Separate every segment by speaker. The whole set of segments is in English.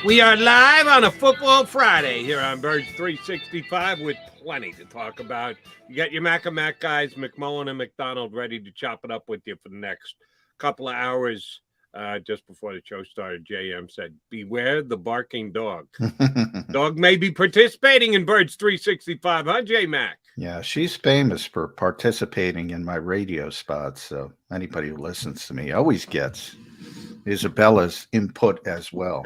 Speaker 1: We are live on a Football Friday here on Birds 365 with plenty to talk about. You got your Mac and Mac guys, McMullen and McDonald, ready to chop it up with you for the next couple of hours. Just before the show started, JM said, beware the barking dog. Dog may be participating in Birds 365, huh, J-Mac?
Speaker 2: Yeah, she's famous for participating in my radio spots, so anybody who listens to me always gets Isabella's input as well.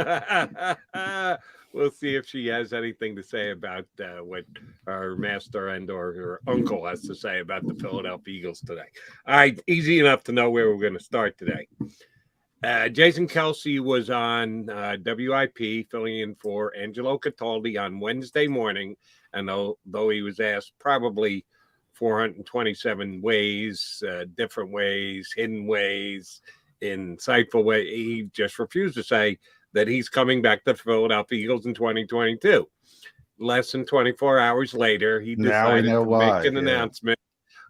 Speaker 1: We'll see if she has anything to say about what our master and or her uncle has to say about the Philadelphia Eagles today. All right, easy enough to know where we're going to start today. Jason Kelce was on WIP filling in for Angelo Cataldi on Wednesday morning, and though he was asked probably 427 ways, different ways, hidden ways, insightful way, he just refused to say that he's coming back to the Philadelphia Eagles in 2022. Less than 24 hours later, he decided to make an announcement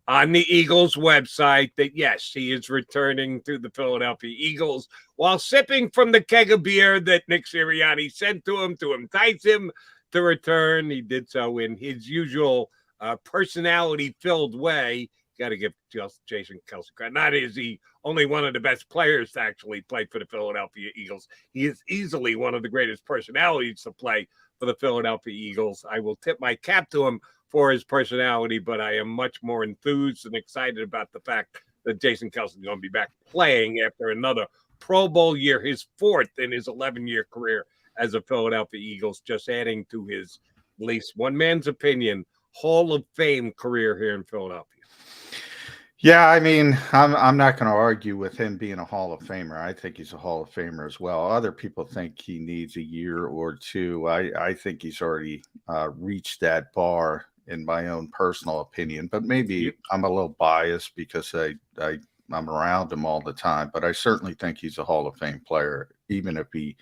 Speaker 1: on the Eagles website that, yes, he is returning to the Philadelphia Eagles while sipping from the keg of beer that Nick Sirianni sent to him to entice him to return. He did so in his usual personality-filled way. Got to give Jason Kelce credit. Not is he only one of the best players to actually play for the Philadelphia Eagles. He is easily one of the greatest personalities to play for the Philadelphia Eagles. I will tip my cap to him for his personality, but I am much more enthused and excited about the fact that Jason Kelce is going to be back playing after another Pro Bowl year, his fourth in his 11-year career as a Philadelphia Eagles, just adding to his, at least one man's opinion, Hall of Fame career here in Philadelphia.
Speaker 2: Yeah, I mean, I'm not going to argue with him being a Hall of Famer. I think he's a Hall of Famer as well. Other people think he needs a year or two. I think he's already reached that bar in my own personal opinion, but maybe I'm a little biased because I'm around him all the time, but I certainly think he's a Hall of Fame player, even if he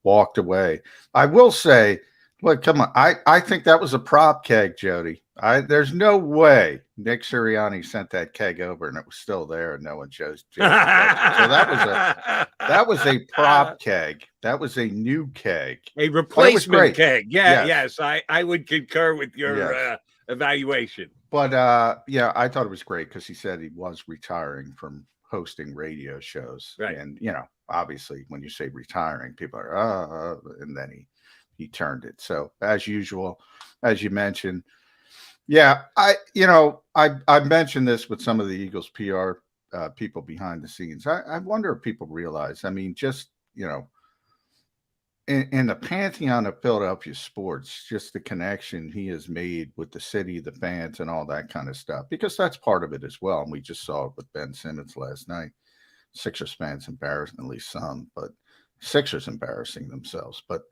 Speaker 2: walked away. I will say, look, come on. I think that was a prop keg, Jody. There's no way Nick Sirianni sent that keg over and it was still there and no one chose Jason Kelce. So that was a prop keg. That was a new keg.
Speaker 1: A replacement keg. Yeah, yes. I would concur with your evaluation.
Speaker 2: But yeah, I thought it was great because he said he was retiring from hosting radio shows.
Speaker 1: Right.
Speaker 2: And obviously when you say retiring, people are and then he turned it. So as usual, as you mentioned, yeah, I mentioned this with some of the Eagles PR people behind the scenes. I wonder if people realize, I mean, just, in the pantheon of Philadelphia sports, just the connection he has made with the city, the fans, and all that kind of stuff, because that's part of it as well. And we just saw it with Ben Simmons last night. Sixers fans embarrassing, at least some, but Sixers embarrassing themselves. But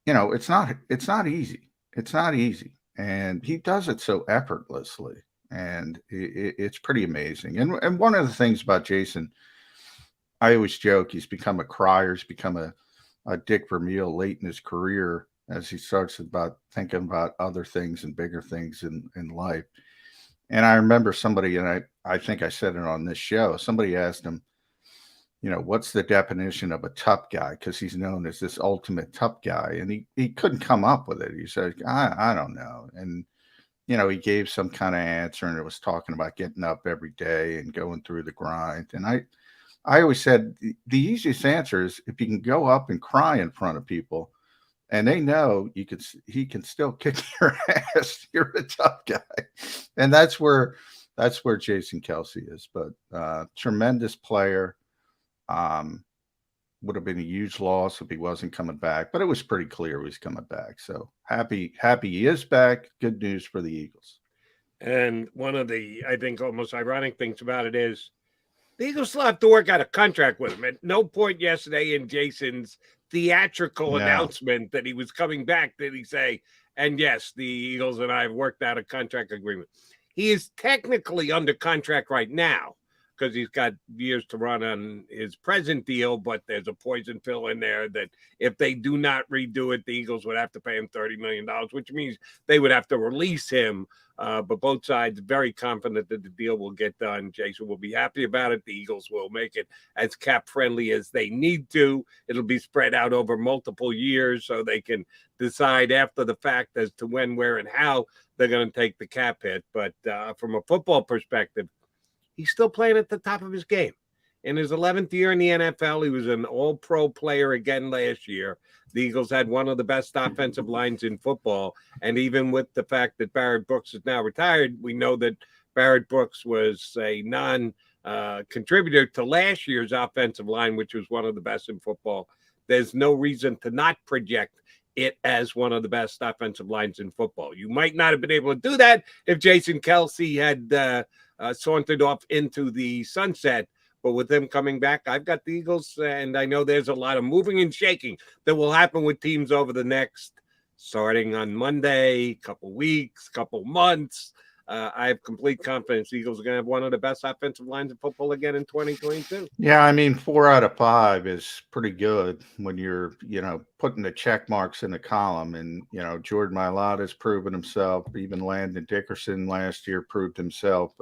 Speaker 2: it's not easy. It's not easy. And he does it so effortlessly. And it's pretty amazing. And one of the things about Jason, I always joke, he's become a crier. He's become a Dick Vermeil late in his career as he starts thinking about other things and bigger things in life. And I remember somebody, and I think I said it on this show, somebody asked him, what's the definition of a tough guy? Because he's known as this ultimate tough guy. And he couldn't come up with it. He said, I don't know. And, he gave some kind of answer, and it was talking about getting up every day and going through the grind. And I always said the easiest answer is if you can go up and cry in front of people and they know he can still kick your ass. You're a tough guy. And that's where Jason Kelce is. But tremendous player. Would have been a huge loss if he wasn't coming back, but it was pretty clear he was coming back. So happy he is back. Good news for the Eagles.
Speaker 1: And one of the, I think, almost ironic things about it is the Eagles still have to work out a contract with him. At no point yesterday in Jason's theatrical announcement that he was coming back did he say, and yes, the Eagles and I have worked out a contract agreement. He is technically under contract right now, because he's got years to run on his present deal, but there's a poison pill in there that if they do not redo it, the Eagles would have to pay him $30 million, which means they would have to release him. But both sides very confident that the deal will get done. Jason will be happy about it. The Eagles will make it as cap friendly as they need to. It'll be spread out over multiple years so they can decide after the fact as to when, where, and how they're going to take the cap hit. But from a football perspective, he's still playing at the top of his game. In his 11th year in the NFL, he was an all-pro player again last year. The Eagles had one of the best offensive lines in football. And even with the fact that Barrett Brooks is now retired, we know that Barrett Brooks was a non-contributor to last year's offensive line, which was one of the best in football. There's no reason to not project it as one of the best offensive lines in football. You might not have been able to do that if Jason Kelce had sauntered off into the sunset. But with them coming back, I've got the Eagles, and I know there's a lot of moving and shaking that will happen with teams over the next, starting on Monday, couple weeks, couple months. I have complete confidence the Eagles are going to have one of the best offensive lines in football again in 2022.
Speaker 2: Yeah, I mean, 4 out of 5 is pretty good when you're, putting the check marks in the column. And, Jordan Mailata's proven himself. Even Landon Dickerson last year proved himself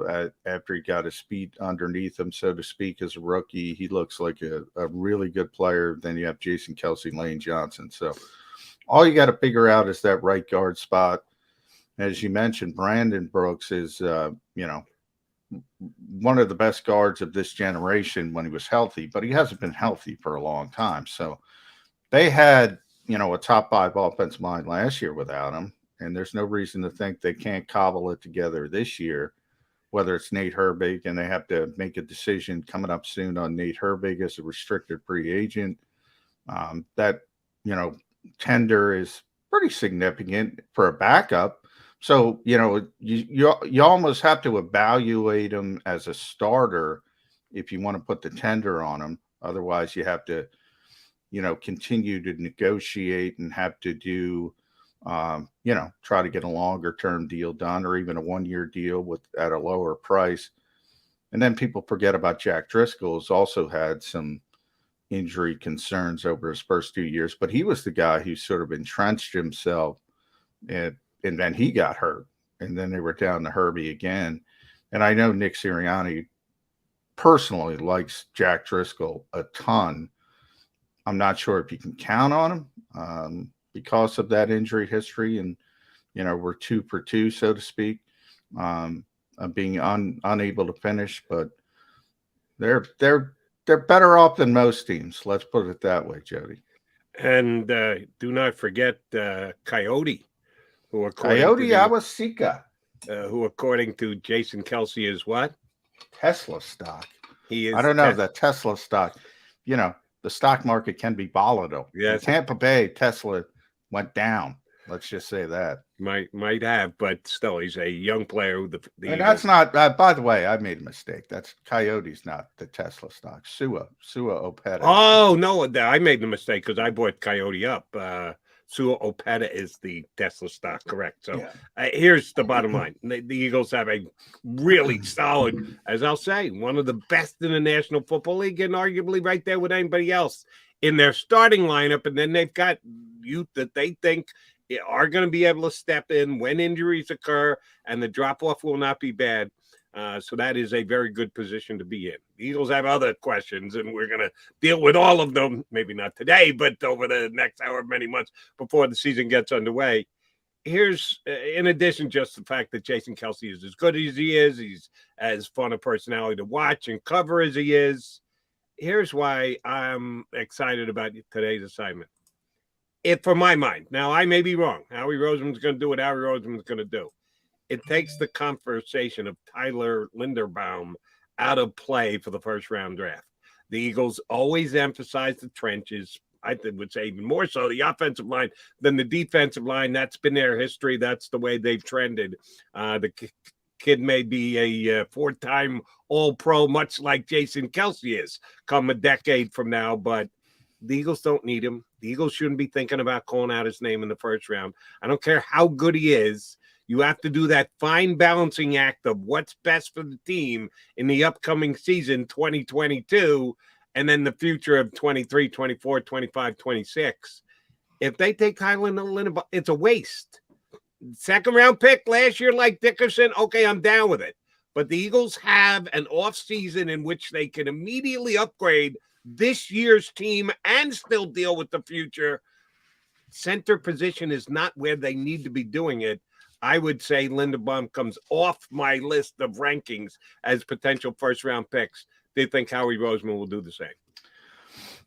Speaker 2: after he got his feet underneath him, so to speak, as a rookie. He looks like a really good player. Then you have Jason Kelce, Lane Johnson. So all you got to figure out is that right guard spot. As you mentioned, Brandon Brooks is, one of the best guards of this generation when he was healthy, but he hasn't been healthy for a long time. So they had, a top 5 offensive line last year without him, and there's no reason to think they can't cobble it together this year, whether it's Nate Herbig, and they have to make a decision coming up soon on Nate Herbig as a restricted free agent. That, tender is pretty significant for a backup. So, you almost have to evaluate him as a starter if you want to put the tender on him. Otherwise, you have to, continue to negotiate and have to do, try to get a longer term deal done or even a 1-year deal at a lower price. And then people forget about Jack Driscoll, who's also had some injury concerns over his first 2 years, but he was the guy who sort of entrenched himself and then he got hurt, and then they were down to Herbie again. And I know Nick Sirianni personally likes Jack Driscoll a ton. I'm not sure if you can count on him because of that injury history, and we're 2 for 2, so to speak, being unable to finish. But they're better off than most teams. Let's put it that way, Jody.
Speaker 1: And do not forget Coyote.
Speaker 2: Coyote Awasika.
Speaker 1: Who, according to Jason Kelce, is what?
Speaker 2: Tesla stock.
Speaker 1: He is.
Speaker 2: I don't know that Tesla stock. The stock market can be volatile.
Speaker 1: Yes.
Speaker 2: Tampa Bay, Tesla went down. Let's just say that.
Speaker 1: Might have, but still, he's a young player.
Speaker 2: And that's not. By the way, I made a mistake. That's Coyote's not the Tesla stock. Sua Opeta.
Speaker 1: Oh no, I made the mistake because I bought Coyote up. Sua Opeta is the Tesla stock, correct? So here's the bottom line: the Eagles have a really solid, as I'll say, one of the best in the National Football League, and arguably right there with anybody else in their starting lineup. And then they've got youth that they think are going to be able to step in when injuries occur, and the drop-off will not be bad. So that is a very good position to be in. The Eagles have other questions, and we're going to deal with all of them, maybe not today, but over the next however many months before the season gets underway. Here's, in addition, just the fact that Jason Kelce is as good as he is, he's as fun a personality to watch and cover as he is. Here's why I'm excited about today's assignment. For my mind, now I may be wrong. Howie Roseman's going to do what Howie Roseman's going to do. It takes the conversation of Tyler Linderbaum out of play for the first-round draft. The Eagles always emphasize the trenches. I would say even more so the offensive line than the defensive line. That's been their history. That's the way they've trended. The kid may be a 4-time All-Pro, much like Jason Kelce is, come a decade from now, but the Eagles don't need him. The Eagles shouldn't be thinking about calling out his name in the first round. I don't care how good he is. You have to do that fine balancing act of what's best for the team in the upcoming season, 2022, and then the future of 23, 24, 25, 26. If they take Kylan Lindenbaum, it's a waste. Second round pick last year, like Dickerson, okay, I'm down with it. But the Eagles have an offseason in which they can immediately upgrade this year's team and still deal with the future. Center position is not where they need to be doing it. I would say Lindenbaum comes off my list of rankings as potential first-round picks. Do you think Howie Roseman will do the same?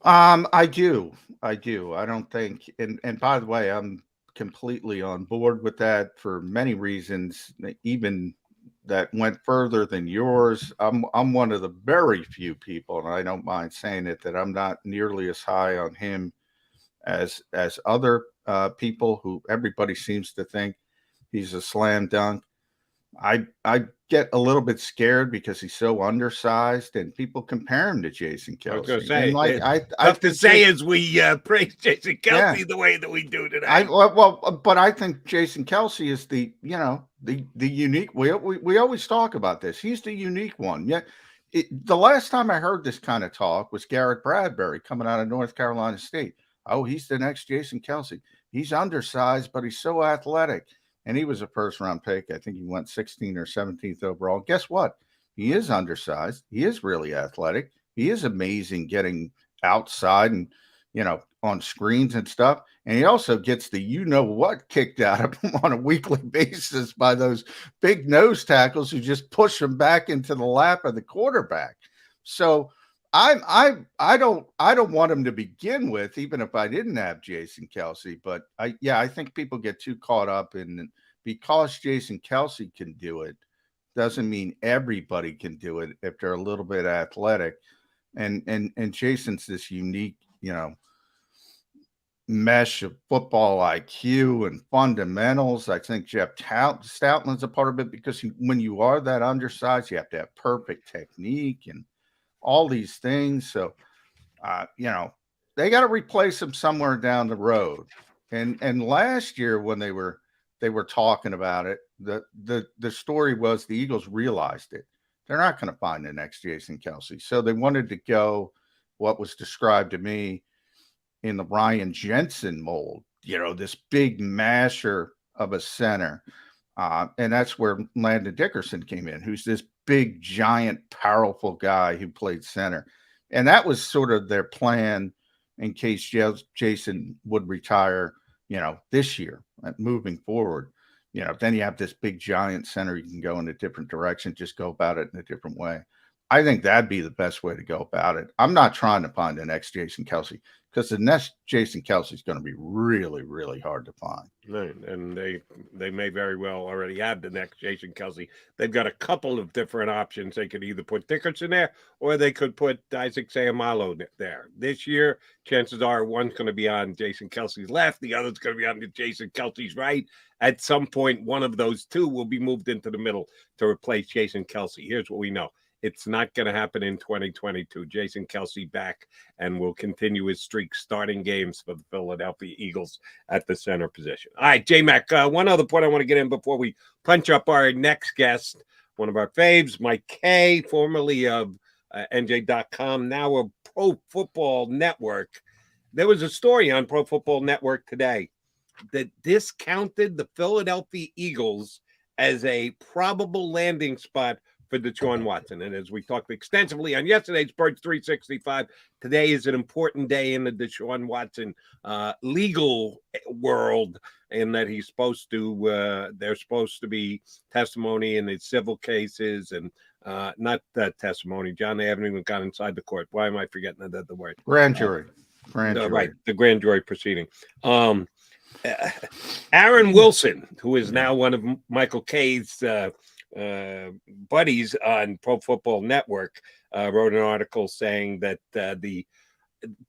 Speaker 2: I do. I don't think, and by the way, I'm completely on board with that for many reasons, even that went further than yours. I'm one of the very few people, and I don't mind saying it, that I'm not nearly as high on him as other people who everybody seems to think he's a slam dunk. I get a little bit scared because he's so undersized, and people compare him to Jason Kelce.
Speaker 1: I was going to say,
Speaker 2: and like, I
Speaker 1: have to say as we praise Jason Kelce the way that we do today.
Speaker 2: But I think Jason Kelce is the unique. We always talk about this. He's the unique one. Yeah. The last time I heard this kind of talk was Garrett Bradbury coming out of North Carolina State. Oh, he's the next Jason Kelce. He's undersized, but he's so athletic. And he was a first-round pick. I think he went 16th or 17th overall. Guess what? He is undersized. He is really athletic. He is amazing getting outside and, on screens and stuff. And he also gets the you-know-what kicked out of him on a weekly basis by those big nose tackles who just push him back into the lap of the quarterback. So I don't want him to begin with, even if I didn't have Jason Kelce. But I think people get too caught up in, because Jason Kelce can do it, doesn't mean everybody can do it if they're a little bit athletic. And Jason's this unique, mesh of football IQ and fundamentals. I think Jeff Stoutland's a part of it, because when you are that undersized, you have to have perfect technique and all these things. So, they got to replace him somewhere down the road. And last year when they were talking about it, the story was the Eagles realized it. They're not going to find the next Jason Kelce. So they wanted to go what was described to me in the Ryan Jensen mold, this big masher of a center. And that's where Landon Dickerson came in, who's this big, giant, powerful guy who played center. And that was sort of their plan in case Jason would retire, this year, moving forward. Then you have this big, giant center. You can go in a different direction, just go about it in a different way. I think that'd be the best way to go about it. I'm not trying to find the next Jason Kelce, because the next Jason Kelce is going to be really, really hard to find.
Speaker 1: And they may very well already have the next Jason Kelce. They've got a couple of different options. They could either put Dickerson there, or they could put Isaac Seumalo there. This year, chances are one's going to be on Jason Kelce's left, the other's going to be on Jason Kelce's right. At some point, one of those two will be moved into the middle to replace Jason Kelce. Here's what we know. It's not going to happen in 2022. Jason Kelce back and will continue his streak starting games for the Philadelphia Eagles at the center position. All right, J-Mac, one other point I want to get in before we punch up our next guest, one of our faves, Mike Kaye, formerly of NJ.com, now of Pro Football Network. There was a story on Pro Football Network today that discounted the Philadelphia Eagles as a probable landing spot for Deshaun Watson. And as we talked extensively on yesterday's Birds 365, today is an important day in the Deshaun Watson legal world, in that he's supposed to, there's supposed to be testimony in his civil cases, and not that testimony, John, they haven't even gone inside the court. Why am I forgetting the word?
Speaker 2: Grand jury. Right,
Speaker 1: the grand jury proceeding. Aaron Wilson, who is now one of Michael Kaye's buddies on Pro Football Network, wrote an article saying that the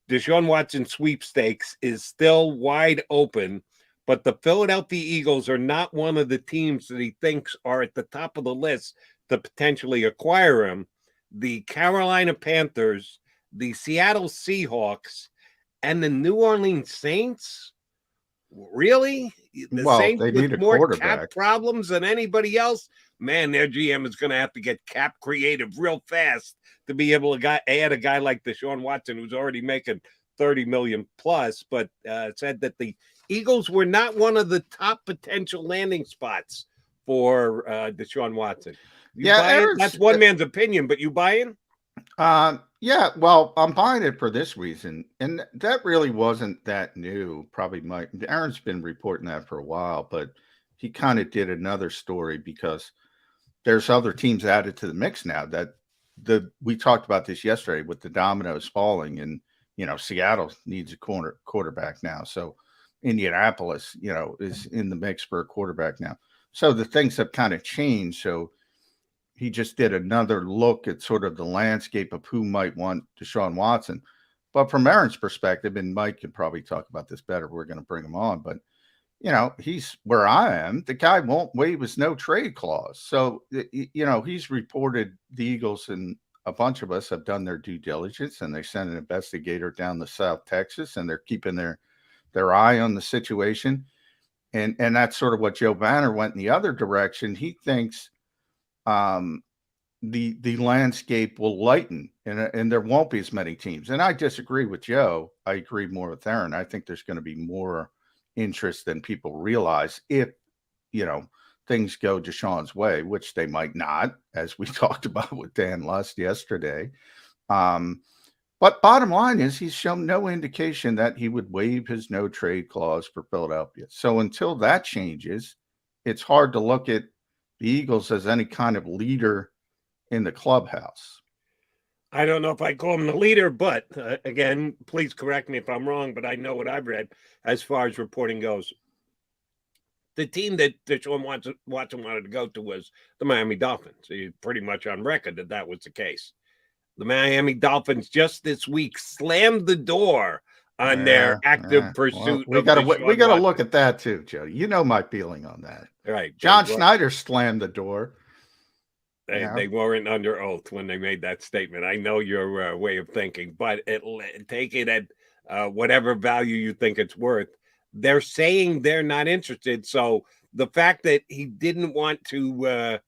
Speaker 1: Deshaun Watson sweepstakes is still wide open, but the Philadelphia Eagles are not one of the teams that he thinks are at the top of the list to potentially acquire him. The Carolina Panthers, the Seattle Seahawks, and the New Orleans Saints. Really? Saints
Speaker 2: they need
Speaker 1: with
Speaker 2: a
Speaker 1: more
Speaker 2: quarterback.
Speaker 1: cap problems than anybody else, man, their GM is going to have to get cap creative real fast to be able to add a guy like Deshaun Watson, who's already making $30 million plus, but said that the Eagles were not one of the top potential landing spots for Deshaun Watson. That's one man's opinion, but you buy in?
Speaker 2: Yeah, well, I'm buying it for this reason, and that really wasn't that new. Probably Aaron's been reporting that for a while, but he kind of did another story because there's other teams added to the mix now. We talked about this yesterday with the dominoes falling, and Seattle needs a quarterback now. So Indianapolis, is in the mix for a quarterback now. So the things have kind of changed. So he just did another look at sort of the landscape of who might want Deshaun Watson. But from Aaron's perspective, and Mike could probably talk about this better, we're going to bring him on, but he's where I am. The guy won't waive his no trade clause. So, he's reported the Eagles and a bunch of us have done their due diligence, and they sent an investigator down to South Texas, and they're keeping their eye on the situation. And that's sort of what Joe Banner went in the other direction. He thinks the landscape will lighten and there won't be as many teams. And I disagree with Joe. I agree more with Aaron. I think there's going to be more interest than people realize if, things go Deshaun's way, which they might not, as we talked about with Dan Lust yesterday. But bottom line is he's shown no indication that he would waive his no trade clause for Philadelphia. So until that changes, it's hard to look at the Eagles as any kind of leader in the clubhouse.
Speaker 1: I don't know if I call him the leader, but again, please correct me if I'm wrong, but I know what I've read as far as reporting goes. The team that Deshaun Watson wanted to go to was the Miami Dolphins. He's pretty much on record that was the case. The Miami Dolphins just this week slammed the door on their active pursuit.
Speaker 2: Well, we got to look at that too, Joe. You know my feeling on that.
Speaker 1: Right.
Speaker 2: John Schneider slammed the door.
Speaker 1: They weren't under oath when they made that statement. I know your way of thinking, but take it at whatever value you think it's worth. They're saying they're not interested. So the fact that he didn't want to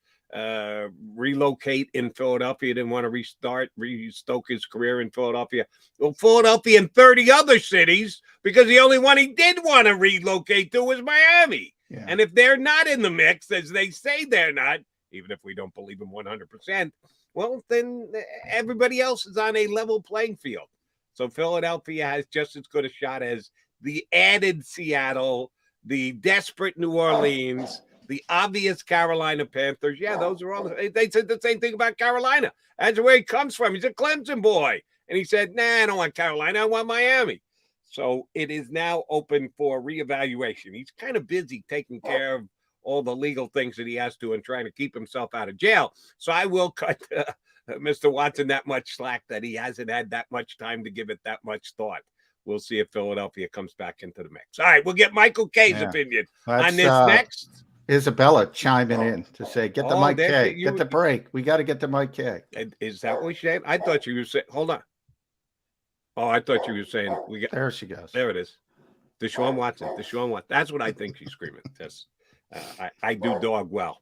Speaker 1: relocate in Philadelphia, didn't want to restoke his career in Philadelphia. Well, Philadelphia and 30 other cities, because the only one he did want to relocate to was Miami. Yeah. And if they're not in the mix, as they say they're not, even if we don't believe them 100%, well, then everybody else is on a level playing field. So Philadelphia has just as good a shot as the added Seattle, the desperate New Orleans, the obvious Carolina Panthers. Yeah, those are all. They said the same thing about Carolina. That's where he comes from. He's a Clemson boy. And he said, nah, I don't want Carolina. I want Miami. So it is now open for reevaluation. He's kind of busy taking care of all the legal things that he has to and trying to keep himself out of jail. So I will cut Mr. Watson that much slack that he hasn't had that much time to give it that much thought. We'll see if Philadelphia comes back into the mix. All right, we'll get Michael Kaye's opinion on this next.
Speaker 2: Isabella chiming in to say, get the Mike Kaye, get the break. We got to get the Mike Kaye.
Speaker 1: Is that what she said? I thought you were saying, hold on. Oh, I thought you were saying,
Speaker 2: there she goes.
Speaker 1: There it is. Deshaun Watson. That's what I think she's screaming. Yes. I do dog well.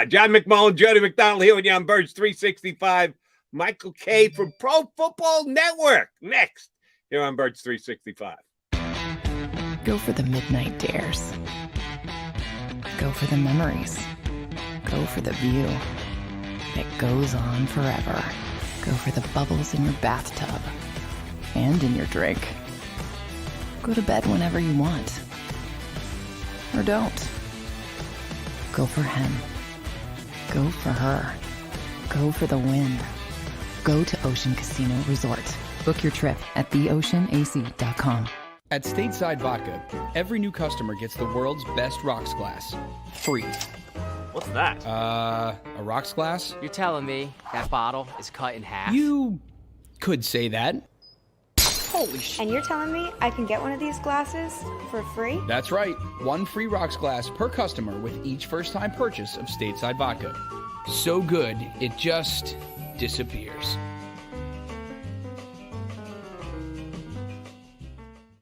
Speaker 1: John McMullen, Jody McDonald here with you on Birds 365. Michael Kaye from Pro Football Network next here on Birds 365.
Speaker 3: Go for the midnight dares. Go for the memories. Go for the view that goes on forever. Go for the bubbles in your bathtub and in your drink. Go to bed whenever you want. Or don't. Go for him. Go for her. Go for the win. Go to Ocean Casino Resort. Book your trip at theoceanac.com.
Speaker 4: At Stateside Vodka, every new customer gets the world's best rocks glass. Free.
Speaker 5: What's that?
Speaker 4: A rocks glass?
Speaker 5: You're telling me that bottle is cut in half?
Speaker 4: You could say that.
Speaker 5: Holy shit.
Speaker 6: And you're telling me I can get one of these glasses for free?
Speaker 4: That's right. One free rocks glass per customer with each first-time purchase of Stateside Vodka. So good, it just disappears.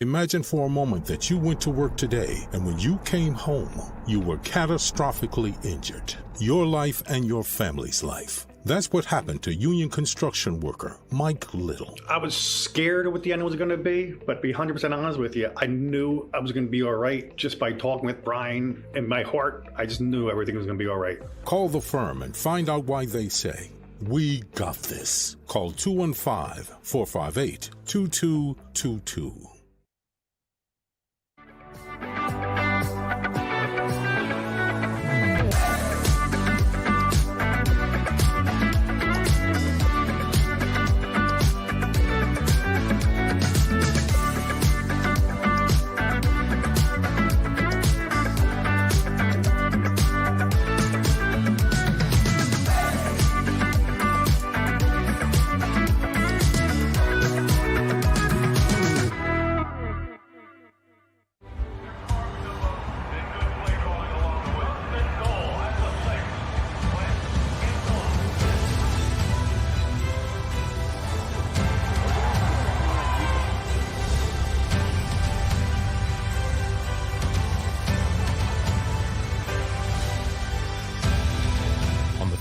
Speaker 7: Imagine for a moment that you went to work today and when you came home, you were catastrophically injured. Your life and your family's life. That's what happened to union construction worker Mike Little.
Speaker 8: I was scared of what the end was going to be, but to be 100% honest with you, I knew I was going to be all right just by talking with Brian. In my heart, I just knew everything was going to be all right.
Speaker 7: Call the firm and find out why they say, "We got this." Call 215-458-2222.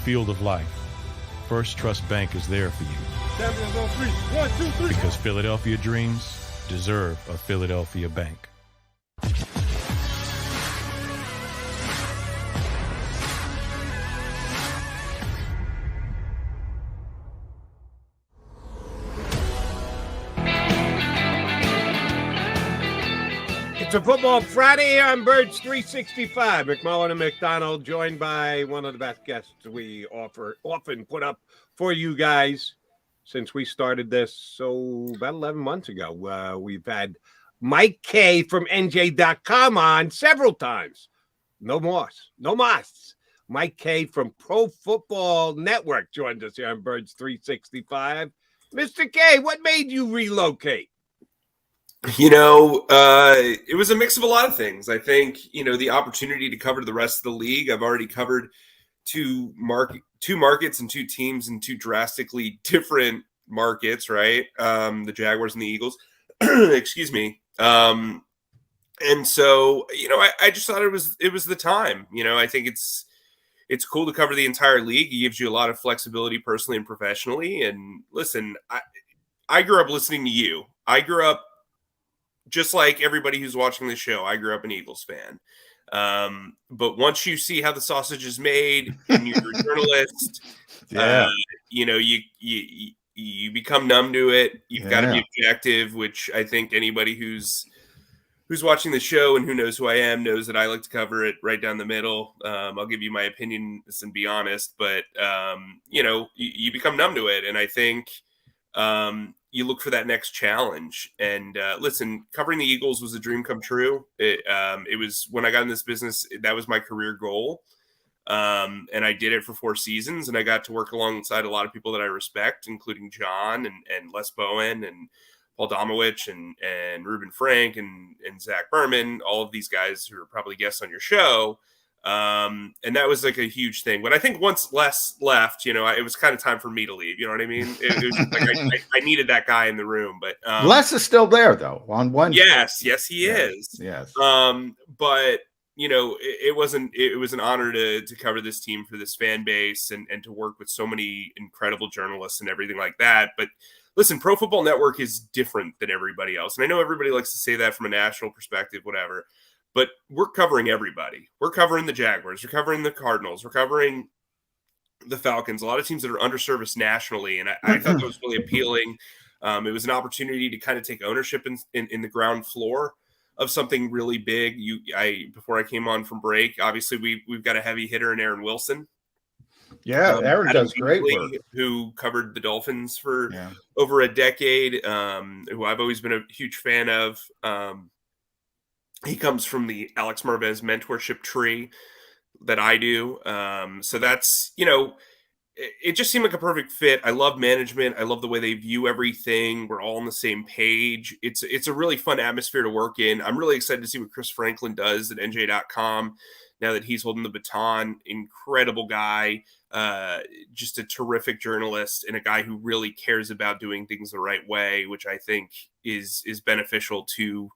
Speaker 9: Field of life, First Trust Bank is there for you. Because Philadelphia dreams deserve a Philadelphia bank.
Speaker 1: It's a Football Friday on Birds 365. McMullen and McDonald, joined by one of the best guests we often put up for you guys since we started this. So about 11 months ago, we've had Mike Kaye from NJ.com on several times. No moss. Mike Kaye from Pro Football Network joined us here on Birds 365. Mr. Kaye, what made you relocate?
Speaker 10: It was a mix of a lot of things. I think, the opportunity to cover the rest of the league. I've already covered two markets and two teams in two drastically different markets, right? The Jaguars and the Eagles. Excuse me. And so, I just thought it was the time. I think it's cool to cover the entire league. It gives you a lot of flexibility personally and professionally. And listen, I grew up listening to you. I grew up just like everybody who's watching the show. I grew up an Eagles fan. But once you see how the sausage is made and you're a journalist, you become numb to it. You've got to be objective, which I think anybody who's watching the show and who knows who I am knows that I like to cover it right down the middle. I'll give you my opinion and be honest, but you become numb to it. And I think you look for that next challenge. And listen, covering the Eagles was a dream come true. It was, when I got in this business, that was my career goal. And I did it for 4 seasons, and I got to work alongside a lot of people that I respect, including John and Les Bowen and Paul Domowitch and Ruben Frank and Zach Berman, all of these guys who are probably guests on your show. And that was like a huge thing. But I think once Les left, it was kind of time for me to leave. You know what I mean? It was like I needed that guy in the room. But
Speaker 2: Les is still there though. On one.
Speaker 10: Yes, he is.
Speaker 2: Yes.
Speaker 10: But it was an honor to cover this team for this fan base and to work with so many incredible journalists and everything like that. But listen, Pro Football Network is different than everybody else. And I know everybody likes to say that from a national perspective, whatever. But we're covering everybody. We're covering the Jaguars. We're covering the Cardinals. We're covering the Falcons. A lot of teams that are underserviced nationally. And I thought that was really appealing. It was an opportunity to kind of take ownership in the ground floor of something really big. Before I came on from break, obviously we've got a heavy hitter in Aaron Wilson.
Speaker 2: Yeah, Aaron does great work.
Speaker 10: Who covered the Dolphins for over a decade, who I've always been a huge fan of. He comes from the Alex Marvez mentorship tree that I do. So that's, it just seemed like a perfect fit. I love management. I love the way they view everything. We're all on the same page. It's a really fun atmosphere to work in. I'm really excited to see what Chris Franklin does at NJ.com now that he's holding the baton. Incredible guy, just a terrific journalist and a guy who really cares about doing things the right way, which I think is beneficial to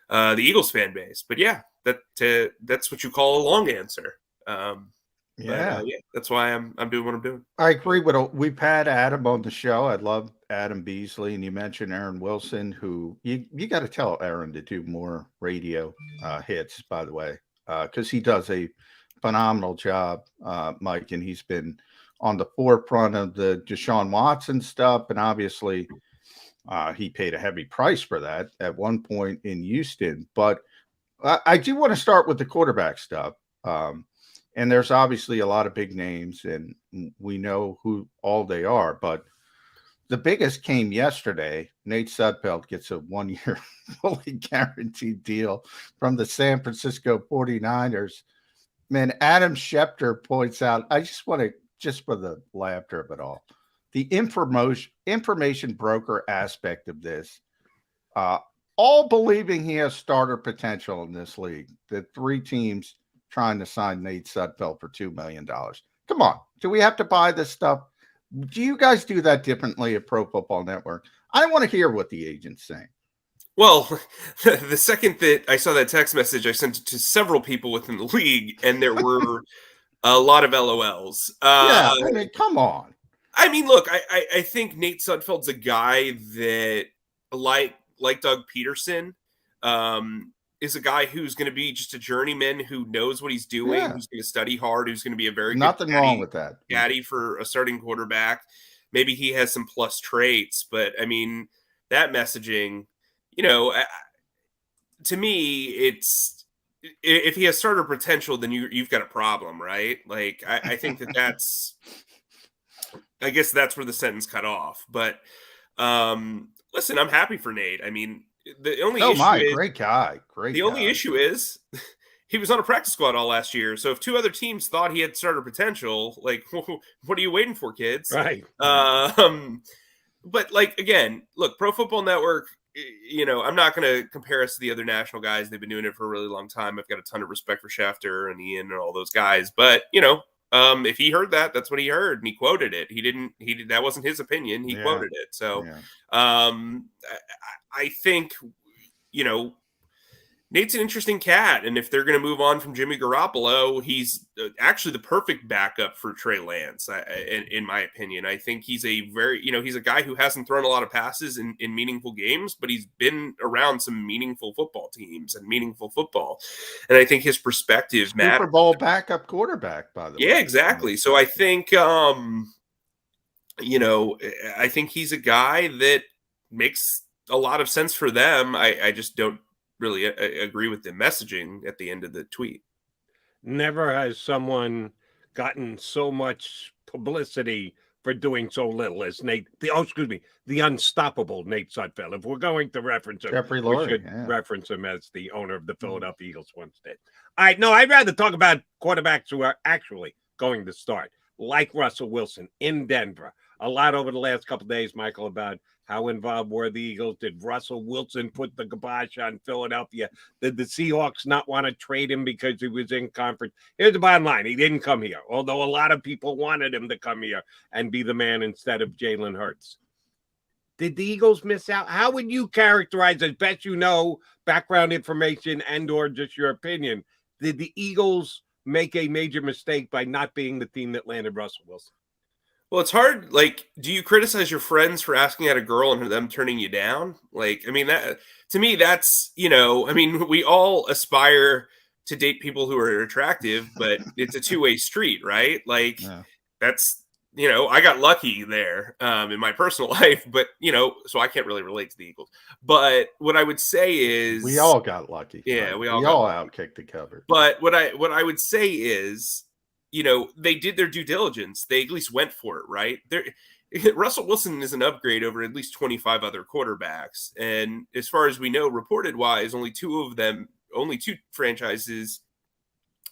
Speaker 10: the Eagles fan base. But yeah, that's what you call a long answer. Yeah, that's why I'm doing what I'm doing.
Speaker 2: I agree with. We've had Adam on the show. I love Adam Beasley, and you mentioned Aaron Wilson, who you got to tell Aaron to do more radio hits, by the way, because he does a phenomenal job, Mike, and he's been on the forefront of the Deshaun Watson stuff, and obviously he paid a heavy price for that at one point in Houston. But I do want to start with the quarterback stuff. And there's obviously a lot of big names, and we know who all they are. But the biggest came yesterday. Nate Sudfeld gets a 1-year fully guaranteed deal from the San Francisco 49ers. Man, Adam Schefter points out, I just want to, just for the laughter of it all, the information broker aspect of this, all believing he has starter potential in this league. The 3 teams trying to sign Nate Sudfeld for $2 million. Come on. Do we have to buy this stuff? Do you guys do that differently at Pro Football Network? I want to hear what the agent's saying.
Speaker 10: Well, the second that I saw that text message, I sent it to several people within the league, and there were a lot of LOLs.
Speaker 2: Yeah, I mean, come on.
Speaker 10: I mean, look, I think Nate Sudfeld's a guy that, like Doug Peterson, is a guy who's going to be just a journeyman who knows what he's doing, who's going to study hard, who's going to be a very
Speaker 2: nothing
Speaker 10: good
Speaker 2: wrong with that.
Speaker 10: Caddy for a starting quarterback. Maybe he has some plus traits, but I mean, that messaging, to me, it's if he has starter potential, then you've got a problem, right? Like I think that's, I guess that's where the sentence cut off. But listen, I'm happy for Nate. I mean, the only
Speaker 2: great guy.
Speaker 10: The only issue is he was on a practice squad all last year. So if 2 other teams thought he had starter potential, like, what are you waiting for, kids?
Speaker 1: Right.
Speaker 10: But like, again, look, Pro Football Network, I'm not going to compare us to the other national guys. They've been doing it for a really long time. I've got a ton of respect for Schefter and Ian and all those guys. But, if he heard that, that's what he heard. And he quoted it. That wasn't his opinion. He quoted it. So I think, Nate's an interesting cat. And if they're going to move on from Jimmy Garoppolo, he's actually the perfect backup for Trey Lance, in my opinion. I think he's a very, he's a guy who hasn't thrown a lot of passes in meaningful games, but he's been around some meaningful football teams and meaningful football. And I think his perspective matters.
Speaker 2: Super Bowl backup quarterback, by the way.
Speaker 10: Yeah, exactly. So I think, I think he's a guy that makes a lot of sense for them. I just don't really agree with the messaging at the end of the tweet.
Speaker 1: Never has someone gotten so much publicity for doing so little as the unstoppable Nate Sudfeld. If we're going to reference him, we should reference him as the owner of the Philadelphia Eagles once did. All right, no, I'd rather talk about quarterbacks who are actually going to start, like Russell Wilson in Denver. A lot over the last couple of days, Michael, about how involved were the Eagles? Did Russell Wilson put the kibosh on Philadelphia? Did the Seahawks not want to trade him because he was in conference? Here's the bottom line. He didn't come here, although a lot of people wanted him to come here and be the man instead of Jalen Hurts. Did the Eagles miss out? How would you characterize, as best you know, background information and or just your opinion, did the Eagles make a major mistake by not being the team that landed Russell Wilson?
Speaker 10: Well, it's hard. Like, do you criticize your friends for asking out a girl and them turning you down? Like, I mean, that to me, that's, we all aspire to date people who are attractive, but it's a two-way street, right? Like, that's, I got lucky there in my personal life, but, so I can't really relate to the Eagles. But what I would say is
Speaker 2: we all got lucky.
Speaker 10: Yeah, we all
Speaker 2: outkicked the cover.
Speaker 10: But what I would say is, they did their due diligence. They at least went for it, right? Russell Wilson is an upgrade over at least 25 other quarterbacks. And as far as we know, reported wise, only two franchises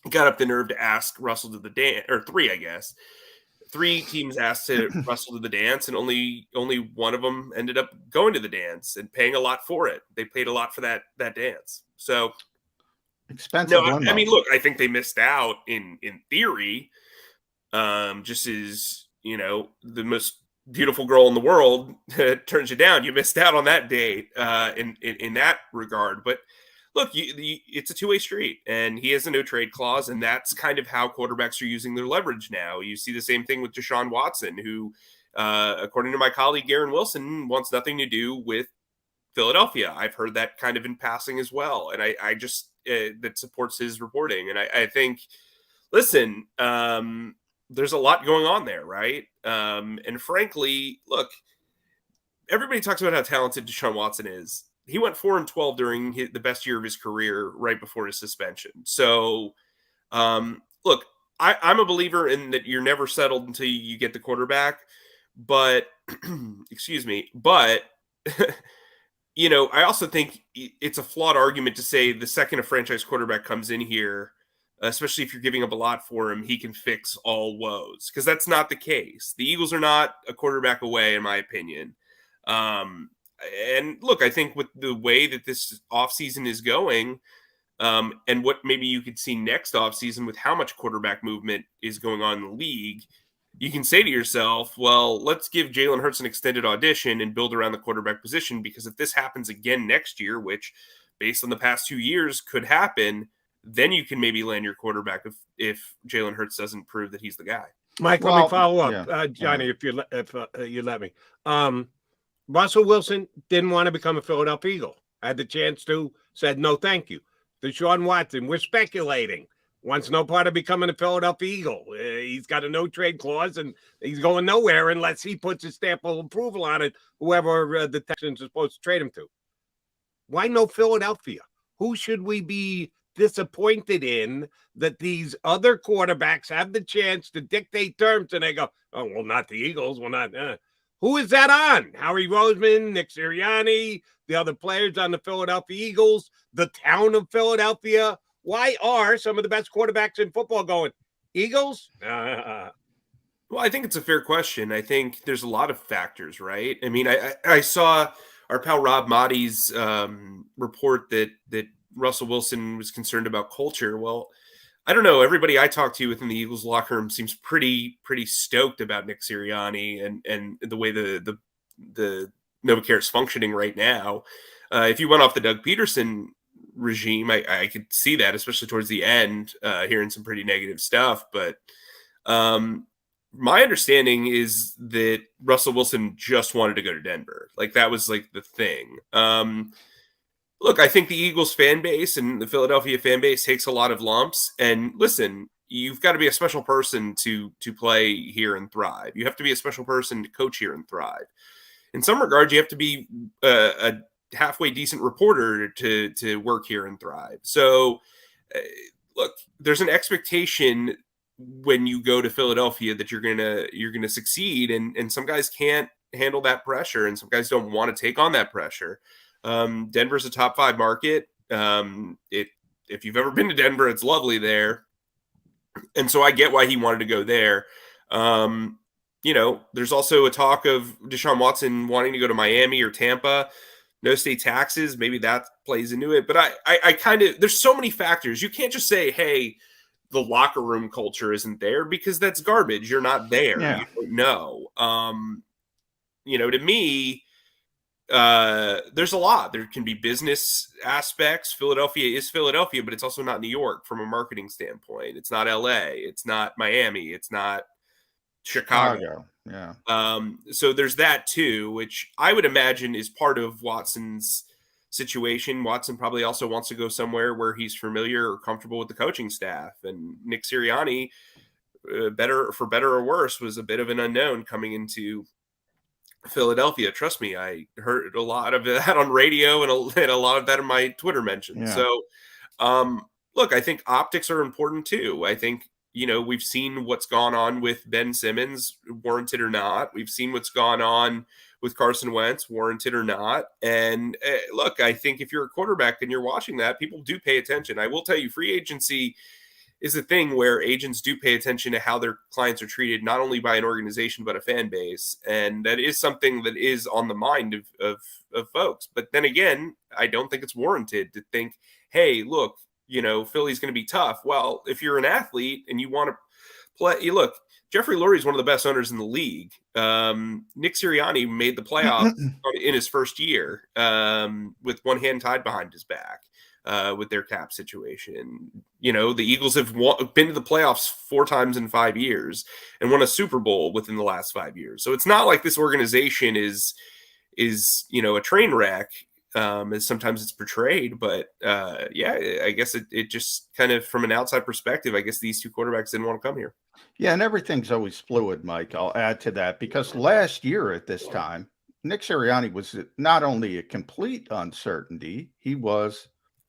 Speaker 10: got up the nerve to ask Russell to the dance, or 3, I guess. 3 teams asked to wrestle to the dance, and only one of them ended up going to the dance and paying a lot for it. They paid a lot for that dance. So
Speaker 2: expensive.
Speaker 10: No, I mean, look, I think they missed out in theory. Just as the most beautiful girl in the world turns you down, you missed out on that date in that regard. But look, it's a two-way street, and he has a no trade clause, and that's kind of how quarterbacks are using their leverage now. You see the same thing with Deshaun Watson, who, according to my colleague Garen Wilson, wants nothing to do with Philadelphia. I've heard that kind of in passing as well, and I just that supports his reporting. And I think, listen, there's a lot going on there, right? And frankly, look, everybody talks about how talented Deshaun Watson is. He went 4-12 during the best year of his career right before his suspension. So, look, I'm a believer in that you're never settled until you get the quarterback. But, excuse me, but, I also think it's a flawed argument to say the second a franchise quarterback comes in here, especially if you're giving up a lot for him, he can fix all woes, because that's not the case. The Eagles are not a quarterback away, in my opinion. And look, I think with the way that this offseason is going, and what maybe you could see next offseason with how much quarterback movement is going on in the league, you can say to yourself, well, let's give Jalen Hurts an extended audition and build around the quarterback position, because if this happens again next year, which based on the past 2 years could happen, then you can maybe land your quarterback if Jalen Hurts doesn't prove that he's the guy.
Speaker 1: Mike, let me follow up, Johnny, if you let me. Russell Wilson didn't want to become a Philadelphia Eagle. Had the chance to, said no, thank you. Deshaun Watson, we're speculating, wants no part of becoming a Philadelphia Eagle. He's got a no-trade clause, and he's going nowhere unless he puts his stamp of approval on it, whoever the Texans are supposed to trade him to. Why no Philadelphia? Who should we be disappointed in that these other quarterbacks have the chance to dictate terms, and they go, oh, well, not the Eagles. Well, not who is that on? Howie Roseman, Nick Sirianni, the other players on the Philadelphia Eagles, the town of Philadelphia. Why are some of the best quarterbacks in football going Eagles?
Speaker 10: Well, I think it's a fair question. I think there's a lot of factors, right? I mean, I saw our pal Rob Mahdi's report that Russell Wilson was concerned about culture. Well, I don't know. Everybody I talk to within the Eagles locker room seems pretty stoked about Nick Sirianni and the way the NovaCare is functioning right now. If you went off the Doug Peterson regime, I could see that, especially towards the end, hearing some pretty negative stuff. But my understanding is that Russell Wilson just wanted to go to Denver. Like, that was like the thing. Look, I think the Eagles fan base and the Philadelphia fan base takes a lot of lumps. And listen, you've got to be a special person to play here and thrive. You have to be a special person to coach here and thrive. In some regards, you have to be a halfway decent reporter to work here and thrive. So, look, there's an expectation when you go to Philadelphia that you're gonna succeed, and some guys can't handle that pressure, and some guys don't want to take on that pressure. Denver's a top 5 market. If you've ever been to Denver, it's lovely there. And so I get why he wanted to go there. There's also a talk of Deshaun Watson wanting to go to Miami or Tampa. No state taxes. Maybe that plays into it. But I kind of, there's so many factors. You can't just say, hey, the locker room culture isn't there, because that's garbage. You're not there. Yeah. You don't know. To me, there's a lot. There can be business aspects. Philadelphia is Philadelphia, but it's also not New York from a marketing standpoint. It's not LA. It's not Miami. It's not Chicago.
Speaker 2: Yeah.
Speaker 10: So there's that too, which I would imagine is part of Watson's situation. Watson probably also wants to go somewhere where he's familiar or comfortable with the coaching staff. And Nick Sirianni, for better or worse, was a bit of an unknown coming into Philadelphia. Trust me, I heard a lot of that on radio and a lot of that in my Twitter mentions. Yeah. So, look, I think optics are important too. I think, we've seen what's gone on with Ben Simmons, warranted or not. We've seen what's gone on with Carson Wentz, warranted or not. And look, I think if you're a quarterback and you're watching that, people do pay attention. I will tell you, free agency is a thing where agents do pay attention to how their clients are treated, not only by an organization, but a fan base. And that is something that is on the mind of folks. But then again, I don't think it's warranted to think, hey, look, Philly's going to be tough. Well, if you're an athlete and you want to play, look, Jeffrey Lurie is one of the best owners in the league. Nick Sirianni made the playoffs in his first year with one hand tied behind his back with their cap situation. The Eagles have been to the playoffs 4 times in 5 years and won a Super Bowl within the last 5 years. So it's not like this organization is a train wreck, as sometimes it's portrayed. But I guess it just kind of, from an outside perspective, I guess these two quarterbacks didn't want to come here.
Speaker 2: Yeah, and everything's always fluid, Mike. I'll add to that, because last year at this time, Nick Sirianni was not only a complete uncertainty, he was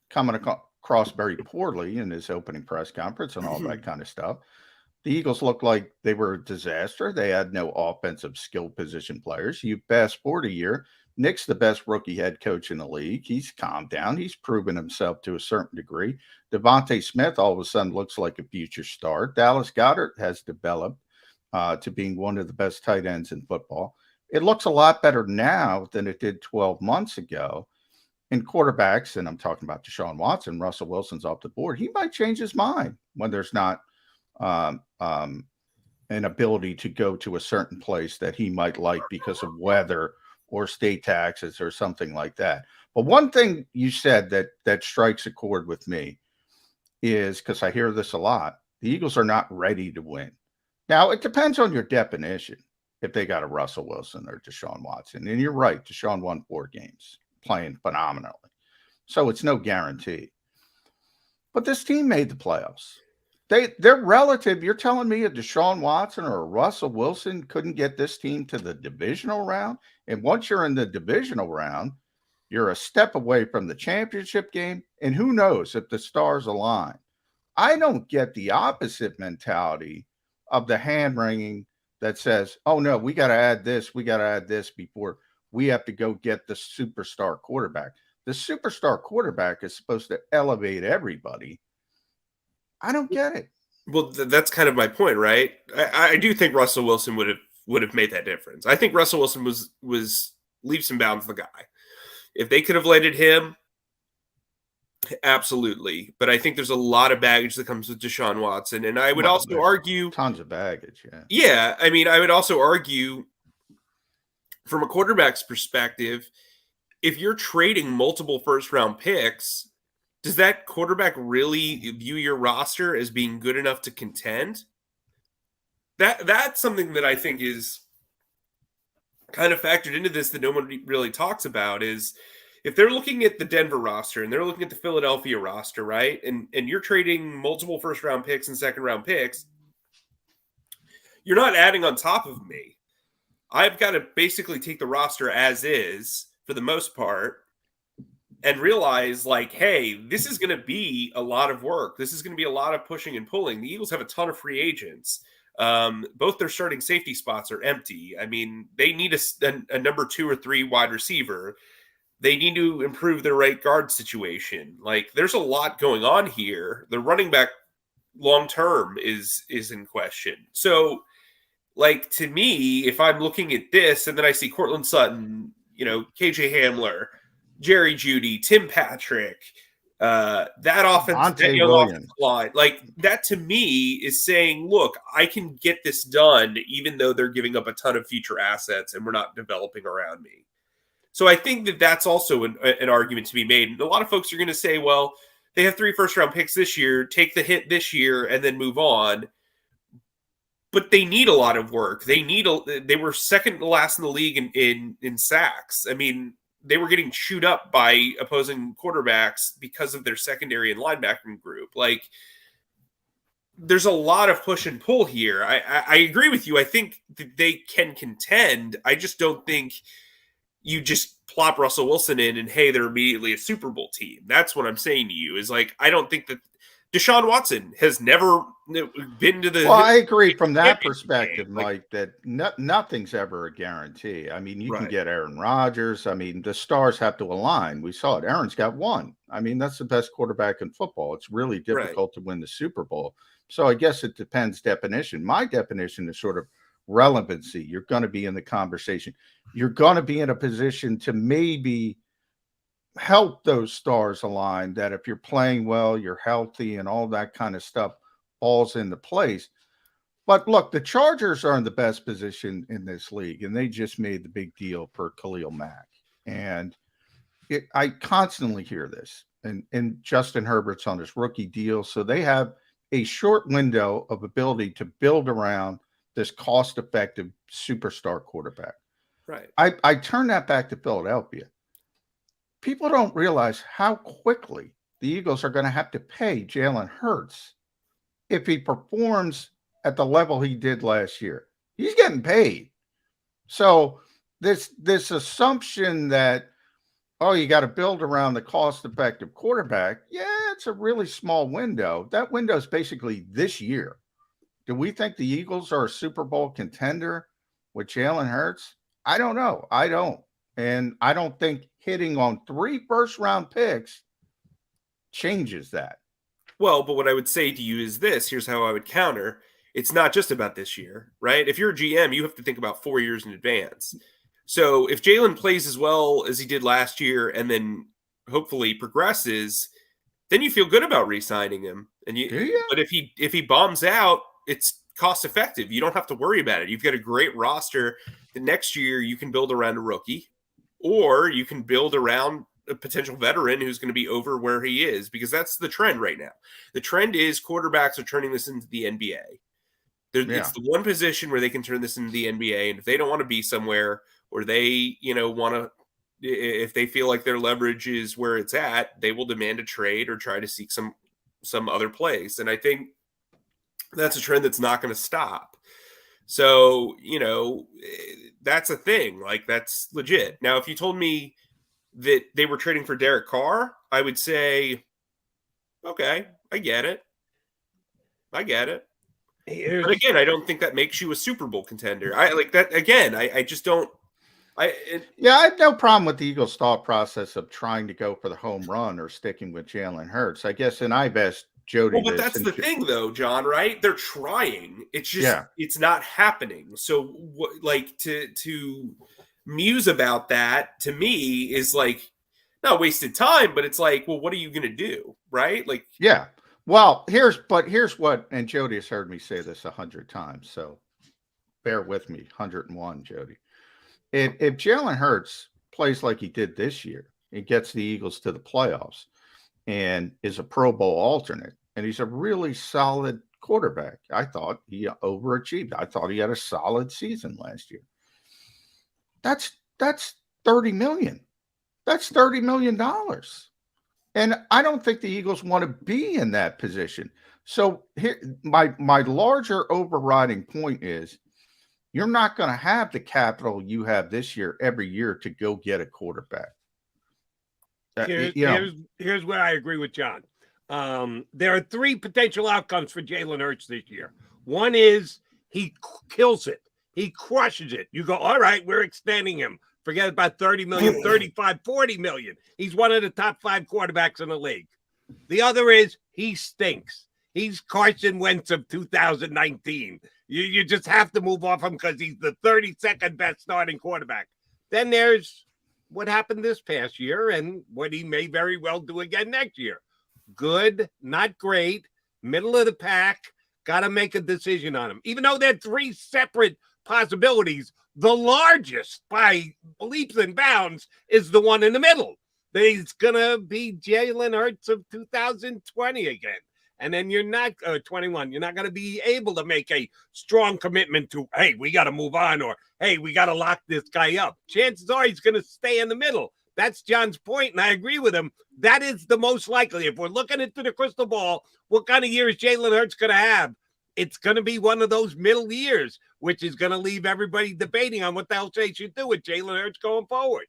Speaker 2: coming across very poorly in his opening press conference and all that kind of stuff. The Eagles looked like they were a disaster. They had no offensive skill position players. You fast forward a year, Nick's the best rookie head coach in the league. He's calmed down. He's proven himself to a certain degree. Devontae Smith all of a sudden looks like a future star. Dallas Goedert has developed to being one of the best tight ends in football. It looks a lot better now than it did 12 months ago. In quarterbacks, and I'm talking about Deshaun Watson, Russell Wilson's off the board. He might change his mind when there's not an ability to go to a certain place that he might like because of weather or state taxes or something like that. But one thing you said that strikes a chord with me is, because I hear this a lot, the Eagles are not ready to win. Now, it depends on your definition, if they got a Russell Wilson or Deshaun Watson. And you're right, Deshaun won 4 games, playing phenomenally. So it's no guarantee. But this team made the playoffs. They're relative. You're telling me a Deshaun Watson or a Russell Wilson couldn't get this team to the divisional round? And once you're in the divisional round, you're a step away from the championship game. And who knows if the stars align? I don't get the opposite mentality of the hand-wringing that says, oh, no, we got to add this before we have to go get the superstar quarterback. The superstar quarterback is supposed to elevate everybody. I don't get it.
Speaker 10: Well, that's kind of my point, right? I do think Russell Wilson would have made that difference. I think Russell Wilson was leaps and bounds the guy. If they could have landed him, absolutely. But I think there's a lot of baggage that comes with Deshaun Watson. And I would also argue...
Speaker 2: Tons of baggage, yeah.
Speaker 10: Yeah, I mean, I would also argue, from a quarterback's perspective, if you're trading multiple first-round picks, does that quarterback really view your roster as being good enough to contend? That's something that I think is kind of factored into this that no one really talks about, is if they're looking at the Denver roster and they're looking at the Philadelphia roster, right? And you're trading multiple first-round picks and second-round picks, you're not adding on top of me. I've got to basically take the roster as is for the most part and realize, like, hey, this is going to be a lot of work. This is going to be a lot of pushing and pulling. The Eagles have a ton of free agents. Both their starting safety spots are empty. I mean, they need a number 2 or 3 wide receiver. They need to improve their right guard situation. Like, there's a lot going on here. The running back long-term is in question. So, like, to me, if I'm looking at this and then I see Cortland Sutton, KJ Hamler, Jerry Jeudy, Tim Patrick, that offense, that young offensive line, like, that to me is saying, look, I can get this done even though they're giving up a ton of future assets and we're not developing around me. So I think that that's also an argument to be made. And a lot of folks are going to say, well, they have 3 first-round picks this year, take the hit this year, and then move on. But they need a lot of work. They were second to last in the league in sacks. I mean, they were getting chewed up by opposing quarterbacks because of their secondary and linebacking group. Like, there's a lot of push and pull here. I agree with you. I think that they can contend. I just don't think you just plop Russell Wilson in and, hey, they're immediately a Super Bowl team. That's what I'm saying to you, is, like, I don't think that Deshaun Watson has never been to the...
Speaker 2: Well, I agree from that perspective, Mike, that nothing's ever a guarantee. I mean, you can get Aaron Rodgers. I mean, the stars have to align. We saw it. Aaron's got 1. I mean, that's the best quarterback in football. It's really difficult to win the Super Bowl. So I guess it depends definition. My definition is sort of relevancy. You're going to be in the conversation. You're going to be in a position to maybe help those stars align, that if you're playing well, you're healthy and all that kind of stuff falls into place. But look, the Chargers are in the best position in this league, and they just made the big deal for Khalil Mack. And I constantly hear this, and Justin Herbert's on his rookie deal. So they have a short window of ability to build around this cost-effective superstar quarterback.
Speaker 10: Right.
Speaker 2: I turn that back to Philadelphia. People don't realize how quickly the Eagles are going to have to pay Jalen Hurts if he performs at the level he did last year. He's getting paid. So this assumption that, oh, you got to build around the cost-effective quarterback, yeah, it's a really small window. That window is basically this year. Do we think the Eagles are a Super Bowl contender with Jalen Hurts? I don't know. I don't. And I don't think hitting on 3 first-round picks changes that.
Speaker 10: Well, but what I would say to you is this. Here's how I would counter. It's not just about this year, right? If you're a GM, you have to think about 4 years in advance. So if Jalen plays as well as he did last year and then hopefully progresses, then you feel good about re-signing him. And but if he bombs out, it's cost effective. You don't have to worry about it. You've got a great roster. The next year you can build around a rookie, or you can build around a potential veteran who's going to be over where he is, because that's the trend right now. The trend is quarterbacks are turning this into the NBA. It's the one position where they can turn this into the NBA. And if they don't want to be somewhere, or they, want to, if they feel like their leverage is where it's at, they will demand a trade or try to seek some other place. And I think that's a trend that's not going to stop. So, that's a thing. Like, that's legit. Now, if you told me that they were trading for Derek Carr, I would say, okay, I get it. But again, I don't think that makes you a Super Bowl contender. I like that. Again, I just don't. I
Speaker 2: have no problem with the Eagles' thought process of trying to go for the home run or sticking with Jalen Hurts. I guess, and I've asked Jody.
Speaker 10: Well, but that's the thing, though, John. Right? They're trying. It's just it's not happening. So, to muse about that to me is like not wasted time, but it's like, well, what are you going to do, right? Like,
Speaker 2: yeah. Well, here's what, and Jody has heard me say this 100 times, so bear with me. 101, Jody. If Jalen Hurts plays like he did this year, and gets the Eagles to the playoffs, and is a Pro Bowl alternate, and he's a really solid quarterback, I thought he overachieved. I thought he had a solid season last year. That's $30 million. That's $30 million. And I don't think the Eagles want to be in that position. So here, my larger overriding point is, you're not going to have the capital you have this year every year to go get a quarterback.
Speaker 1: Here's where I agree with John. There are 3 potential outcomes for Jalen Hurts this year. One is he kills it. He crushes it. You go, all right, we're extending him. Forget about 30 million, 35, 40 million. He's one of the top 5 quarterbacks in the league. The other is he stinks. He's Carson Wentz of 2019. You just have to move off him because he's the 32nd best starting quarterback. Then there's what happened this past year and what he may very well do again next year. Good, not great, middle of the pack. Got to make a decision on him. Even though they're 3 separate possibilities, the largest by leaps and bounds is the one in the middle. He's going to be Jalen Hurts of 2020 again. And then you're not 21. You're not going to be able to make a strong commitment to, hey, we got to move on, or, hey, we got to lock this guy up. Chances are he's going to stay in the middle. That's John's point, and I agree with him. That is the most likely. If we're looking into the crystal ball, what kind of year is Jalen Hurts going to have? It's going to be one of those middle years, which is going to leave everybody debating on what the hell they should do with Jalen Hurts going forward.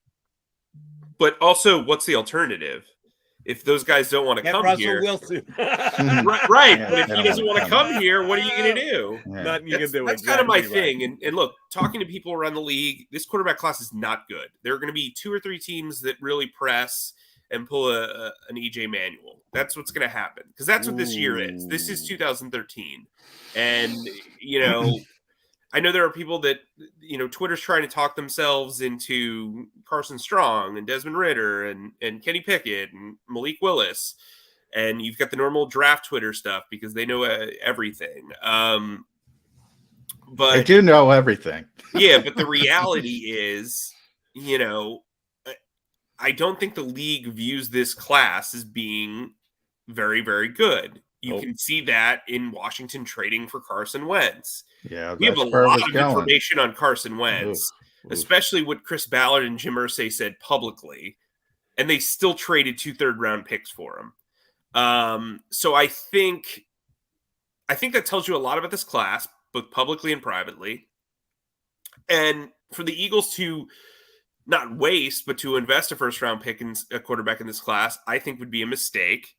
Speaker 10: But also, what's the alternative? If those guys don't want to come
Speaker 1: Russell
Speaker 10: here,
Speaker 1: Wilson.
Speaker 10: right? But if he doesn't want to come here, what are you going to do?
Speaker 1: Nothing you can do.
Speaker 10: That's kind of my thing. And look, talking to people around the league, this quarterback class is not good. There are going to be 2 or 3 teams that really press and pull an EJ Manuel. That's what's going to happen, because that's what this year is. This is 2013. And, I know there are people that, Twitter's trying to talk themselves into Carson Strong and Desmond Ridder and Kenny Pickett and Malik Willis. And you've got the normal draft Twitter stuff because they know everything. But
Speaker 2: they do know everything.
Speaker 10: Yeah, but the reality is, I don't think the league views this class as being very, very good. You can see that in Washington trading for Carson Wentz.
Speaker 2: Yeah,
Speaker 10: we have a lot of information on Carson Wentz, especially what Chris Ballard and Jim Irsay said publicly, and they still traded 2 third-round picks for him. So I think that tells you a lot about this class, both publicly and privately. And for the Eagles to not waste, but to invest a first-round pick in a quarterback in this class, I think would be a mistake.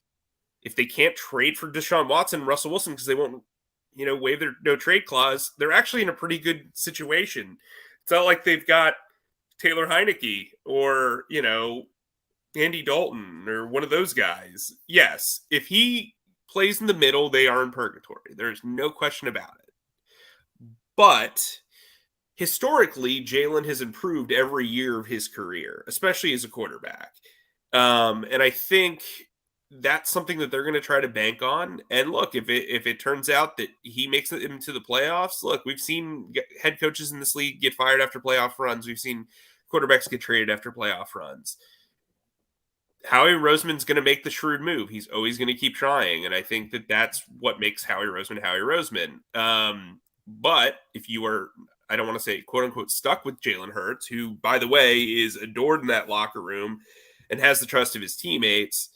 Speaker 10: If they can't trade for Deshaun Watson and Russell Wilson because they won't, waive their no-trade clause, they're actually in a pretty good situation. It's not like they've got Taylor Heineke or, Andy Dalton or one of those guys. Yes, if he plays in the middle, they are in purgatory. There's no question about it. But historically, Jalen has improved every year of his career, especially as a quarterback. And I think that's something that they're going to try to bank on. And look, if it turns out that he makes it into the playoffs, look, we've seen head coaches in this league get fired after playoff runs. We've seen quarterbacks get traded after playoff runs. Howie Roseman's going to make the shrewd move. He's always going to keep trying. And I think that that's what makes Howie Roseman. But if you are, I don't want to say quote unquote stuck with Jalen Hurts, who, by the way, is adored in that locker room and has the trust of his teammates,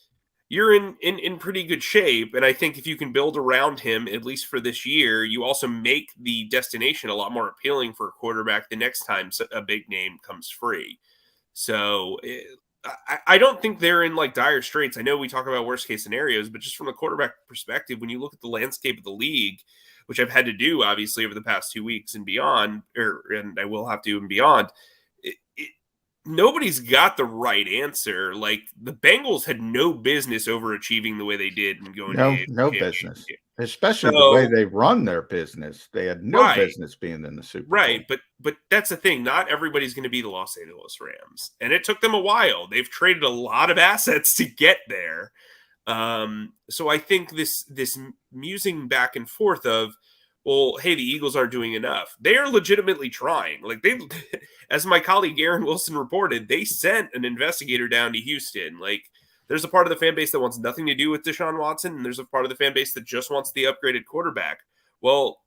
Speaker 10: you're in pretty good shape. And I think if you can build around him, at least for this year, you also make the destination a lot more appealing for a quarterback the next time a big name comes free. So I don't think they're in like dire straits. I know we talk about worst case scenarios, but just from a quarterback perspective, when you look at the landscape of the league, which I've had to do obviously over the past 2 weeks and beyond, and I will have to and beyond, nobody's got the right answer. Like the Bengals had no business overachieving the way they did and going
Speaker 2: no business, especially the way they run their business. They had no business being in the Super Bowl.
Speaker 10: Right, but that's the thing. Not everybody's going to be the Los Angeles Rams, and it took them a while. They've traded a lot of assets to get there. So I think this musing back and forth of, well, hey, the Eagles aren't doing enough. They are legitimately trying. Like they, as my colleague Aaron Wilson reported, they sent an investigator down to Houston. Like there's a part of the fan base that wants nothing to do with Deshaun Watson, and there's a part of the fan base that just wants the upgraded quarterback. Well,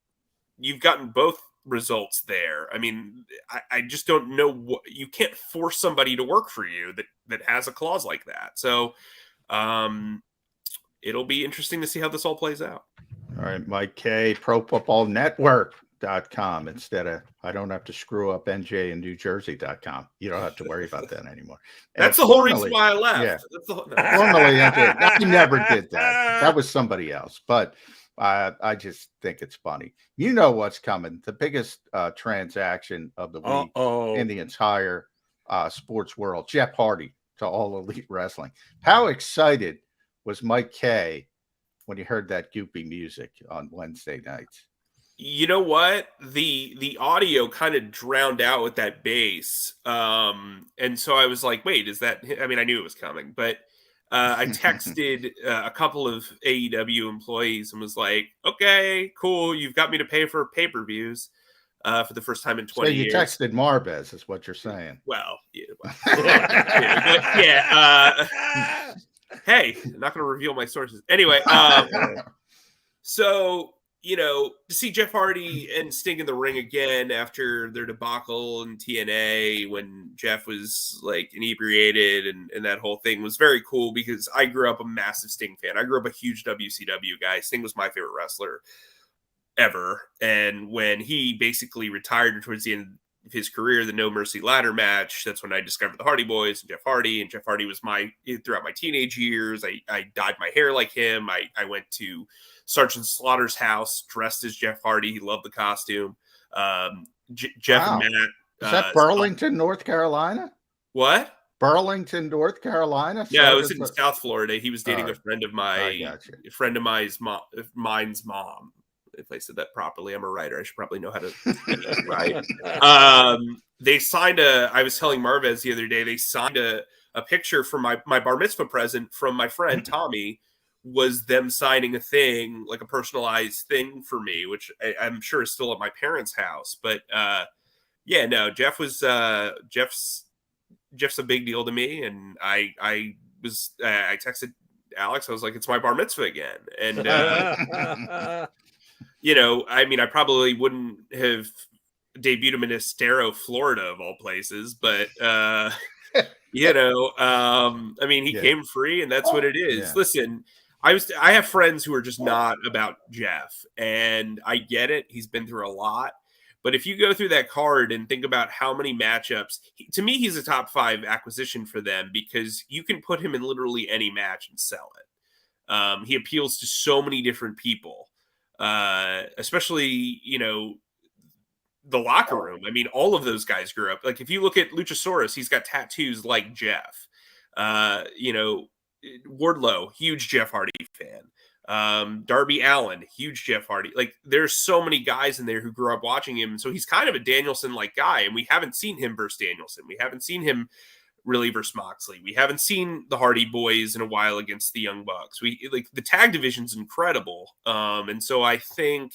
Speaker 10: you've gotten both results there. I mean, I just don't know what, you can't force somebody to work for you that has a clause like that. So it'll be interesting to see how this all plays out.
Speaker 2: All right, Mike Kaye, ProFootballNetwork.com instead of, I don't have to screw up NJ and NewJersey.com. You don't have to worry about that anymore.
Speaker 10: That's the whole reason why I left.
Speaker 2: Yeah.
Speaker 10: That's the whole, no.
Speaker 2: Formally, I never did that. That was somebody else. But I just think it's funny. You know what's coming. The biggest transaction of the week in the entire sports world. Jeff Hardy to All Elite Wrestling. How excited was Mike Kaye when he heard that goopy music on Wednesday nights?
Speaker 10: You know what? The audio kind of drowned out with that bass. And so I was like, wait, is that, I mean, I knew it was coming, but I texted a couple of AEW employees and was like, okay, cool. You've got me to pay for pay-per-views for the first time in 20 years.
Speaker 2: So you texted Marbez is what you're saying.
Speaker 10: Well, yeah. Hey, I'm not going to reveal my sources. Anyway, so, you know, to see Jeff Hardy and Sting in the ring again after their debacle in TNA when Jeff was, like, inebriated and that whole thing was very cool because I grew up a massive Sting fan. I grew up a huge WCW guy. Sting was my favorite wrestler ever. And when he basically retired towards the end of his career, the No Mercy ladder match, that's when I discovered the Hardy Boys and Jeff Hardy was throughout my teenage years. I dyed my hair like him. I went to Sergeant Slaughter's house dressed as Jeff Hardy. He loved the costume. Jeff and Matt.
Speaker 2: Is that Burlington, North Carolina?
Speaker 10: What?
Speaker 2: Burlington, North Carolina.
Speaker 10: Yeah, it was in South Florida. He was dating a friend of mine's mom. If I said that properly, I'm a writer. I should probably know how to write. They signed I was telling Marvez the other day, they signed a picture for my bar mitzvah present from my friend Tommy, was them signing a thing, like a personalized thing for me, which I'm sure is still at my parents' house. But yeah, no, Jeff's a big deal to me. And I texted Alex, I was like, it's my bar mitzvah again. And, you know, I mean, I probably wouldn't have debuted him in Estero, Florida, of all places, but, you know, I mean, he came free, and that's what it is. Yeah. Listen, I have friends who are just not about Jeff, and I get it. He's been through a lot. But if you go through that card and think about how many matchups, to me, he's a top 5 acquisition for them, because you can put him in literally any match and sell it. He appeals to so many different people, especially, you know, the locker room. I mean, all of those guys grew up. Like, if you look at Luchasaurus, he's got tattoos like Jeff. You know, Wardlow, huge Jeff Hardy fan. Darby Allin, huge Jeff Hardy. Like, there's so many guys in there who grew up watching him. So he's kind of a Danielson-like guy, and we haven't seen him versus Danielson. We haven't seen him really versus Moxley. We haven't seen the Hardy Boys in a while against the Young Bucks. The tag division's incredible. And so I think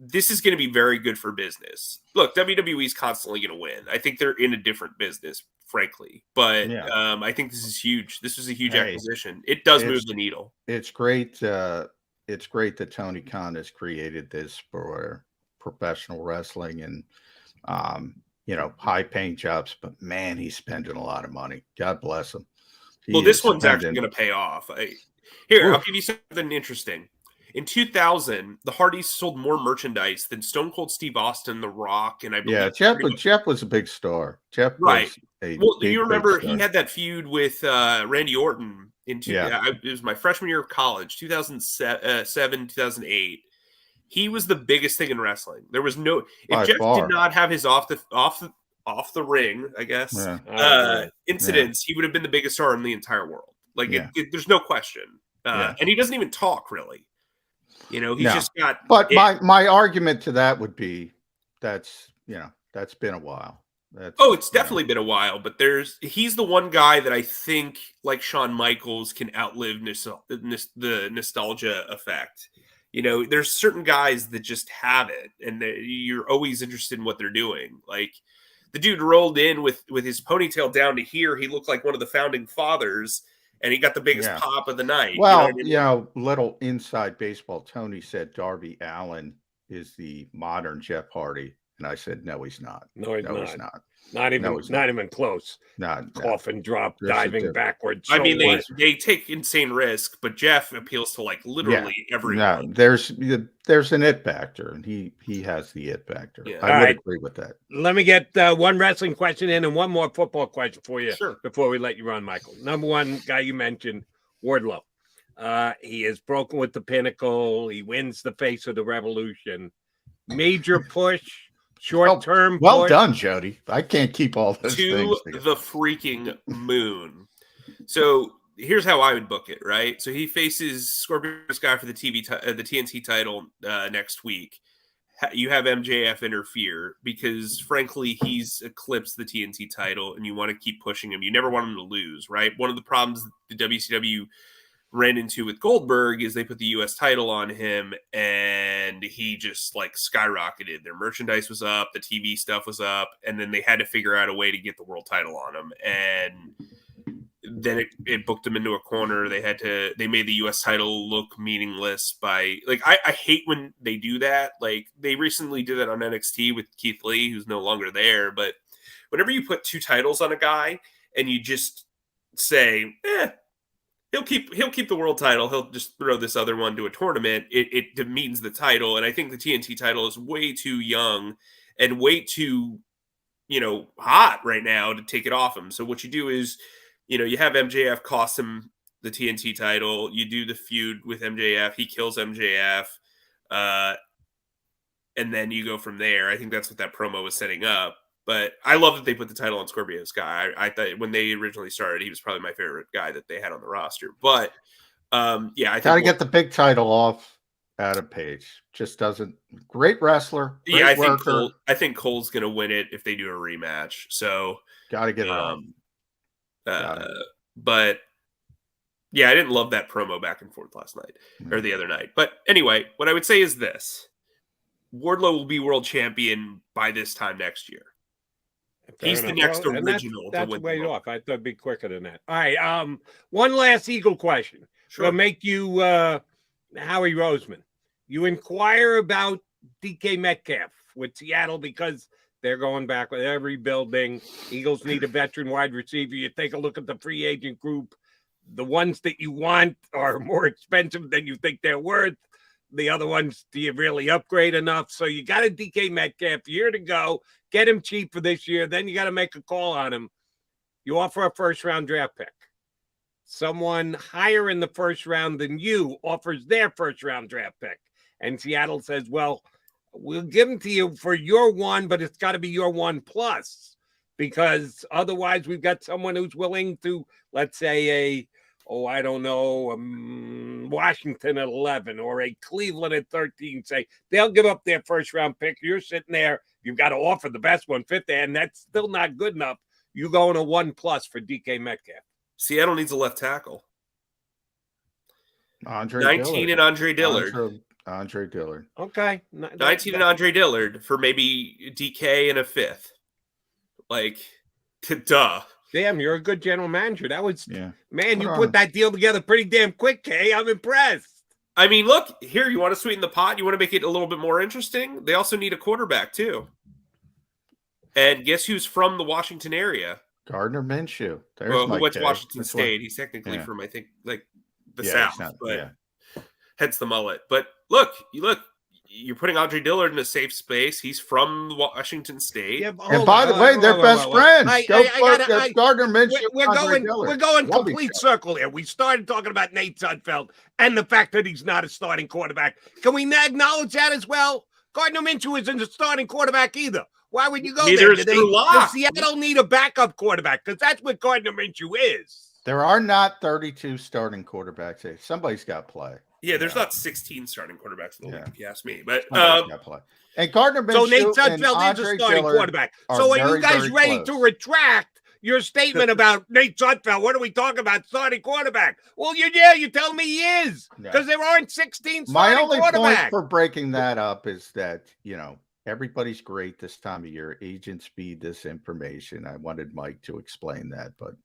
Speaker 10: this is going to be very good for business. Look, WWE's constantly going to win. I think they're in a different business, frankly. But I think this is huge. This was a huge acquisition. It does move the needle.
Speaker 2: It's great. It's great that Tony Khan has created this for professional wrestling and, you know, high-paying jobs. But, man, he's spending a lot of money. God bless him.
Speaker 10: Well, this one's actually going to pay off. I'll give you something interesting. In 2000, the Hardys sold more merchandise than Stone Cold Steve Austin, The Rock, and I believe
Speaker 2: Jeff was a big star. Jeff,
Speaker 10: right? Well, do you remember he had that feud with Randy Orton in it was my freshman year of college, 2007, 2008. He was the biggest thing in wrestling. There was no if Jeff did not have his off the ring, I guess, incidents, he would have been the biggest star in the entire world. Like there's no question. And he doesn't even talk really. You know, he's just got.
Speaker 2: But my argument to that would be that's been a while.
Speaker 10: It's definitely been a while. But he's the one guy that I think, like Shawn Michaels, can outlive the nostalgia effect. You know, there's certain guys that just have it, and you're always interested in what they're doing. Like the dude rolled in with his ponytail down to here. He looked like one of the founding fathers. And he got the biggest pop of the night.
Speaker 2: Well, you know, little inside baseball. Tony said Darby Allin is the modern Jeff Hardy, and I said no, he's not.
Speaker 1: No, he's not. Not even close. Coffin drop, diving backwards.
Speaker 10: I mean, they take insane risk, but Jeff appeals to like literally everyone.
Speaker 2: No, there's an it factor, and he has the it factor.
Speaker 1: Yeah.
Speaker 2: I would agree with that.
Speaker 1: Let me get one wrestling question in and one more football question for you before we let you run, Michael. Number one guy you mentioned, Wardlow. He is broken with the Pinnacle. He wins the Face of the Revolution. Major push. Short-term.
Speaker 2: Well done, Jody. I can't keep all those things
Speaker 10: to the freaking moon. So here's how I would book it, right? So he faces Scorpio Sky for the TNT title next week. You have MJF interfere because, frankly, he's eclipsed the TNT title, and you want to keep pushing him. You never want him to lose, right? One of the problems the WCW ran into with Goldberg is they put the U.S. title on him, and he just like skyrocketed. Their merchandise was up, the TV stuff was up, and then they had to figure out a way to get the world title on him. And then it booked him into a corner. They made the U.S. title look meaningless by like, I hate when they do that. Like they recently did that on NXT with Keith Lee, who's no longer there. But whenever you put 2 titles on a guy and you just say, He'll keep the world title. He'll just throw this other one to a tournament. It demeans the title, and I think the TNT title is way too young and way too, hot right now to take it off him. So what you do is, you have MJF cost him the TNT title. You do the feud with MJF. He kills MJF, and then you go from there. I think that's what that promo was setting up. But I love that they put the title on Scorpio Sky. I thought when they originally started, he was probably my favorite guy that they had on the roster. But I think
Speaker 2: got to get the big title off Adam Page. Just doesn't. Great wrestler. Great
Speaker 10: I think Cole's going to win it if they do a rematch. So
Speaker 2: got to get it on.
Speaker 10: But yeah, I didn't love that promo back and forth last night or the other night. But anyway, what I would say is this: Wardlow will be world champion by this time next year. He's the next original.
Speaker 1: That's way off. I thought it'd be quicker than that. All right. One last Eagle question.
Speaker 10: Sure.
Speaker 1: Will make you Howie Roseman. You inquire about DK Metcalf with Seattle because they're going back with every building. Eagles need a veteran wide receiver. You take a look at the free agent group. The ones that you want are more expensive than you think they're worth. The other ones, do you really upgrade enough? So you got a DK Metcalf year to go. Get him cheap for this year. Then you got to make a call on him. You offer a first-round draft pick. Someone higher in the first round than you offers their first-round draft pick. And Seattle says, well, we'll give them to you for your one, but it's got to be your one plus. Because otherwise we've got someone who's willing to, let's say, Washington at 11 or a Cleveland at 13, say they'll give up their first round pick. You're sitting there. You've got to offer the best 150, and that's still not good enough. You go in a 1+ for DK Metcalf.
Speaker 10: Seattle needs a left tackle.
Speaker 2: 19
Speaker 10: Dillard.
Speaker 2: And Andre Dillard. Andre Dillard.
Speaker 1: Okay.
Speaker 10: 19 and Andre Dillard for maybe DK and a 5th. Like, duh.
Speaker 1: Damn, you're a good general manager. That was, man, you
Speaker 2: on.
Speaker 1: put that deal together pretty damn quick, Kay. I'm impressed.
Speaker 10: I mean, look, here, you want to sweeten the pot? You want to make it a little bit more interesting? They also need a quarterback, too. And guess who's from the Washington area?
Speaker 2: Gardner Minshew.
Speaker 10: Who went to Washington State. He's technically from, I think, like the South, hence the mullet. But look, you're putting Andre Dillard in a safe space. He's from Washington State.
Speaker 2: Yeah, and by the way, they're best friends. Gardner Minshew.
Speaker 1: We're going complete circle here. We started talking about Nate Sudfeld and the fact that he's not a starting quarterback. Can we acknowledge that as well? Gardner Minshew isn't a starting quarterback either. Why would you go there? Does Seattle need a backup quarterback? Because that's what Gardner Minshew is.
Speaker 2: There are not 32 starting quarterbacks here. Somebody's got to play.
Speaker 10: Yeah, there's not 16 starting quarterbacks in the league, if you ask me. But
Speaker 2: and Gardner Minshew.
Speaker 1: So Nate Sudfeld is a starting quarterback. So are you guys ready to retract your statement about Nate Sudfeld? What are we talking about? Starting quarterback? Well, you're telling me he is because there aren't 16 starting quarterbacks.
Speaker 2: My only point for breaking that up is that everybody's great this time of year. Agents feed this information. I wanted Mike to explain that, but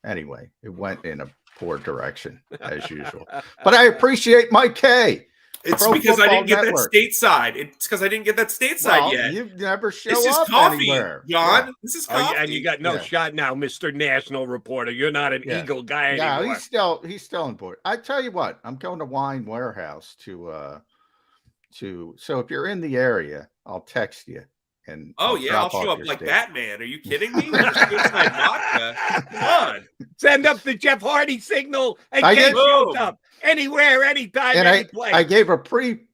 Speaker 2: anyway, it went in a poor direction as usual. But I appreciate Mike Kaye.
Speaker 10: It's because I didn't get that stateside. It's because I didn't get that stateside yet.
Speaker 2: You never show
Speaker 10: this
Speaker 2: up
Speaker 10: is coffee,
Speaker 2: anywhere.
Speaker 10: John. This is coffee.
Speaker 1: And you got no shot now, Mr. National Reporter. You're not an Eagle guy anymore.
Speaker 2: No, he's still important. I tell you what, I'm going to Wine Warehouse so if you're in the area, I'll text you. And
Speaker 10: I'll show up like Batman. Are you kidding me? Vodka. Come on.
Speaker 1: Send up the Jeff Hardy signal and get shows up anywhere, anytime, any place.
Speaker 2: I gave a free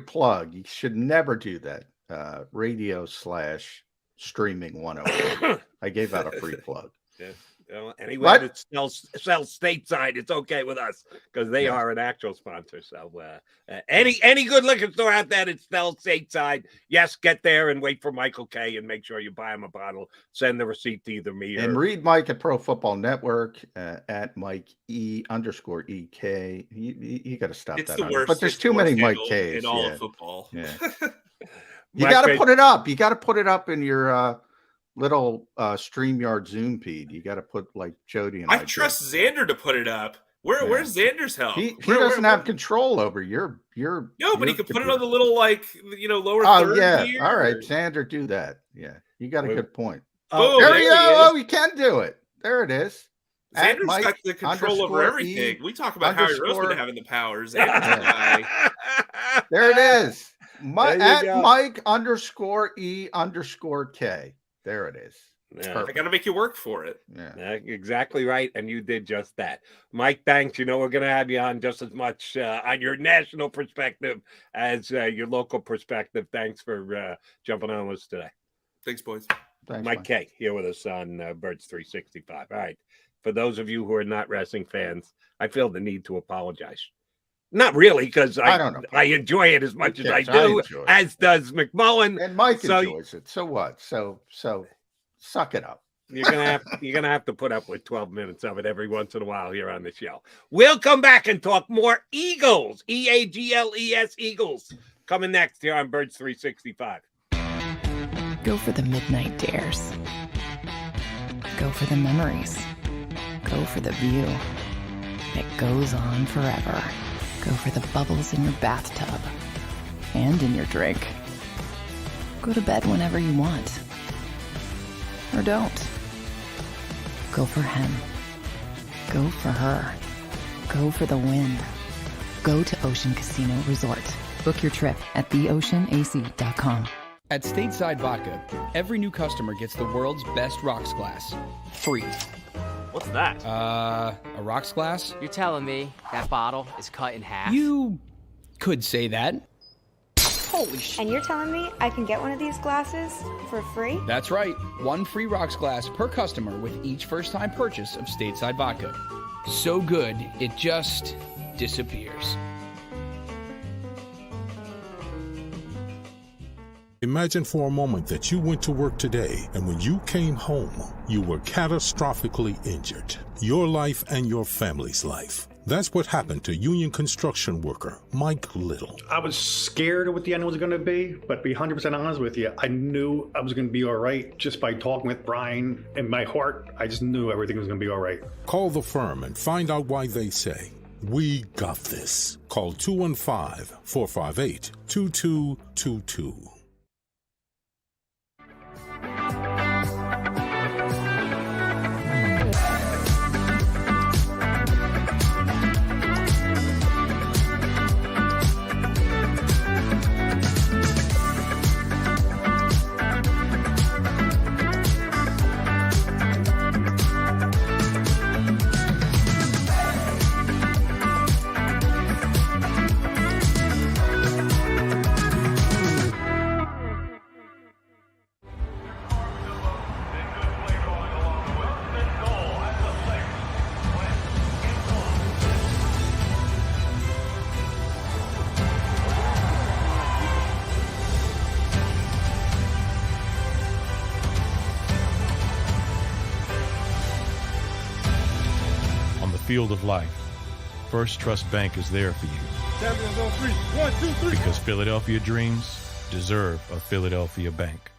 Speaker 2: plug. You should never do that. Radio/streaming 101. I gave out a free plug.
Speaker 1: Anyway, that sells stateside, it's okay with us because they are an actual sponsor. So any good liquor store out there that sells stateside, yes, get there and wait for Michael Kaye and make sure you buy him a bottle. Send the receipt to either me
Speaker 2: and read Mike at Pro Football Network at Mike _EK. You got to stop
Speaker 10: it's
Speaker 2: that.
Speaker 10: The worst,
Speaker 2: but there's too many Mike Kays
Speaker 10: in all of football.
Speaker 2: Yeah. You got to put it up. You got to put it up in your little StreamYard Zoom feed. You got to put like Jody and
Speaker 10: I trust Xander to put it up. Where's Xander's help?
Speaker 2: He doesn't have control over your
Speaker 10: but he could put it on the little lower third gear.
Speaker 2: All right, Xander, do that. Yeah, you got a good point.
Speaker 10: There
Speaker 2: you go. Oh, you can do it. There it is.
Speaker 10: Xander's got the control over everything. We talk about Howie Roseman having the powers. Xander's the guy.
Speaker 2: There it is. At Mike _E_K. There it is.
Speaker 10: Yeah. I got to make you work for it.
Speaker 2: Yeah,
Speaker 1: exactly right. And you did just that. Mike, thanks. We're going to have you on just as much on your national perspective as your local perspective. Thanks for jumping on with us today.
Speaker 10: Thanks, boys.
Speaker 2: Thanks,
Speaker 1: Mike Kaye here with us on Birds 365. All right. For those of you who are not wrestling fans, I feel the need to apologize. Not really, because I enjoy it as much as I do, as does McMullen.
Speaker 2: And Mike enjoys it. So what? So suck it up.
Speaker 1: You're gonna have to put up with 12 minutes of it every once in a while here on the show. We'll come back and talk more Eagles. EAGLES Eagles. Coming next here on Birds 365.
Speaker 3: Go for the midnight dares. Go for the memories. Go for the view that goes on forever. Go for the bubbles in your bathtub and in your drink. Go to bed whenever you want. Or don't. Go for him. Go for her. Go for the win. Go to Ocean Casino Resort. Book your trip at theoceanac.com.
Speaker 4: At Stateside Vodka, every new customer gets the world's best rocks glass. Free.
Speaker 5: What's that?
Speaker 4: A rocks glass?
Speaker 5: You're telling me that bottle is cut in half?
Speaker 4: You could say that.
Speaker 5: Holy shit.
Speaker 6: And you're telling me I can get one of these glasses for free?
Speaker 4: That's right. One free rocks glass per customer with each first-time purchase of Stateside Vodka. So good, it just disappears.
Speaker 7: Imagine for a moment that you went to work today and when you came home, you were catastrophically injured. Your life and your family's life. That's what happened to union construction worker Mike Little.
Speaker 8: I was scared of what the end was going to be, but to be 100% honest with you, I knew I was going to be all right just by talking with Brian. In my heart, I just knew everything was going to be all right.
Speaker 7: Call the firm and find out why they say, "We got this." Call 215-458-2222.
Speaker 9: Field of life, First Trust Bank is there for you.
Speaker 11: Champions on three. 1, 2, 3.
Speaker 9: Because Philadelphia dreams deserve a Philadelphia bank.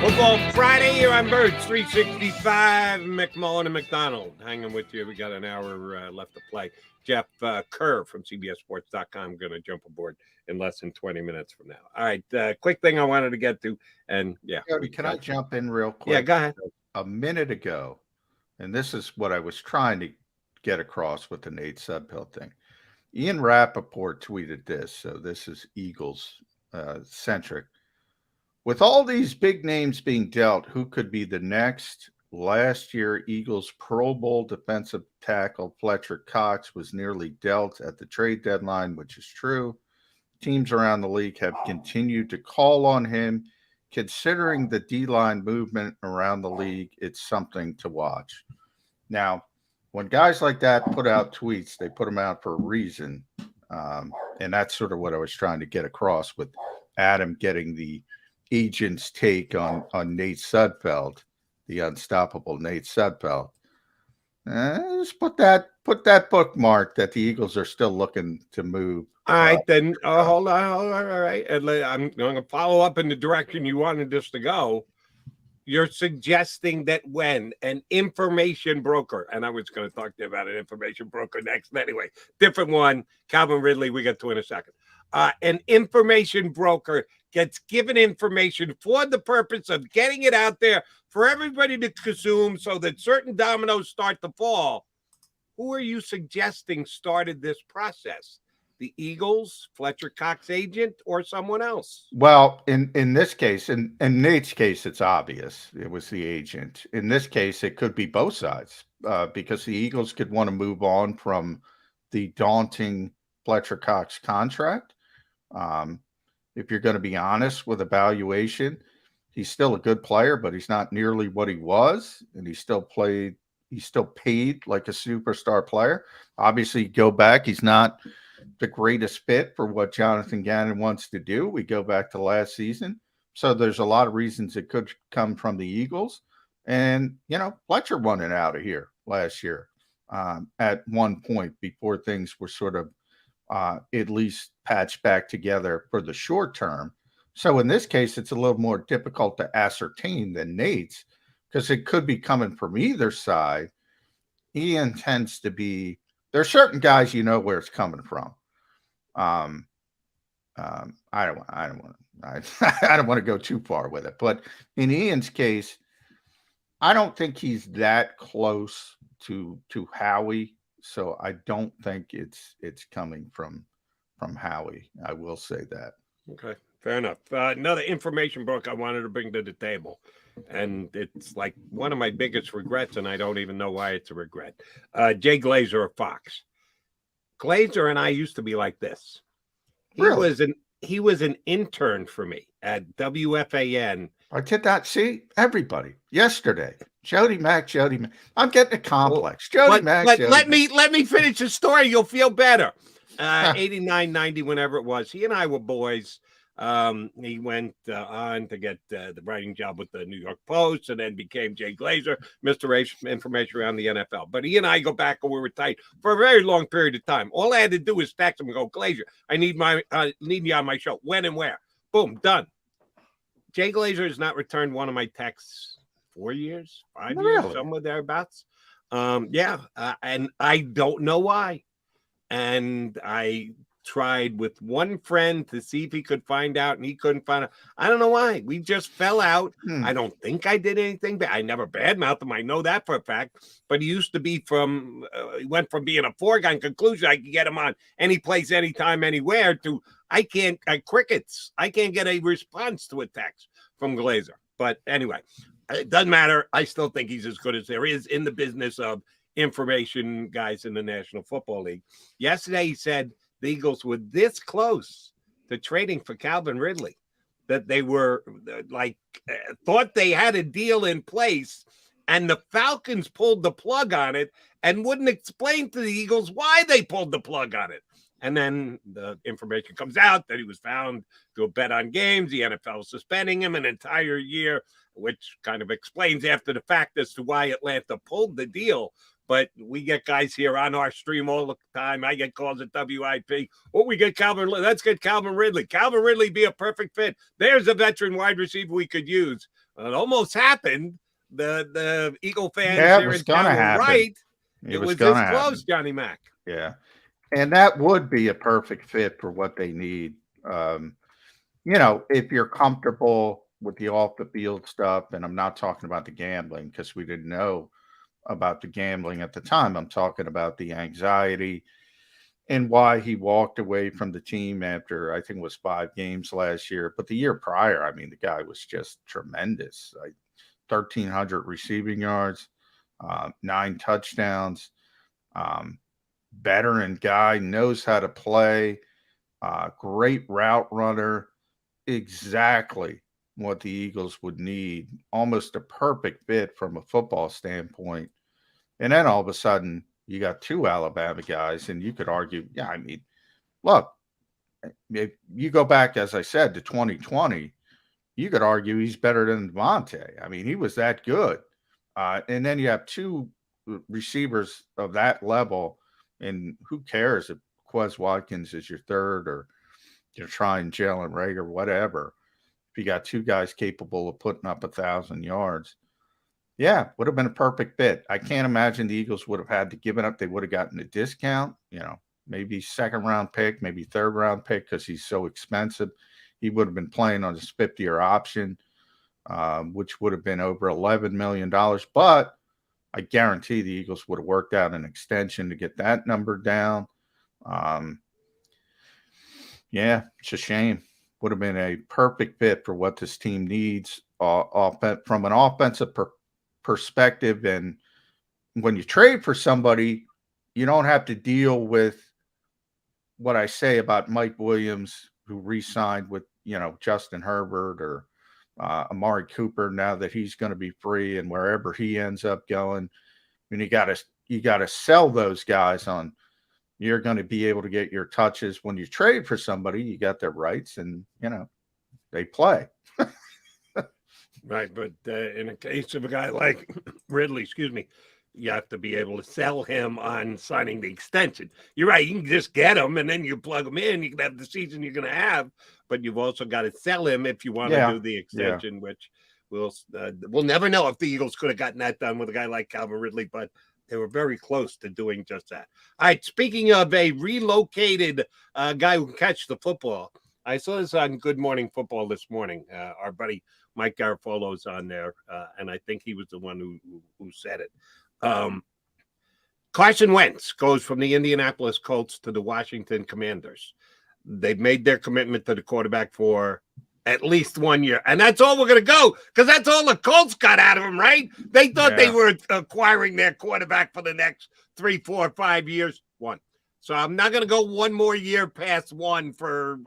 Speaker 1: Football Friday here on Birds 365. McMullen and McDonald hanging with you. We got an hour left to play. Jeff Kerr from CBSSports.com going to jump aboard in less than 20 minutes from now. All right, quick thing I wanted to get to, and yeah.
Speaker 2: Cody, can I jump in real quick?
Speaker 1: Yeah, go ahead.
Speaker 2: A minute ago, and this is what I was trying to get across with the Nate Sudfeld thing. Ian Rappaport tweeted this, so this is Eagles centric. With all these big names being dealt, who could be the next? Last year, Eagles Pro Bowl defensive tackle Fletcher Cox was nearly dealt at the trade deadline, which is true. Teams around the league have continued to call on him. Considering the D-line movement around the league, it's something to watch. Now, when guys like that put out tweets, they put them out for a reason. And that's sort of what I was trying to get across with Adam getting the agent's take on Nate Sudfeld, the unstoppable Nate Sudfeld. Just put that bookmark that the Eagles are still looking to move.
Speaker 1: All right, then hold on. All right. I'm going to follow up in the direction you wanted this to go. You're suggesting that when an information broker, and I was going to talk to you about an information broker next anyway, different one, Calvin Ridley, we get to in a second. An information broker gets given information for the purpose of getting it out there for everybody to consume so that certain dominoes start to fall. Who are you suggesting started this process? the Eagles, Fletcher Cox agent, or someone else?
Speaker 2: Well, in this case, in Nate's case, it's obvious it was the agent. In this case, it could be both sides because the Eagles could want to move on from the daunting Fletcher Cox contract. If you're going to be honest with evaluation, he's still a good player, but he's not nearly what he was, and he's still paid like a superstar player. Obviously, go back, he's not the greatest fit for what Jonathan Gannon wants to do. We go back to last season. So there's a lot of reasons it could come from the Eagles. And, Fletcher wanted out of here last year at one point before things were sort of at least patched back together for the short term. So in this case, it's a little more difficult to ascertain than Nate's because it could be coming from either side. Ian tends to be, there are certain guys where it's coming from. I don't want to go too far with it, but in Ian's case, I don't think he's that close to Howie, so I don't think it's coming from Howie. I will say that.
Speaker 1: Okay, fair enough. Another information book I wanted to bring to the table, and it's like one of my biggest regrets, and I don't even know why it's a regret. Jay Glazer of Fox. Glazer and I used to be like this. He was an intern for me at WFAN.
Speaker 2: I did not see everybody yesterday. Jody Mack. I'm getting a complex. Jody Mack.
Speaker 1: Let me finish the story. You'll feel better. 89, 90, whenever it was. He and I were boys. He went on to get the writing job with the New York Post and then became Jay Glazer, Mr. Information around the NFL. But he and I go back and we were tight for a very long period of time. All I had to do was text him and go, Glazer, I need you on my show. When and where? Boom, done. Jay Glazer has not returned one of my texts 4 years, 5 years, somewhere thereabouts. And I don't know why. And I tried with one friend to see if he could find out, and he couldn't find out. I don't know why. We just fell out. I don't think I did anything bad. I never badmouthed him. I know that for a fact. But he used to be he went from being a foregone conclusion I could get him on any place, anytime, anywhere to crickets. I can't get a response to a text from Glazer. But anyway, it doesn't matter. I still think he's as good as there is in the business of information guys in the National Football League. Yesterday, he said the Eagles were this close to trading for Calvin Ridley, that they were thought they had a deal in place, and the Falcons pulled the plug on it and wouldn't explain to the Eagles why they pulled the plug on it. And then the information comes out that he was found to have bet on games. The NFL suspending him an entire year, which kind of explains after the fact as to why Atlanta pulled the deal. But we get guys here on our stream all the time. I get calls at WIP. We get Calvin. Let's get Calvin Ridley. Calvin Ridley be a perfect fit. There's a veteran wide receiver we could use. It almost happened. The Eagle fans here in town were right. It was this close, Johnny Mac.
Speaker 2: Yeah. And that would be a perfect fit for what they need. If you're comfortable with the off the field stuff, and I'm not talking about the gambling because we didn't know about the gambling at the time. I'm talking about the anxiety and why he walked away from the team after, I think it was 5 games last year. But the year prior, I mean, the guy was just tremendous. 1,300 receiving yards, 9 touchdowns. Veteran guy, knows how to play, great route runner, exactly what the Eagles would need, almost a perfect fit from a football standpoint. And then all of a sudden, you got 2 Alabama guys, and you could argue, look, if you go back, as I said, to 2020, you could argue he's better than Devontae. I mean, he was that good. And then you have 2 receivers of that level. And who cares if Quez Watkins is your third or you're trying Jalen Reagor, whatever. If you got 2 guys capable of putting up 1,000 yards, would have been a perfect fit. I can't imagine the Eagles would have had to give it up. They would have gotten a discount, maybe 2nd round pick, maybe 3rd round pick because he's so expensive. He would have been playing on his 5th-year option, which would have been over $11 million. But I guarantee the Eagles would have worked out an extension to get that number down. Yeah, it's a shame. Would have been a perfect fit for what this team needs from an offensive perspective. And when you trade for somebody, you don't have to deal with what I say about Mike Williams, who re-signed with, Justin Herbert or Amari Cooper now that he's going to be free and wherever he ends up going. I mean, you got to sell those guys on you're going to be able to get your touches. When you trade for somebody, you got their rights and, they play.
Speaker 1: Right. But in the case of a guy like Ridley, you have to be able to sell him on signing the extension. You're right. You can just get him and then you plug him in. You can have the season you're going to have, but you've also got to sell him if you want to do the extension, which we'll never know if the Eagles could have gotten that done with a guy like Calvin Ridley, but they were very close to doing just that. All right. Speaking of a relocated guy who can catch the football, I saw this on Good Morning Football this morning. Our buddy Mike Garafolo's on there, and I think he was the one who said it. Carson Wentz goes from the Indianapolis Colts to the Washington Commanders. They've made their commitment to the quarterback for at least 1 year. And that's all we're going to go because that's all the Colts got out of him, right? They thought they were acquiring their quarterback for the next 3, 4, 5 years. 1. So I'm not going to go 1 more year past 1 for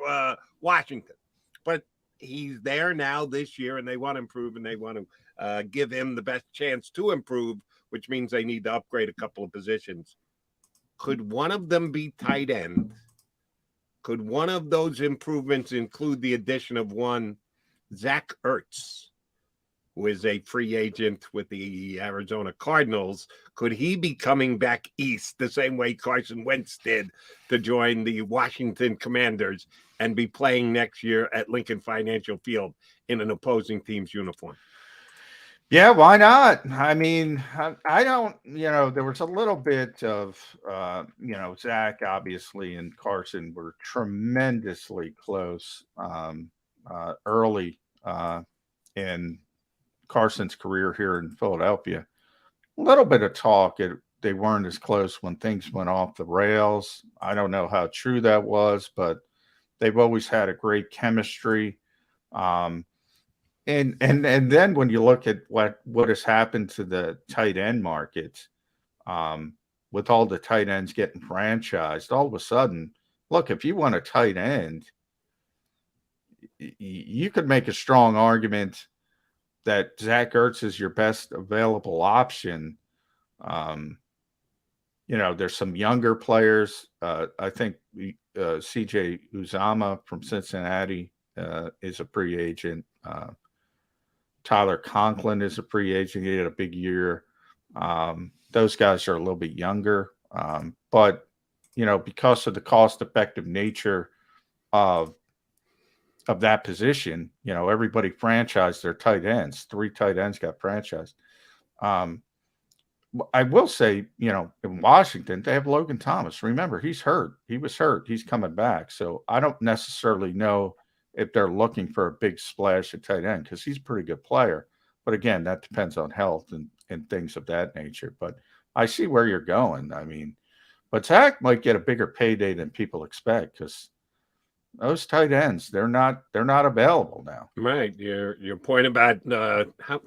Speaker 1: Washington. But he's there now this year, and they want to improve, and they want to give him the best chance to improve, which means they need to upgrade a couple of positions. Could one of them be tight end? Could one of those improvements include the addition of one Zach Ertz, who is a free agent with the Arizona Cardinals? Could he be coming back east the same way Carson Wentz did to join the Washington Commanders and be playing next year at Lincoln Financial Field in an opposing team's uniform?
Speaker 2: Yeah, why not? I mean, I don't, there was a little bit of, Zach obviously and Carson were tremendously close early in Carson's career here in Philadelphia. A little bit of talk. They weren't as close when things went off the rails. I don't know how true that was, but they've always had a great chemistry. And then when you look at what has happened to the tight end market, with all the tight ends getting franchised, all of a sudden, look, if you want a tight end, you could make a strong argument that Zach Ertz is your best available option. There's some younger players. I think CJ Uzomah from Cincinnati is a free agent. Tyler Conklin is a free agent. He had a big year. Those guys are a little bit younger. But, because of the cost-effective nature of that position, everybody franchised their tight ends. 3 tight ends got franchised. I will say, in Washington, they have Logan Thomas. Remember, he's hurt. He was hurt. He's coming back. So I don't necessarily know if they're looking for a big splash at tight end because he's a pretty good player. But again, that depends on health and things of that nature. But I see where you're going. I mean, but Zach might get a bigger payday than people expect because those tight ends, they're not available now.
Speaker 1: Right. Your point about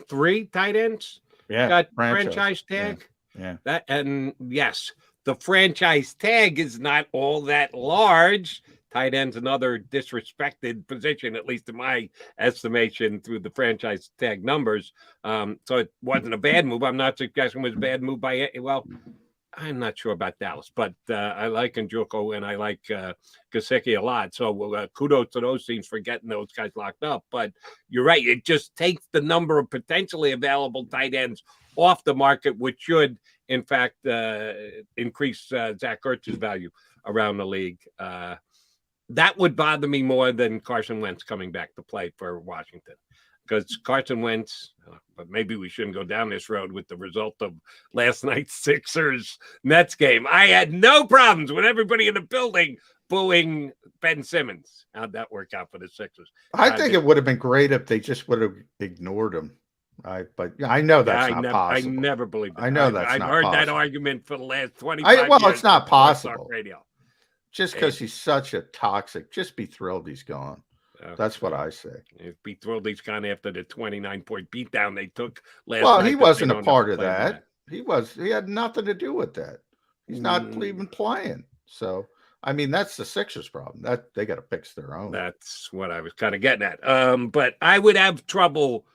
Speaker 1: 3 tight ends got franchise tag.
Speaker 2: Yeah.
Speaker 1: That, and yes, the franchise tag is not all that large. Tight end's another disrespected position, at least in my estimation, through the franchise tag numbers. So it wasn't a bad move. I'm not suggesting it was a bad move by, I'm not sure about Dallas, but I like Njoku and I like Gesicki a lot. So kudos to those teams for getting those guys locked up. But you're right. It just takes the number of potentially available tight ends off the market, which should, in fact, increase Zach Ertz's value around the league. That would bother me more than Carson Wentz coming back to play for Washington. Because Carson Wentz, but maybe we shouldn't go down this road with the result of last night's Sixers-Nets game. I had no problems with everybody in the building booing Ben Simmons. How'd that work out for the Sixers?
Speaker 2: I think it would have been great if they just would have ignored him. But I know that's not possible.
Speaker 1: I never believed it.
Speaker 2: I know that's not possible.
Speaker 1: I've heard that argument for the last 25 years.
Speaker 2: Well, it's not possible.
Speaker 1: Radio.
Speaker 2: Just because he's such a toxic, just be thrilled he's gone. That's what I say.
Speaker 1: Be thrilled he's gone after the 29-point beatdown they took last night.
Speaker 2: Well, he wasn't a part of that. He had nothing to do with that. He's not even playing. So, I mean, that's the Sixers' problem. That they got to fix their own.
Speaker 1: That's what I was kind of getting at. But I would have trouble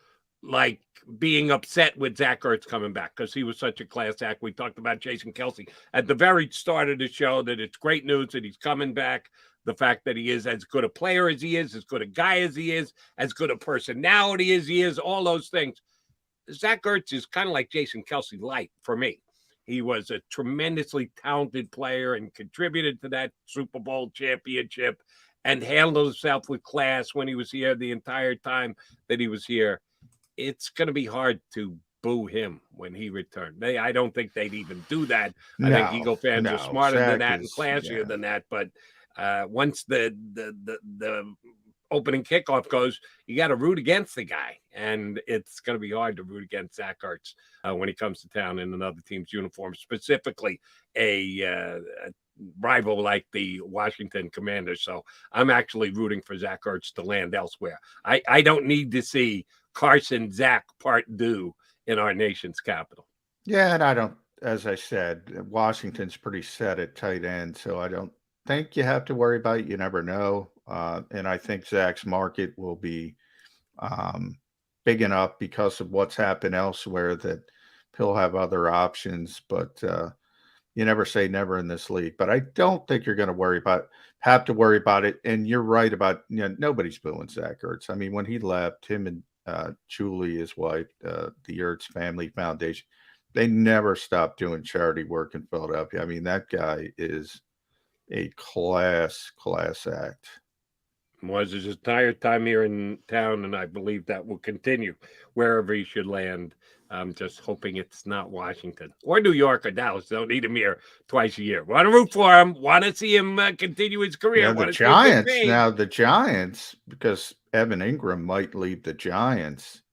Speaker 1: like being upset with Zach Ertz coming back because he was such a class act. We talked about Jason Kelce at the very start of the show that it's great news that he's coming back. The fact that he is as good a player as he is, as good a guy as he is, as good a personality as he is, all those things. Zach Ertz is kind of like Jason Kelce light for me. He was a tremendously talented player and contributed to that Super Bowl championship and handled himself with class when he was here the entire time that he was here. It's going to be hard to boo him when he returned. I don't think they'd even do that. I think Eagle fans are smarter than that and classier than that. But once the opening kickoff goes, you got to root against the guy, and it's going to be hard to root against Zach Ertz when he comes to town in another team's uniform, specifically a rival like the Washington Commanders. So I'm actually rooting for Zach Ertz to land elsewhere. I don't need to see Carson Zach part 2 in our nation's capital.
Speaker 2: Yeah, and I don't, as I said, Washington's pretty set at tight end, so I don't think you have to worry about it. You never know. And I think Zach's market will be big enough because of what's happened elsewhere that he'll have other options. But you never say never in this league. But I don't think you're going to have to worry about it. And you're right about, nobody's booing Zach Ertz. I mean, when he left, him and Julie, his wife, the Ertz Family Foundation, they never stopped doing charity work in Philadelphia. I mean, that guy is a class act.
Speaker 1: Was his entire time here in town, and I believe that will continue wherever he should land. I'm just hoping it's not Washington or New York or Dallas. Don't need him here twice a year. Want to root for him. Want to see him continue his career.
Speaker 2: Yeah, the Giants. Now the Giants, because Evan Ingram might leave the Giants.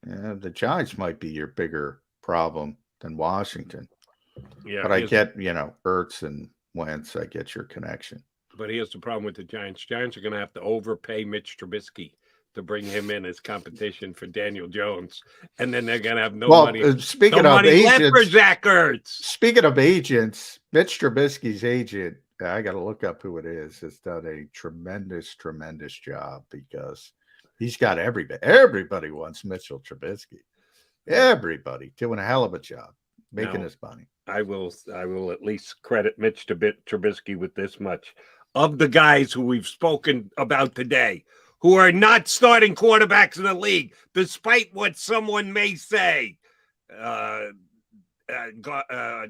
Speaker 2: Yeah, the Giants might be your bigger problem than Washington. Yeah, but I get, Ertz and Wentz. I get your connection.
Speaker 1: But here's the problem with the Giants. Giants are going to have to overpay Mitch Trubisky to bring him in as competition for Daniel Jones, and then they're going to have no money.
Speaker 2: Speaking of agents,
Speaker 1: left for Zach Ertz.
Speaker 2: Speaking of agents, Mitch Trubisky's agent, I got to look up who it is, has done a tremendous job because he's got everybody. Everybody wants Mitchell Trubisky. Everybody doing a hell of a job making his money.
Speaker 1: I will at least credit Mitch Trubisky with this much. Of the guys who we've spoken about today, who are not starting quarterbacks in the league, despite what someone may say.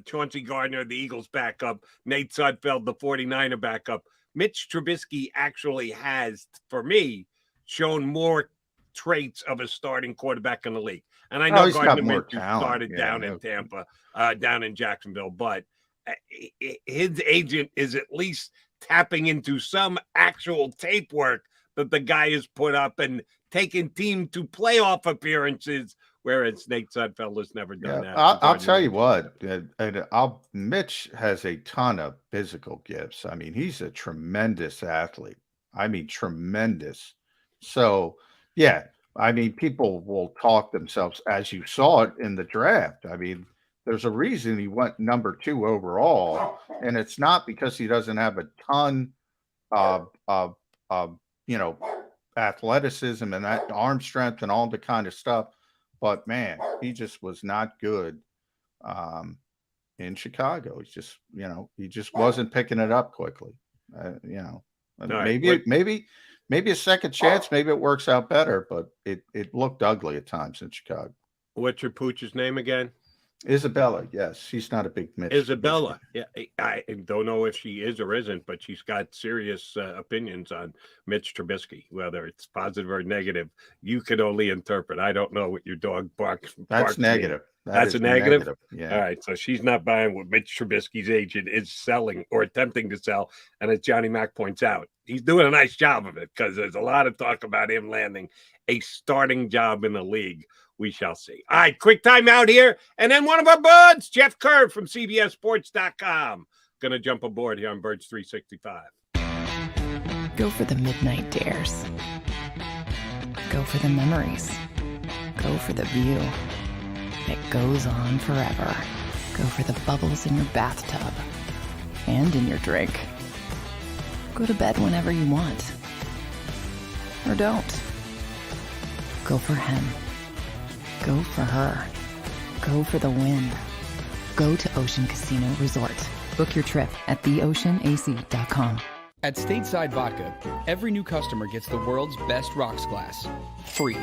Speaker 1: Chauncey Gardner, the Eagles backup, Nate Sudfeld, the 49er backup. Mitch Trubisky actually has, for me, shown more traits of a starting quarterback in the league. And I know Gardner Minshew started down in Tampa, down in Jacksonville, but his agent is at least tapping into some actual tape work that the guy has put up and taken team to playoff appearances, whereas Nate Sudfeld has never done that.
Speaker 2: I'll tell you what, Mitch has a ton of physical gifts. I mean, he's a tremendous athlete. I mean, tremendous. So, yeah, I mean, people will talk themselves, as you saw it in the draft. I mean, there's a reason he went number 2 overall, and it's not because he doesn't have a ton of athleticism and that arm strength and all the kind of stuff. But man, he just was not good in Chicago. He's just, he just wasn't picking it up quickly. Maybe a second chance. Maybe it works out better, but it looked ugly at times in Chicago.
Speaker 1: What's your pooch's name again?
Speaker 2: Isabella, yes. She's not a big Mitch.
Speaker 1: Isabella. Yeah, I don't know if she is or isn't, but she's got serious opinions on Mitch Trubisky, whether it's positive or negative. You can only interpret. I don't know what your dog barks.
Speaker 2: That's negative.
Speaker 1: That's a negative?
Speaker 2: Yeah.
Speaker 1: All right. So she's not buying what Mitch Trubisky's agent is selling or attempting to sell. And as Johnny Mack points out, he's doing a nice job of it because there's a lot of talk about him landing a starting job in the league. We shall see. All right, quick time out here. And then one of our buds, Jeff Kerr from CBSSports.com. going to jump aboard here on Birds 365.
Speaker 3: Go for the midnight dares. Go for the memories. Go for the view that goes on forever. Go for the bubbles in your bathtub and in your drink. Go to bed whenever you want. Or don't. Go for him. Go for her. Go for the win. Go to Ocean Casino Resort. Book your trip at theoceanac.com.
Speaker 4: At Stateside Vodka, every new customer gets the world's best rocks glass. Free.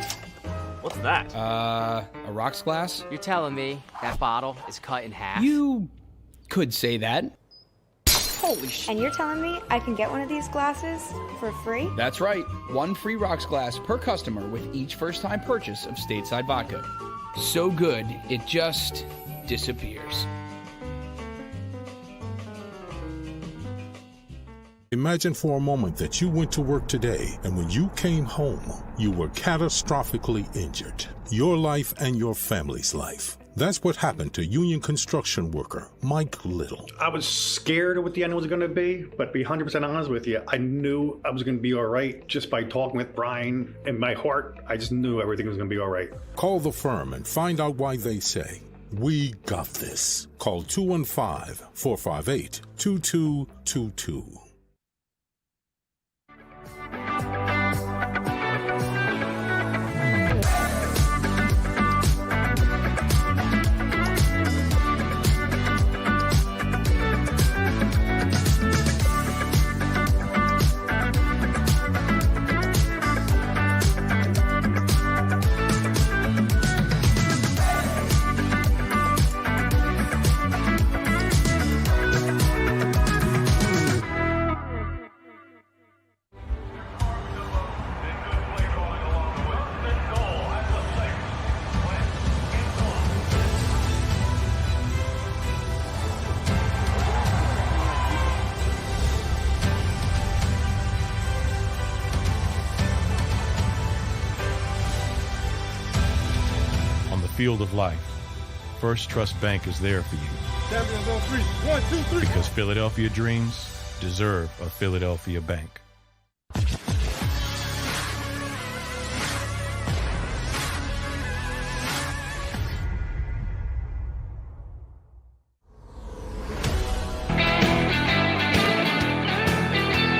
Speaker 5: What's that?
Speaker 4: A rocks glass?
Speaker 5: You're telling me that bottle is cut in half?
Speaker 4: You could say that.
Speaker 5: Holy shit.
Speaker 6: And you're telling me I can get one of these glasses for free?
Speaker 4: That's right. One free rocks glass per customer with each first-time purchase of Stateside Vodka. So good, it just disappears.
Speaker 7: Imagine for a moment that you went to work today and when you came home, you were catastrophically injured. Your life and your family's life. That's what happened to union construction worker Mike Little.
Speaker 8: I was scared of what the end was going to be, but to be 100% honest with you, I knew I was going to be all right just by talking with Brian. In my heart, I just knew everything was going to be all right.
Speaker 7: Call the firm and find out why they say, "We got this." Call 215-458-2222.
Speaker 9: Field of life, First Trust Bank is there for you.
Speaker 11: Champions on 3. 1, 2, 3.
Speaker 9: Because Philadelphia dreams deserve a Philadelphia bank.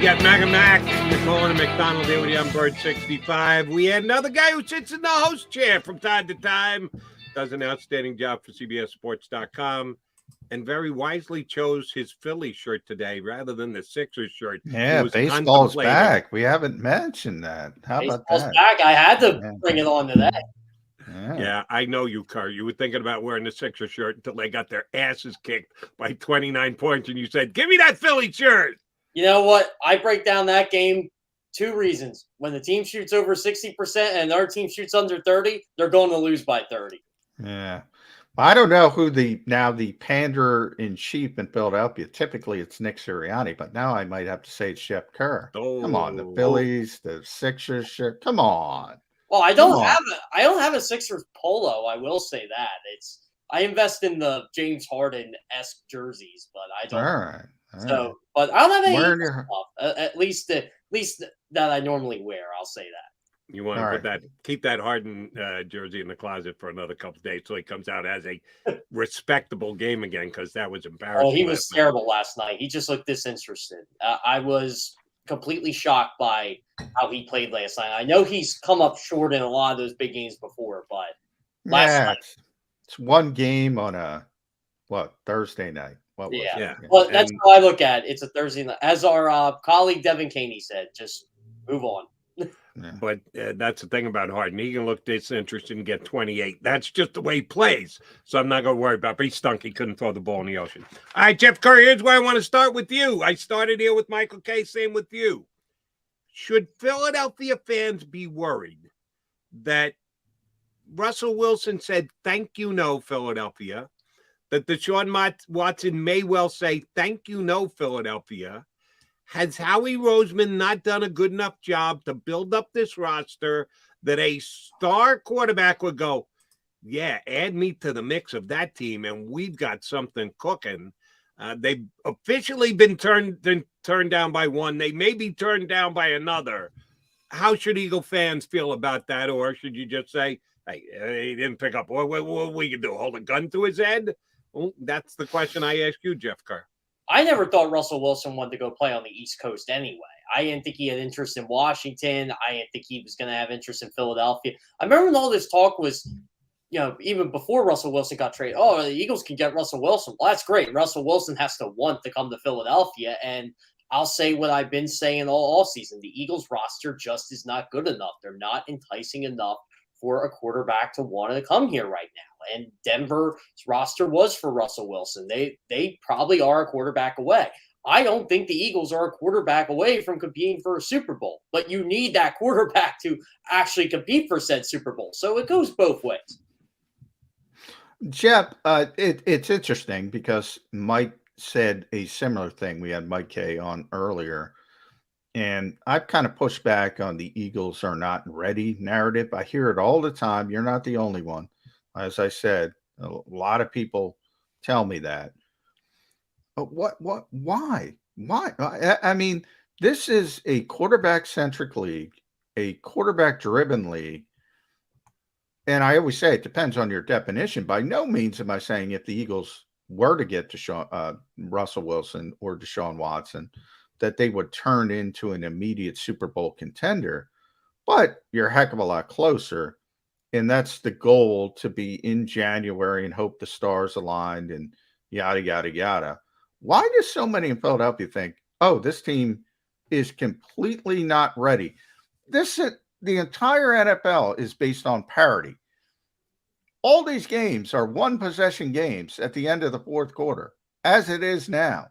Speaker 1: Got Mac and Mac, McMullen and McDonald here with you on Bird 65. We had another guy who sits in the host chair from time to time, does an outstanding job for CBSSports.com, and very wisely chose his Philly shirt today rather than the Sixers shirt.
Speaker 2: Yeah, baseball's back. We haven't mentioned that. How about that?
Speaker 12: Back. I had to bring it on to that.
Speaker 1: Yeah, I know you, Kerr. You were thinking about wearing the Sixers shirt until they got their asses kicked by 29 points, and you said, "Give me that Philly shirt."
Speaker 12: You know what? I break down that game 2 reasons. When the team shoots over 60% and our team shoots under 30, they're going to lose by 30.
Speaker 2: Yeah. I don't know who the pander in chief in Philadelphia. Typically it's Nick Sirianni, but now I might have to say it's Jeff Kerr. Come on, the Phillies, the Sixers shirt. Come on.
Speaker 12: Well, I don't have a Sixers polo. I will say that. I invest in the James Harden-esque jerseys, but I don't.
Speaker 2: All right.
Speaker 12: So, but I don't have any stuff, at least that I normally wear. I'll say that.
Speaker 1: You want to keep that Harden jersey in the closet for another couple of days so he comes out as a respectable game again, because that was embarrassing.
Speaker 12: Oh, he was terrible last night. He just looked disinterested. I was completely shocked by how he played last night. I know he's come up short in a lot of those big games before, but last night
Speaker 2: it's one game on a Thursday night. Well,
Speaker 12: that's how I look at it. It's a Thursday night. As our colleague Devin Caney said, just move on.
Speaker 1: But that's the thing about Harden. He can look disinterested and get 28. That's just the way he plays. So I'm not going to worry about it. But he stunk. He couldn't throw the ball in the ocean. All right, Jeff Kerr, here's where I want to start with you. I started here with Michael Kaye, same with you. Should Philadelphia fans be worried that Russell Wilson said, "Thank you, no, Philadelphia"? That Deshaun Watson may well say, "Thank you, no, Philadelphia"? Has Howie Roseman not done a good enough job to build up this roster that a star quarterback would go, "Yeah, add me to the mix of that team, and we've got something cooking"? They've officially been turned down by one. They may be turned down by another. How should Eagle fans feel about that? Or should you just say, hey, he didn't pick up. What we can do? Hold a gun to his head? Well, that's the question I asked you, Jeff Kerr.
Speaker 12: I never thought Russell Wilson wanted to go play on the East Coast anyway. I didn't think he had interest in Washington. I didn't think he was going to have interest in Philadelphia. I remember when all this talk was, even before Russell Wilson got traded, oh, the Eagles can get Russell Wilson. Well, that's great. Russell Wilson has to want to come to Philadelphia. And I'll say what I've been saying all season. The Eagles roster just is not good enough. They're not enticing enough for a quarterback to want to come here right now. And Denver's roster was for Russell Wilson. They probably are a quarterback away. I don't think the Eagles are a quarterback away from competing for a Super Bowl, but you need that quarterback to actually compete for said Super Bowl. So it goes both ways.
Speaker 2: Jeff, it's interesting because Mike said a similar thing. We had Mike Kaye on earlier, and I've kind of pushed back on the Eagles are not ready narrative. I hear it all the time. You're not the only one. As I said, a lot of people tell me that. But why? I mean, this is a quarterback-centric league, a quarterback-driven league. And I always say it depends on your definition. By no means am I saying if the Eagles were to get Russell Wilson or Deshaun Watson, that they would turn into an immediate Super Bowl contender. But you're a heck of a lot closer. And that's the goal, to be in January and hope the stars aligned and yada, yada, yada. Why do so many in Philadelphia think, oh, this team is completely not ready? The entire NFL is based on parity. All these games are one-possession games at the end of the fourth quarter, as it is now.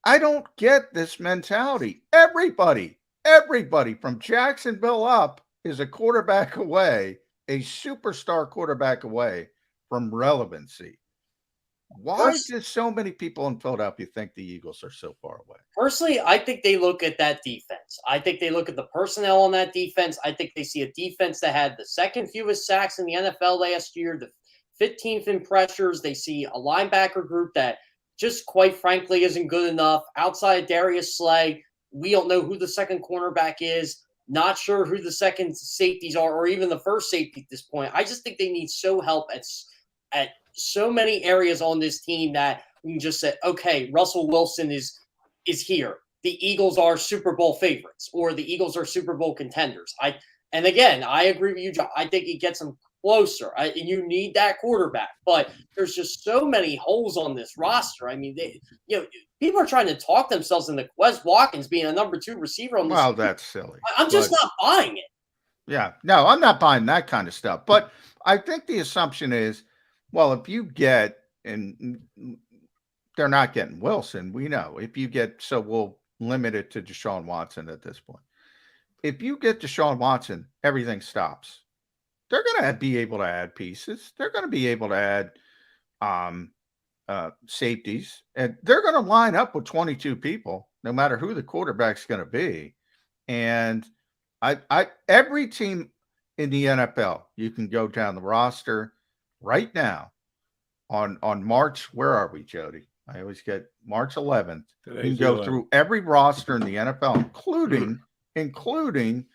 Speaker 2: I don't get this mentality. Everybody from Jacksonville up is a quarterback away, a superstar quarterback away from relevancy. Why do so many people in Philadelphia think the Eagles are so far away?
Speaker 12: Personally, I think they look at that defense. I think they look at the personnel on that defense. I think they see a defense that had the second fewest sacks in the NFL last year, the 15th in pressures. They see a linebacker group that just quite frankly isn't good enough. Outside Darius Slay, we don't know who the second cornerback is. Not sure who the second safeties are, or even the first safety at this point. I just think they need help at so many areas on this team that we can just say, okay, Russell Wilson is here. The Eagles are Super Bowl favorites, or the Eagles are Super Bowl contenders. And again, I agree with you, John. I think it gets them closer. And you need that quarterback, but there's just so many holes on this roster. I mean, people are trying to talk themselves into Wes Watkins being a number 2 receiver on this.
Speaker 2: Well, that's silly.
Speaker 12: I'm just not buying it.
Speaker 2: Yeah, no, I'm not buying that kind of stuff. But I think the assumption is, well, if you get, and they're not getting Wilson, we know. If you get, so we'll limit it to Deshaun Watson at this point. If you get Deshaun Watson, everything stops. They're going to be able to add pieces. They're going to be able to add safeties. And they're going to line up with 22 people, no matter who the quarterback's going to be. And every team in the NFL, you can go down the roster right now on March. Where are we, Jody? I always get March 11th. You can go through every roster in the NFL, including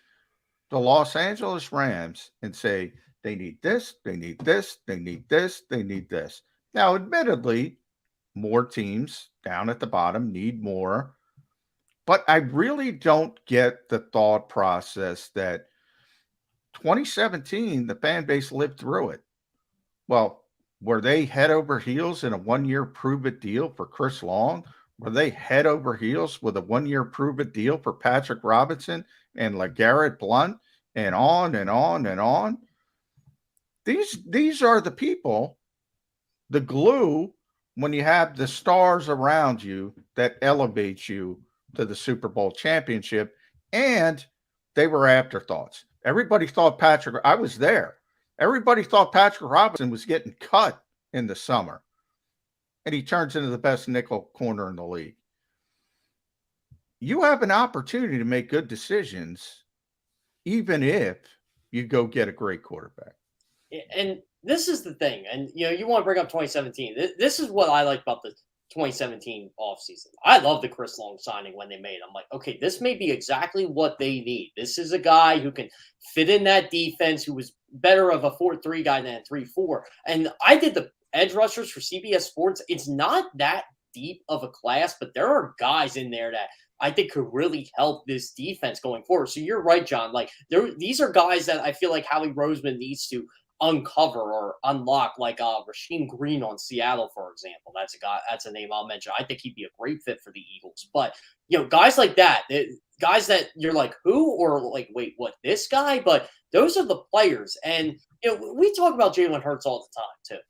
Speaker 2: the Los Angeles Rams, and say they need this, they need this, they need this, they need this. Now, admittedly, more teams down at the bottom need more, but I really don't get the thought process that 2017, the fan base lived through it. Well, were they head over heels in a one-year prove-it deal for Chris Long? Were they head over heels with a one-year prove-it deal for Patrick Robinson and LeGarrette Blount and on and on and on? These are the people, the glue, when you have the stars around you that elevates you to the Super Bowl championship, and they were afterthoughts. Everybody thought I was there. Everybody thought Patrick Robinson was getting cut in the summer, and he turns into the best nickel corner in the league. You have an opportunity to make good decisions, even if you go get a great quarterback.
Speaker 12: And this is the thing. And, you want to bring up 2017. This is what I like about the 2017 offseason. I love the Chris Long signing when they made it. I'm like, okay, this may be exactly what they need. This is a guy who can fit in that defense, who was better of a 4-3 guy than a 3-4. And I did the edge rushers for CBS Sports. It's not that deep of a class, but there are guys in there that I think could really help this defense going forward. So you're right, John. Like these are guys that I feel like Howie Roseman needs to uncover or unlock, like Rasheem Green on Seattle, for example. That's a guy. That's a name I'll mention. I think he'd be a great fit for the Eagles. But guys like that, guys that you're like, who, or like, wait, what, this guy? But those are the players. And we talk about Jalen Hurts all the time too.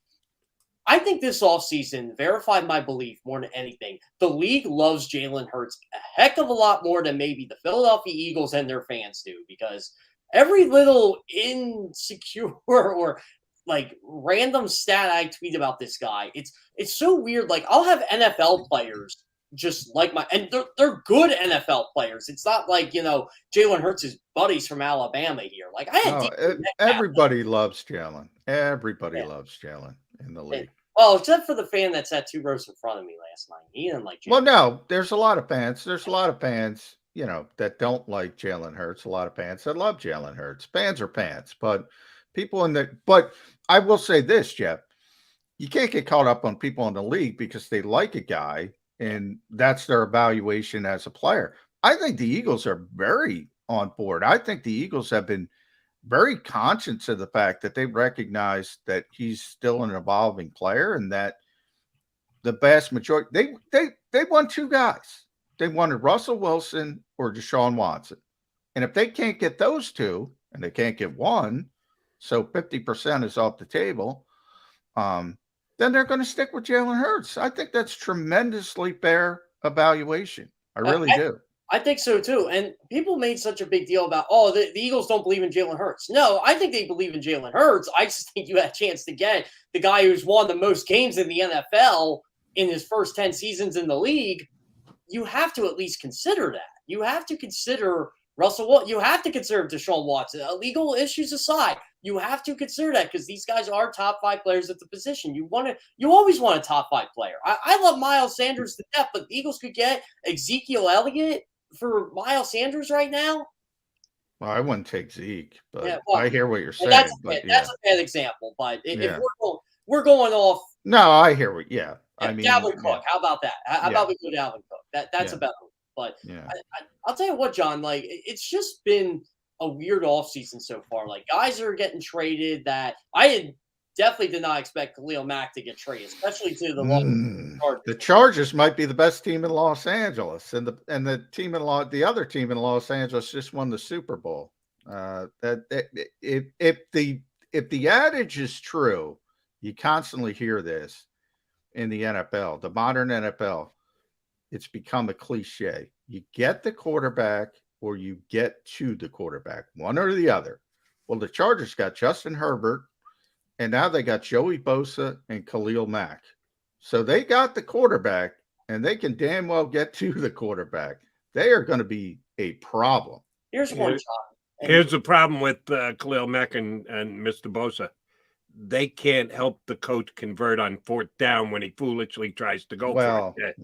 Speaker 12: I think this offseason verified my belief more than anything. The league loves Jalen Hurts a heck of a lot more than maybe the Philadelphia Eagles and their fans do, because every little insecure or like random stat I tweet about this guy, it's so weird. Like, I'll have NFL players just like and they're good NFL players. It's not like, Jalen Hurts' buddies from Alabama here. Like, I had
Speaker 2: everybody loves Jalen. Everybody loves Jalen in the league.
Speaker 12: Well, except for the fan that sat 2 rows in front of me last night. He didn't like Jalen.
Speaker 2: Well, no, there's a lot of fans. There's a lot of fans, that don't like Jalen Hurts. A lot of fans that love Jalen Hurts. Fans are fans, but but I will say this, Jeff, you can't get caught up on people in the league because they like a guy and that's their evaluation as a player. I think the Eagles are very on board. I think the Eagles have been very conscious of the fact that they recognize that he's still an evolving player and that the vast majority, they won 2 guys. They wanted Russell Wilson or Deshaun Watson. And if they can't get those 2, and they can't get one, so 50% is off the table, then they're going to stick with Jalen Hurts. I think that's tremendously fair evaluation. I really do.
Speaker 12: I think so too. And people made such a big deal about, the Eagles don't believe in Jalen Hurts. No, I think they believe in Jalen Hurts. I just think you had a chance to get the guy who's won the most games in the NFL in his first 10 seasons in the league. You have to at least consider that. You have to consider Russell Wilson. You have to consider Deshaun Watson. Legal issues aside, you have to consider that because these guys are top 5 players at the position. You always want a top 5 player. I love Miles Sanders to death, but the Eagles could get Ezekiel Elliott for Miles Sanders right now.
Speaker 2: Well, I wouldn't take Zeke, but I hear what you're saying.
Speaker 12: That's a bad example, but if we're going off.
Speaker 2: No, I hear what. I mean,
Speaker 12: Dalvin Cook. How about that? How about we go Dalvin Cook? That's a better one. But I'll tell you what, John. Like, it's just been a weird offseason so far. Like, guys are getting traded that I definitely did not expect Khalil Mack to get traded, especially to the Chargers.
Speaker 2: The Chargers might be the best team in Los Angeles, and the other team in Los Angeles just won the Super Bowl. If the adage is true, you constantly hear this in the NFL, the modern NFL. It's become a cliche. You get the quarterback or you get to the quarterback, one or the other. Well, the Chargers got Justin Herbert, and now they got Joey Bosa and Khalil Mack. So they got the quarterback, and they can damn well get to the quarterback. They are going to be a problem.
Speaker 12: Here's one, John.
Speaker 1: Here's the problem with Khalil Mack and Mr. Bosa. They can't help the coach convert on 4th down when he foolishly tries to go for it.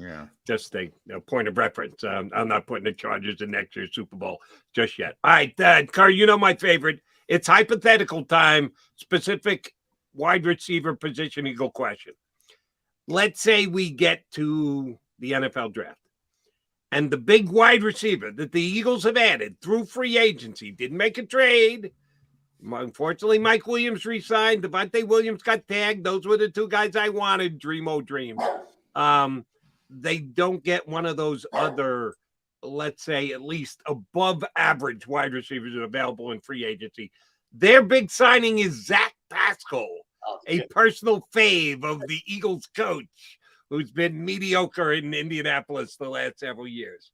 Speaker 1: Just a point of reference. I'm not putting the Chargers in next year's Super Bowl just yet. All right, Kerr, my favorite. It's hypothetical time, specific wide receiver position Eagle question. Let's say we get to the NFL draft, and the big wide receiver that the Eagles have added through free agency didn't make a trade. Unfortunately, Mike Williams re-signed. Devontae Williams got tagged. Those were the 2 guys I wanted. Dreamo dreams. They don't get one of those other, let's say, at least above average wide receivers available in free agency. Their big signing is Zach Pascal, a personal fave of the Eagles coach who's been mediocre in Indianapolis the last several years.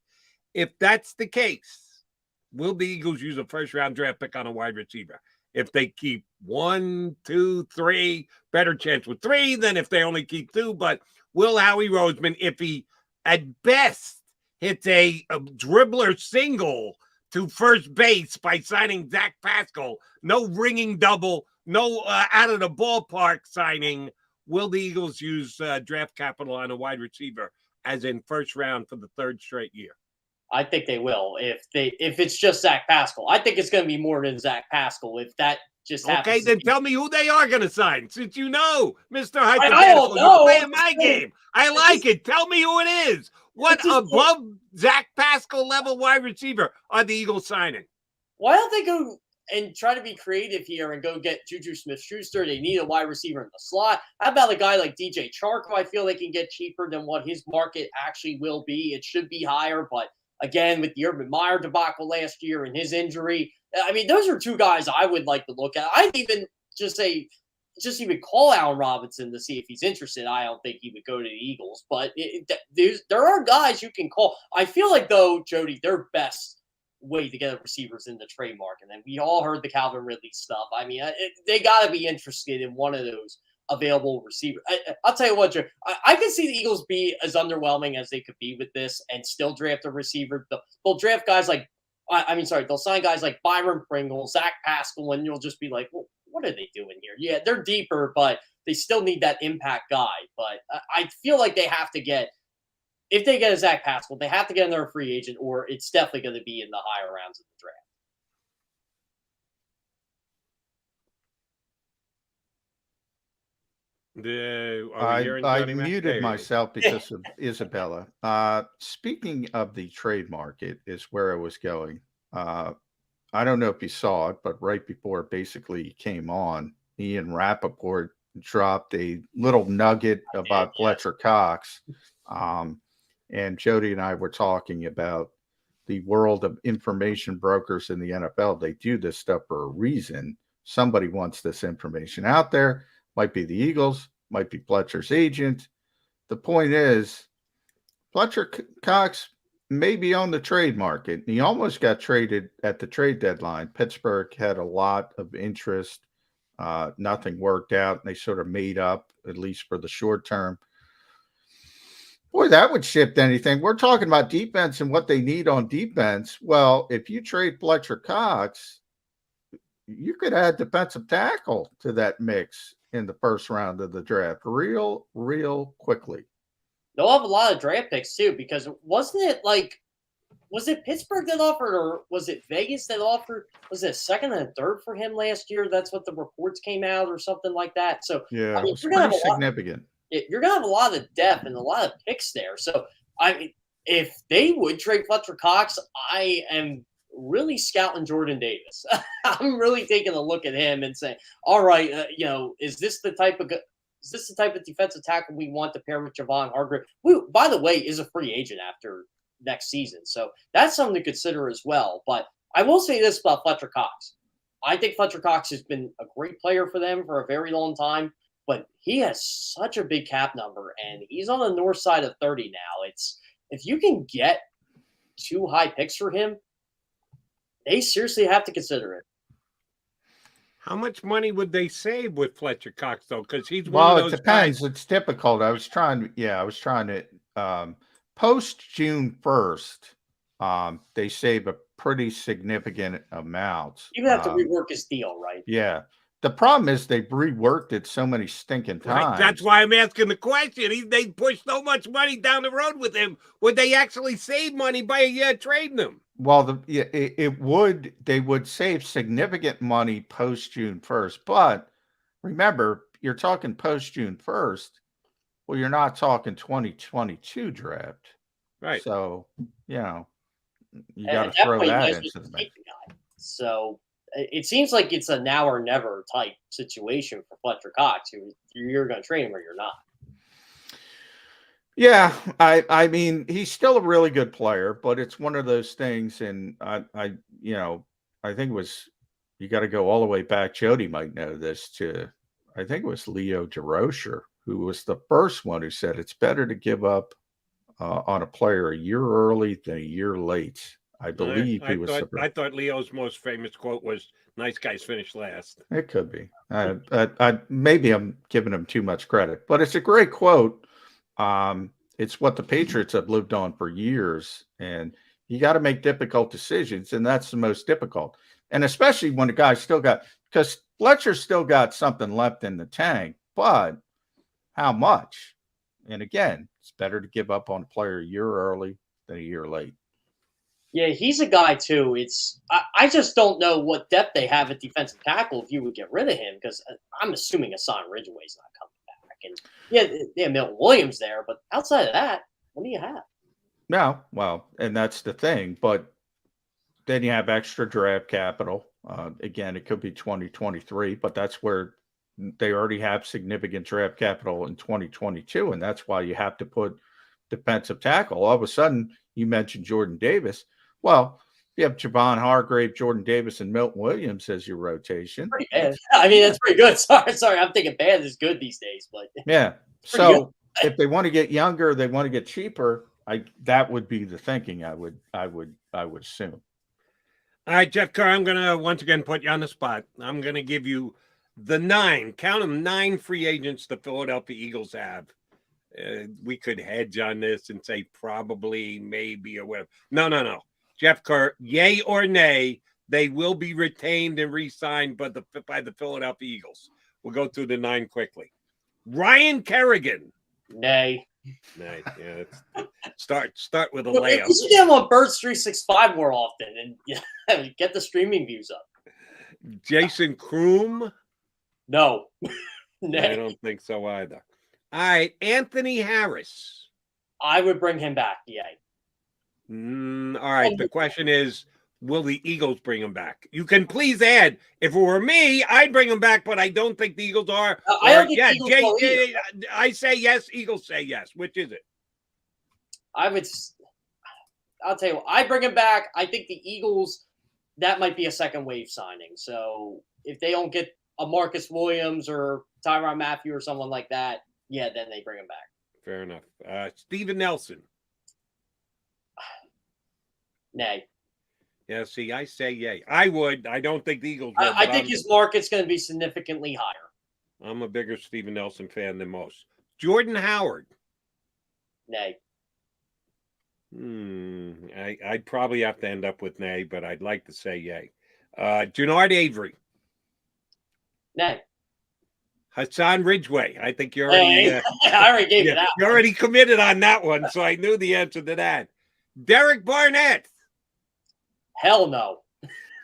Speaker 1: If that's the case, will the Eagles use a first-round draft pick on a wide receiver? If they keep 1, 2, 3, better chance with 3 than if they only keep 2. But will Howie Roseman, if he at best hits a dribbler single to first base by signing Zach Pascal, no ringing double, no out of the ballpark signing, will the Eagles use draft capital on a wide receiver, as in first round for the third straight year?
Speaker 12: I think they will. If it's just Zach Pascal, I think it's going to be more than Zach Pascal. If that just happens.
Speaker 1: Okay, then tell me who they are going to sign, since you know, Mr. Hypothetical.
Speaker 12: I don't know.
Speaker 1: You're playing my game. I like it. Tell me who it is. What above Zach Pascal level wide receiver are the Eagles signing?
Speaker 12: Why don't they go and try to be creative here and go get Juju Smith-Schuster? They need a wide receiver in the slot. How about a guy like DJ Chark, who I feel they can get cheaper than what his market actually will be? It should be higher, but again, with the Urban Meyer debacle last year and his injury, I mean, those are two guys I would like to look at. I'd even just even call Allen Robinson to see if he's interested. I don't think he would go to the Eagles, but there are guys you can call. I feel like, though, Jody, their best way to get receivers in the trade market, and we all heard the Calvin Ridley stuff. I mean, they got to be interested in one of those available receivers. I'll tell you what, Joe, I can see the Eagles be as underwhelming as they could be with this and still draft a receiver. They'll draft guys like, they'll sign guys like Byron Pringle, Zach Pascal, and you'll just be like, well, what are they doing here? Yeah, they're deeper, but they still need that impact guy. But I feel like they have to get, if they get a Zach Pascal, they have to get another free agent, or it's definitely going to be in the higher rounds of the draft.
Speaker 2: I muted myself because of Isabella. Speaking of the trade market is where I was going. I don't know if you saw it, but right before basically he came on, Ian Rappaport dropped a little nugget about Fletcher Cox. And Jody and I were talking about the world of information brokers in the NFL. They do this stuff for a reason. Somebody wants this information out there. Might be the Eagles, might be Fletcher's agent. The point is, Fletcher Cox may be on the trade market. He almost got traded at the trade deadline. Pittsburgh had a lot of interest. Nothing worked out, and they sort of made up, at least for the short term. Boy, that would shift anything. We're talking about defense and what they need on defense. Well, if you trade Fletcher Cox, you could add defensive tackle to that mix in the first round of the draft real quickly.
Speaker 12: They'll have a lot of draft picks too, because was it Pittsburgh that offered, or was it Vegas that offered? Was it second and third for him last year? That's what the reports came out, or something like that. So
Speaker 2: yeah,
Speaker 12: I mean,
Speaker 2: it's pretty significant.
Speaker 12: You're gonna have a lot of depth and a lot of picks there. So I mean, if they would trade Fletcher Cox, I am really scouting Jordan Davis. I'm really taking a look at him and saying, all right, is this the type of defensive tackle we want to pair with Javon Hargrave, who, by the way, is a free agent after next season? So that's something to consider as well. But I will say this about Fletcher Cox. I think Fletcher Cox has been a great player for them for a very long time, but he has such a big cap number, and he's on the north side of 30 now. If you can get 2 high picks for him, they seriously have to consider it.
Speaker 1: How much money would they save with Fletcher Cox, though? Because he's one of those
Speaker 2: it depends.
Speaker 1: guys.
Speaker 2: It's difficult. I was trying to post June 1st. They save a pretty significant amount.
Speaker 12: You have to rework his deal, right?
Speaker 2: Yeah. The problem is they've reworked it so many stinking times.
Speaker 1: Right. That's why I'm asking the question. They pushed so much money down the road with him. Would they actually save money by trading him?
Speaker 2: Well, they would save significant money post June 1st. But remember, you're talking post June 1st. Well, you're not talking 2022 draft.
Speaker 1: Right.
Speaker 2: So, you got to throw that into the mix.
Speaker 12: So it seems like it's a now or never type situation for Fletcher Cox. You're going to trade him or you're not.
Speaker 2: Yeah, I mean, he's still a really good player, but it's one of those things. And I think it was, you got to go all the way back. Jody might know this too. I think it was Leo DeRocher, who was the first one who said it's better to give up on a player a year early than a year late. I believe
Speaker 1: I thought Leo's most famous quote was, "Nice guys finish last."
Speaker 2: It could be. Maybe I'm giving him too much credit, but it's a great quote. It's what the Patriots have lived on for years, and you got to make difficult decisions, and that's the most difficult. And especially when the guy's still got, because Fletcher's still got something left in the tank, but how much? And again, it's better to give up on a player a year early than a year late.
Speaker 12: Yeah, he's a guy too. I just don't know what depth they have at defensive tackle if you would get rid of him, because I'm assuming Hassan Ridgeway's not coming back. And yeah, they have Milton Williams there, but outside of that, what do you have?
Speaker 2: No, well, and that's the thing. But then you have extra draft capital. Again, it could be 2023, but that's where they already have significant draft capital in 2022, and that's why you have to put defensive tackle. All of a sudden, you mentioned Jordan Davis. Well, you have Javon Hargrave, Jordan Davis, and Milton Williams as your rotation.
Speaker 12: Pretty bad. I mean, that's pretty good. Sorry, I'm thinking bad is good these days, but
Speaker 2: yeah. So if they want to get younger, they want to get cheaper. That would be the thinking. I would assume.
Speaker 1: All right, Jeff Kerr, I'm going to once again put you on the spot. I'm going to give you the 9 free agents the Philadelphia Eagles have. We could hedge on this and say probably, maybe, or whatever. No. Jeff Kerr, yay or nay, they will be retained and re-signed by the Philadelphia Eagles. We'll go through the 9 quickly. Ryan Kerrigan.
Speaker 12: Nay.
Speaker 1: Nay. Yeah. Start with a layup.
Speaker 12: You should get him on Birds 365 more often and get the streaming views up.
Speaker 1: Jason Kroom.
Speaker 12: No.
Speaker 1: I don't think so either. All right, Anthony Harris.
Speaker 12: I would bring him back, yay.
Speaker 1: All right, the question is, will the Eagles bring him back? You can please add, if it were me, I'd bring him back, but I don't think the Eagles are.
Speaker 12: I don't think the Eagles
Speaker 1: I say yes, Eagles say yes. Which is it?
Speaker 12: I'll tell you what, I bring him back. I think the Eagles, that might be a second wave signing. So if they don't get a Marcus Williams or Tyrann Mathieu or someone like that, yeah, then they bring him back.
Speaker 1: Fair enough. Steven Nelson.
Speaker 12: Nay.
Speaker 1: Yeah, see, I say yay. I would. I don't think the Eagles would.
Speaker 12: I think his market's going to be significantly higher.
Speaker 1: I'm a bigger Steven Nelson fan than most. Jordan Howard.
Speaker 12: Nay.
Speaker 1: I'd probably have to end up with nay, but I'd like to say yay. Jannard Avery.
Speaker 12: Nay.
Speaker 1: Hassan Ridgeway. I think you already.
Speaker 12: I already gave you that.
Speaker 1: You already committed on that one, so I knew the answer to that. Derek Barnett.
Speaker 12: Hell no.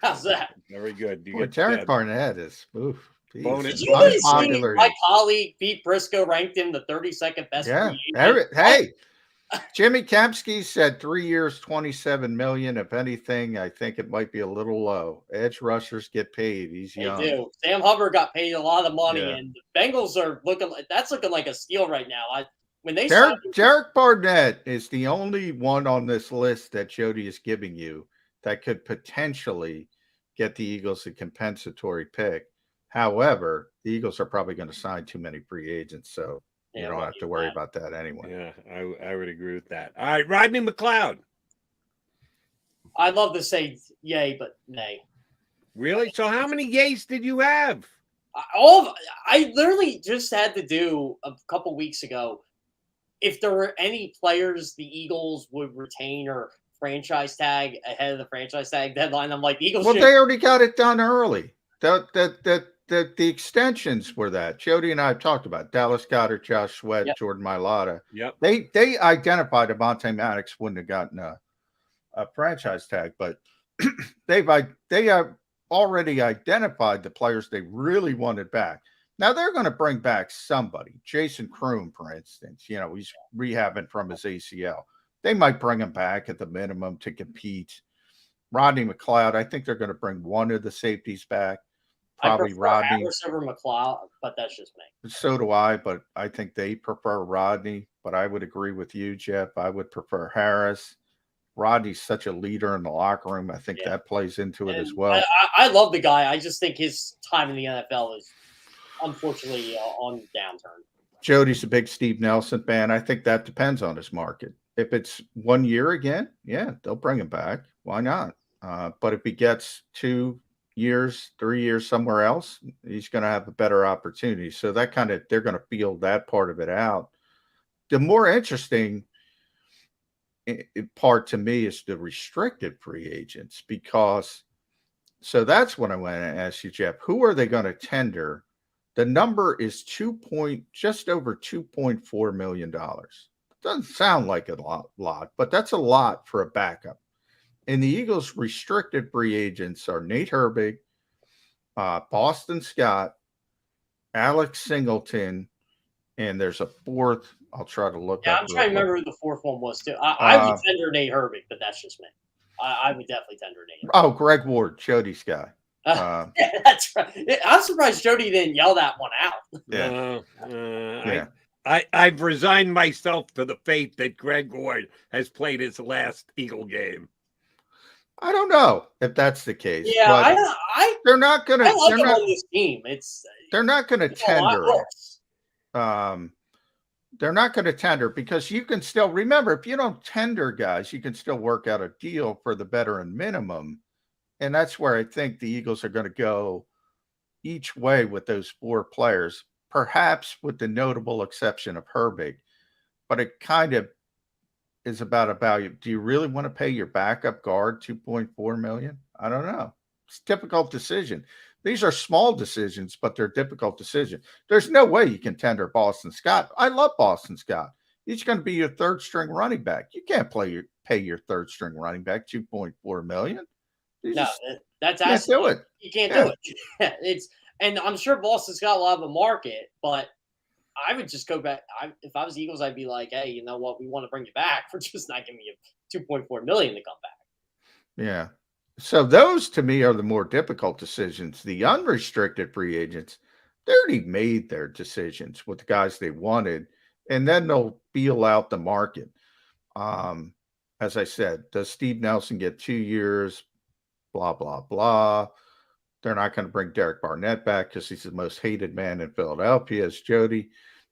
Speaker 12: How's that?
Speaker 1: Very good.
Speaker 2: Derek Barnett is
Speaker 12: Did you guys see my colleague Pete Briscoe ranked him the 32nd best?
Speaker 2: Yeah. Hey, Jimmy Kempsky said 3 years, $27 million. If anything, I think it might be a little low. Edge rushers get paid. He's young.
Speaker 12: They do. Sam Hubbard got paid a lot of money, and the Bengals are looking like a steal right now.
Speaker 2: Derek Barnett is the only one on this list that Jody is giving you that could potentially get the Eagles a compensatory pick. However, the Eagles are probably going to sign too many free agents, so you don't have to worry about that anyway.
Speaker 1: Yeah, I would agree with that. All right, Rodney McLeod.
Speaker 12: I'd love to say yay, but nay.
Speaker 1: Really? So how many yays did you have?
Speaker 12: I literally just had to do a couple weeks ago. If there were any players the Eagles would retain or franchise tag ahead of the franchise tag deadline, I'm like, the Eagles.
Speaker 2: Well, they already got it done early. The extensions were that. Jody and I have talked about Dallas Goedert, Josh Sweat, Jordan Mailata.
Speaker 1: Yep.
Speaker 2: They identified Avonte Maddox wouldn't have gotten a franchise tag, but they have already identified the players they really wanted back. Now they're going to bring back somebody. Jason Kroom, for instance, he's rehabbing from his ACL. They might bring him back at the minimum to compete. Rodney McLeod, I think they're going to bring one of the safeties back. Probably Rodney.
Speaker 12: Harris over McLeod, but that's just me.
Speaker 2: So do I, but I think they prefer Rodney. But I would agree with you, Jeff. I would prefer Harris. Rodney's such a leader in the locker room. I think that plays into it as well.
Speaker 12: I love the guy. I just think his time in the NFL is unfortunately on the downturn.
Speaker 2: Jody's a big Steve Nelson fan. I think that depends on his market. If it's 1 year again, they'll bring him back. Why not? But if he gets 2 years, 3 years somewhere else, he's going to have a better opportunity. So they're going to feel that part of it out. The more interesting part to me is the restricted free agents, because so that's what I want to ask you, Jeff. Who are they going to tender The number is just over $2.4 million. Doesn't sound like a lot, but that's a lot for a backup. And the Eagles' restricted free agents are Nate Herbig, Boston Scott, Alex Singleton, and there's a fourth. I'll try to look up.
Speaker 12: I'm trying to remember who the fourth one was too. I would tender Nate Herbig, but that's just me. I would definitely tender Nate Herbig.
Speaker 2: Oh, Greg Ward, Jody's guy.
Speaker 12: Yeah, that's right. I'm surprised Jody didn't yell that one out.
Speaker 2: Yeah.
Speaker 1: I've resigned myself to the fate that Greg Ward has played his last Eagle game.
Speaker 2: I don't know if that's the case.
Speaker 12: Yeah,
Speaker 2: but they're not going to.
Speaker 12: I like him on this team.
Speaker 2: They're not going to tender it. They're not going to tender because you can still remember if you don't tender guys, you can still work out a deal for the veteran minimum. And that's where I think the Eagles are going to go each way with those four players, perhaps with the notable exception of Herbig. But it kind of is about a value. Do you really want to pay your backup guard $2.4 million? I don't know. It's a difficult decision. These are small decisions, but they're difficult decisions. There's no way you can tender Boston Scott. I love Boston Scott. He's going to be your third string running back. You can't pay your third string running back $2.4 million.
Speaker 12: That's
Speaker 2: can't do it.
Speaker 12: You can't do it. And I'm sure Boston Scott will have a market, but I would just go back. If I was Eagles, I'd be like, hey, you know what? We want to bring you back for just not giving you $2.4 million to come back.
Speaker 2: Yeah. So those to me are the more difficult decisions. The unrestricted free agents, they already made their decisions with the guys they wanted, and then they'll feel out the market. As I said, does Steve Nelson get 2 years? Blah, blah, blah. They're not going to bring Derek Barnett back because he's the most hated man in Philadelphia, as Jody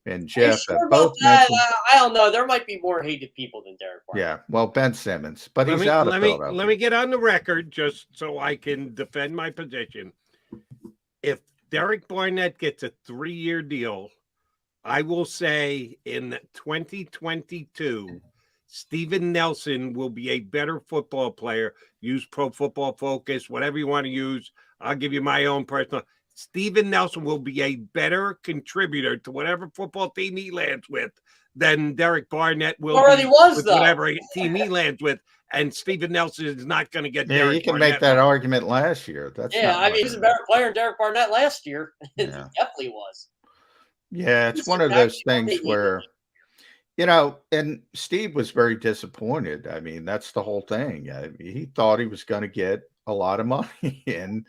Speaker 2: and Jeff have both mentioned.
Speaker 12: I don't know. There might be more hated people than Derek Barnett.
Speaker 2: Yeah, well, Ben Simmons, but he's out of Philadelphia.
Speaker 1: Let me get on the record just so I can defend my position. If Derek Barnett gets a 3-year deal, I will say in 2022, Steven Nelson will be a better football player. Use Pro Football Focus, whatever you want to use. I'll give you my own personal. Steven Nelson will be a better contributor to whatever football team he lands with than Derek Barnett will
Speaker 12: already was, though.
Speaker 1: Whatever team he lands with. And Steven Nelson is not going to get Derek
Speaker 2: you can
Speaker 1: Barnett.
Speaker 2: make that argument last year.
Speaker 12: He was a better player than Derek Barnett last year. It definitely was.
Speaker 2: Yeah, it's one of those things where, and Steve was very disappointed. I mean, that's the whole thing. He thought he was going to get a lot of money, and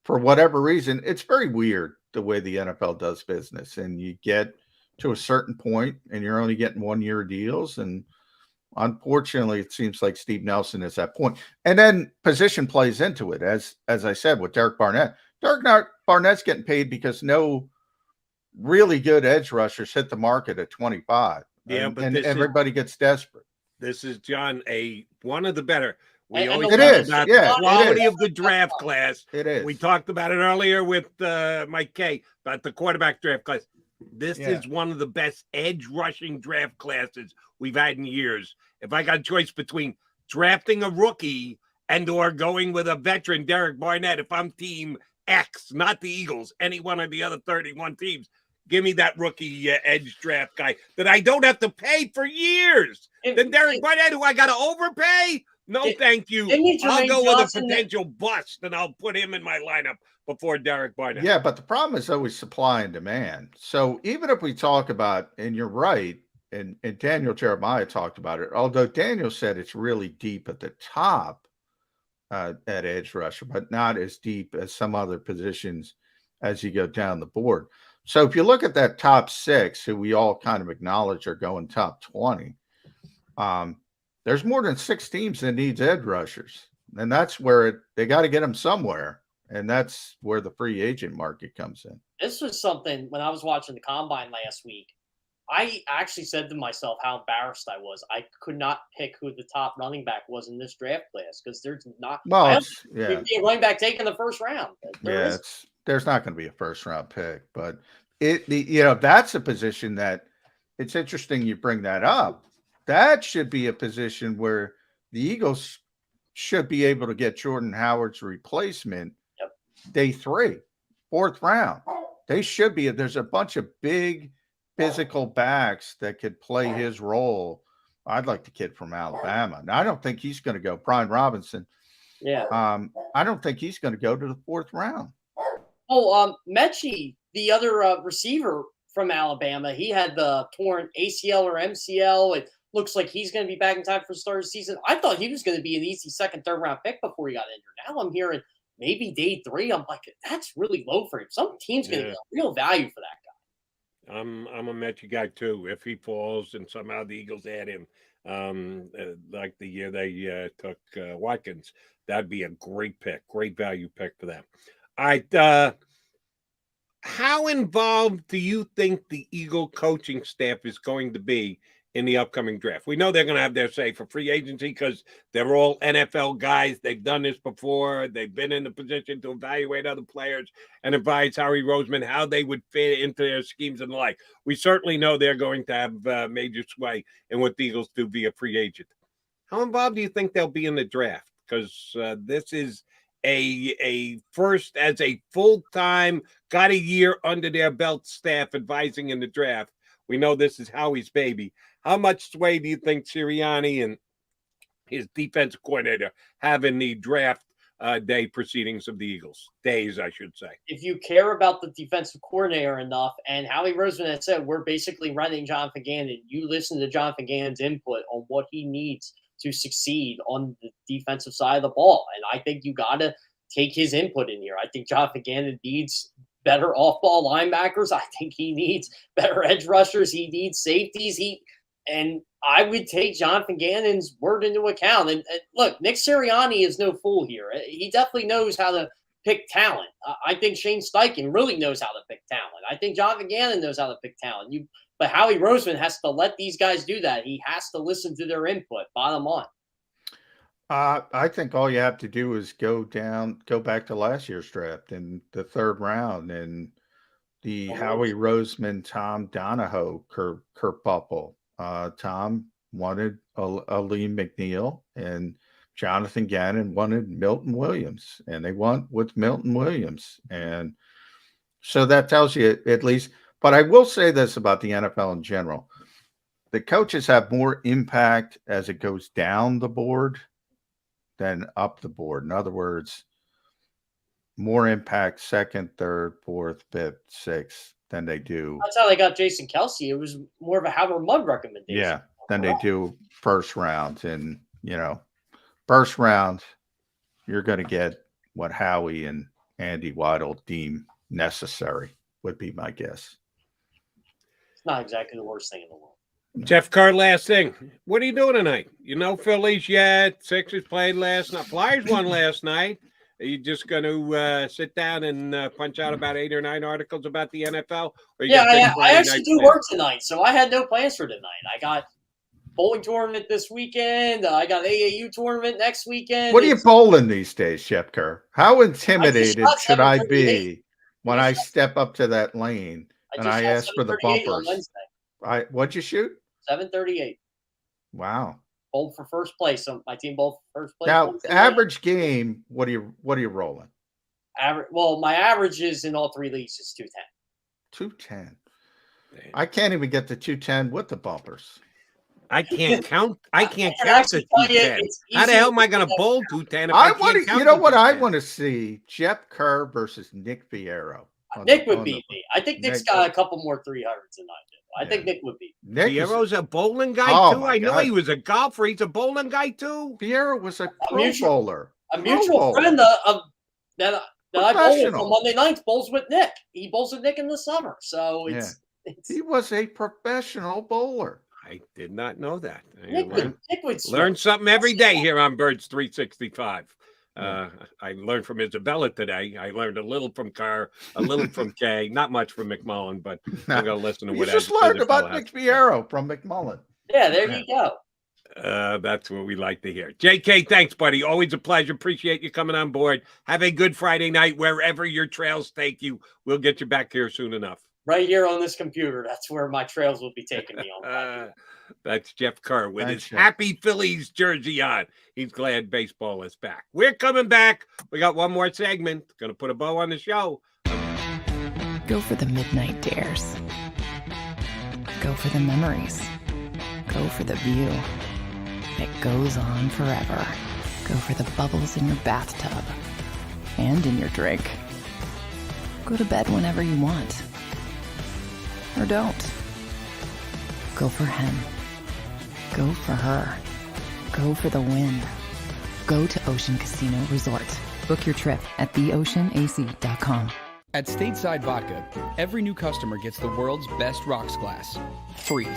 Speaker 2: for whatever reason, it's very weird the way the NFL does business. And you get to a certain point, and you're only getting 1-year deals, and unfortunately, it seems like Steve Nelson is that point. And then position plays into it, as I said with Derek Barnett. Derek Barnett's getting paid because no really good edge rushers hit the market at 25.
Speaker 1: Yeah,
Speaker 2: and everybody gets desperate.
Speaker 1: This is, John, one of the better. We
Speaker 2: And
Speaker 1: always
Speaker 2: it
Speaker 1: talk
Speaker 2: is,
Speaker 1: about
Speaker 2: yeah,
Speaker 1: the quality
Speaker 2: it is.
Speaker 1: of the draft class.
Speaker 2: It is.
Speaker 1: We talked about it earlier with Mike Kaye about the quarterback draft class. This is one of the best edge rushing draft classes we've had in years. If I got a choice between drafting a rookie and or going with a veteran, Derek Barnett, if I'm team X, not the Eagles, any one of the other 31 teams, give me that rookie edge draft guy that I don't have to pay for years. Then Derek Barnett, who I got to overpay? No, thank you. I'll go with a potential bust, and I'll put him in my lineup before Derek Barnett.
Speaker 2: Yeah, but the problem is always supply and demand. So even if we talk about, and you're right, and Daniel Jeremiah talked about it, although Daniel said it's really deep at the top at edge rusher, but not as deep as some other positions as you go down the board. So if you look at that top 6, who we all kind of acknowledge are going top 20, there's more than 6 teams that needs edge rushers. And that's where they got to get them somewhere. And that's where the free agent market comes in.
Speaker 12: This was something when I was watching the combine last week. I actually said to myself how embarrassed I was. I could not pick who the top running back was in this draft class because there's not.
Speaker 2: Well,
Speaker 12: a running back taken the first round.
Speaker 2: There's not going to be a first round pick, but that's a position that it's interesting you bring that up. That should be a position where the Eagles should be able to get Jordan Howard's replacement day 3, 4th round. They should be. There's a bunch of big physical backs that could play his role. I'd like the kid from Alabama. Now, I don't think he's going to go. Brian Robinson.
Speaker 12: Yeah.
Speaker 2: I don't think he's going to go to the 4th round.
Speaker 12: Oh, Mechie, the other receiver from Alabama, he had the torn ACL or MCL. It looks like he's going to be back in time for the start of the season. I thought he was going to be an easy 2nd, 3rd round pick before he got injured. Now I'm hearing maybe day 3. I'm like, that's really low for him. Some team's going to get real value for that guy.
Speaker 1: I'm a Mechie guy too. If he falls and somehow the Eagles add him, like the year they took Watkins, that'd be a great pick, great value pick for them. All right. How involved do you think the Eagle coaching staff is going to be in the upcoming draft? We know they're going to have their say for free agency because they're all NFL guys. They've done this before. They've been in the position to evaluate other players and advise Howie Roseman how they would fit into their schemes and the like. We certainly know they're going to have major sway in what the Eagles do via free agent. How involved do you think they'll be in the draft? Because this is a first as a full-time, got a year under their belt staff advising in the draft. We know this is Howie's baby. How much sway do you think Sirianni and his defensive coordinator have in the draft day proceedings of the Eagles? Days, I should say.
Speaker 12: If you care about the defensive coordinator enough, and Howie Roseman had said, we're basically running Jonathan Gannon, you listen to Jonathan Gannon's input on what he needs to succeed on the defensive side of the ball. And I think you got to take his input in here. I think Jonathan Gannon needs better off-ball linebackers. I think he needs better edge rushers. He needs safeties. And I would take Jonathan Gannon's word into account. And look, Nick Sirianni is no fool here. He definitely knows how to pick talent. I think Shane Steichen really knows how to pick talent. I think Jonathan Gannon knows how to pick talent. But Howie Roseman has to let these guys do that. He has to listen to their input, bottom line.
Speaker 2: I think all you have to do is go back to last year's draft in the 3rd round and the Howie Roseman, Tom Donahoe, kerfuffle. Tom wanted Ali McNeil and Jonathan Gannon wanted Milton Williams, and they went with Milton Williams. And so that tells you at least. But I will say this about the NFL in general. The coaches have more impact as it goes down the board than up the board. In other words, more impact 2nd, 3rd, 4th, 5th, 6th than they do.
Speaker 12: That's how they got Jason Kelce. It was more of a Howard Mudd recommendation.
Speaker 2: Yeah, than they do 1st round. And, 1st round, you're going to get what Howie and Andy Weidel deem necessary, would be my guess.
Speaker 12: It's not exactly the worst thing in the world.
Speaker 1: Jeff Kerr, last thing. What are you doing tonight? Phillies yet. Sixers played last night. Flyers won last night. Are you just going to sit down and punch out about 8 or 9 articles about the NFL?
Speaker 12: I actually do work tonight, so I had no plans for tonight. I got bowling tournament this weekend. I got AAU tournament next weekend.
Speaker 2: What are you bowling these days, Jeff Kerr? How intimidated should I be when I step up to that lane and I ask for the bumpers? What'd you shoot?
Speaker 12: 738.
Speaker 2: Wow.
Speaker 12: Bowled for first place. So my team bowled for first place.
Speaker 2: Now, average game, what are you rolling?
Speaker 12: My average is in all 3 leagues is 210.
Speaker 2: 210. I can't even get the 210 with the bumpers.
Speaker 1: I can't count. I can't count the 210. How the hell am I going to bowl 210?
Speaker 2: I want to see Jeff Kerr versus Nick Fierro.
Speaker 12: Nick would beat me. I think Nick's got a couple more 300s than I do. I think Nick would beat me.
Speaker 1: Fierro's a bowling guy too. I know he was a golfer. He's a bowling guy too.
Speaker 2: Fierro was a pro bowler.
Speaker 12: A mutual friend that I bowl on Monday nights bowls with Nick. He bowls with Nick in the summer. So
Speaker 2: he was a professional bowler.
Speaker 1: I did not know that.
Speaker 12: Nick would
Speaker 1: learn something every day here on Birds 365. I learned from Isabella today. I learned a little from Kerr, a little from Kaye, not much from McMullen, but I'm going to listen to what
Speaker 2: you just learned about Nick Fierro from McMullen.
Speaker 12: Yeah, there you go.
Speaker 1: That's what we like to hear. JK, thanks, buddy. Always a pleasure. Appreciate you coming on board. Have a good Friday night wherever your trails take you. We'll get you back here soon enough.
Speaker 12: Right here on this computer. That's where my trails will be taking me on.
Speaker 1: That's Jeff Kerr with his Happy Phillies jersey on. He's glad baseball is back. We're coming back. We got one more segment. Going to put a bow on the show.
Speaker 3: Go for the midnight dares. Go for the memories. Go for the view that goes on forever. Go for the bubbles in your bathtub and in your drink. Go to bed whenever you want. Or don't. Go for him. Go for her. Go for the win. Go to Ocean Casino Resort. Book your trip at theoceanac.com.
Speaker 4: At Stateside Vodka, every new customer gets the world's best rocks glass. Free.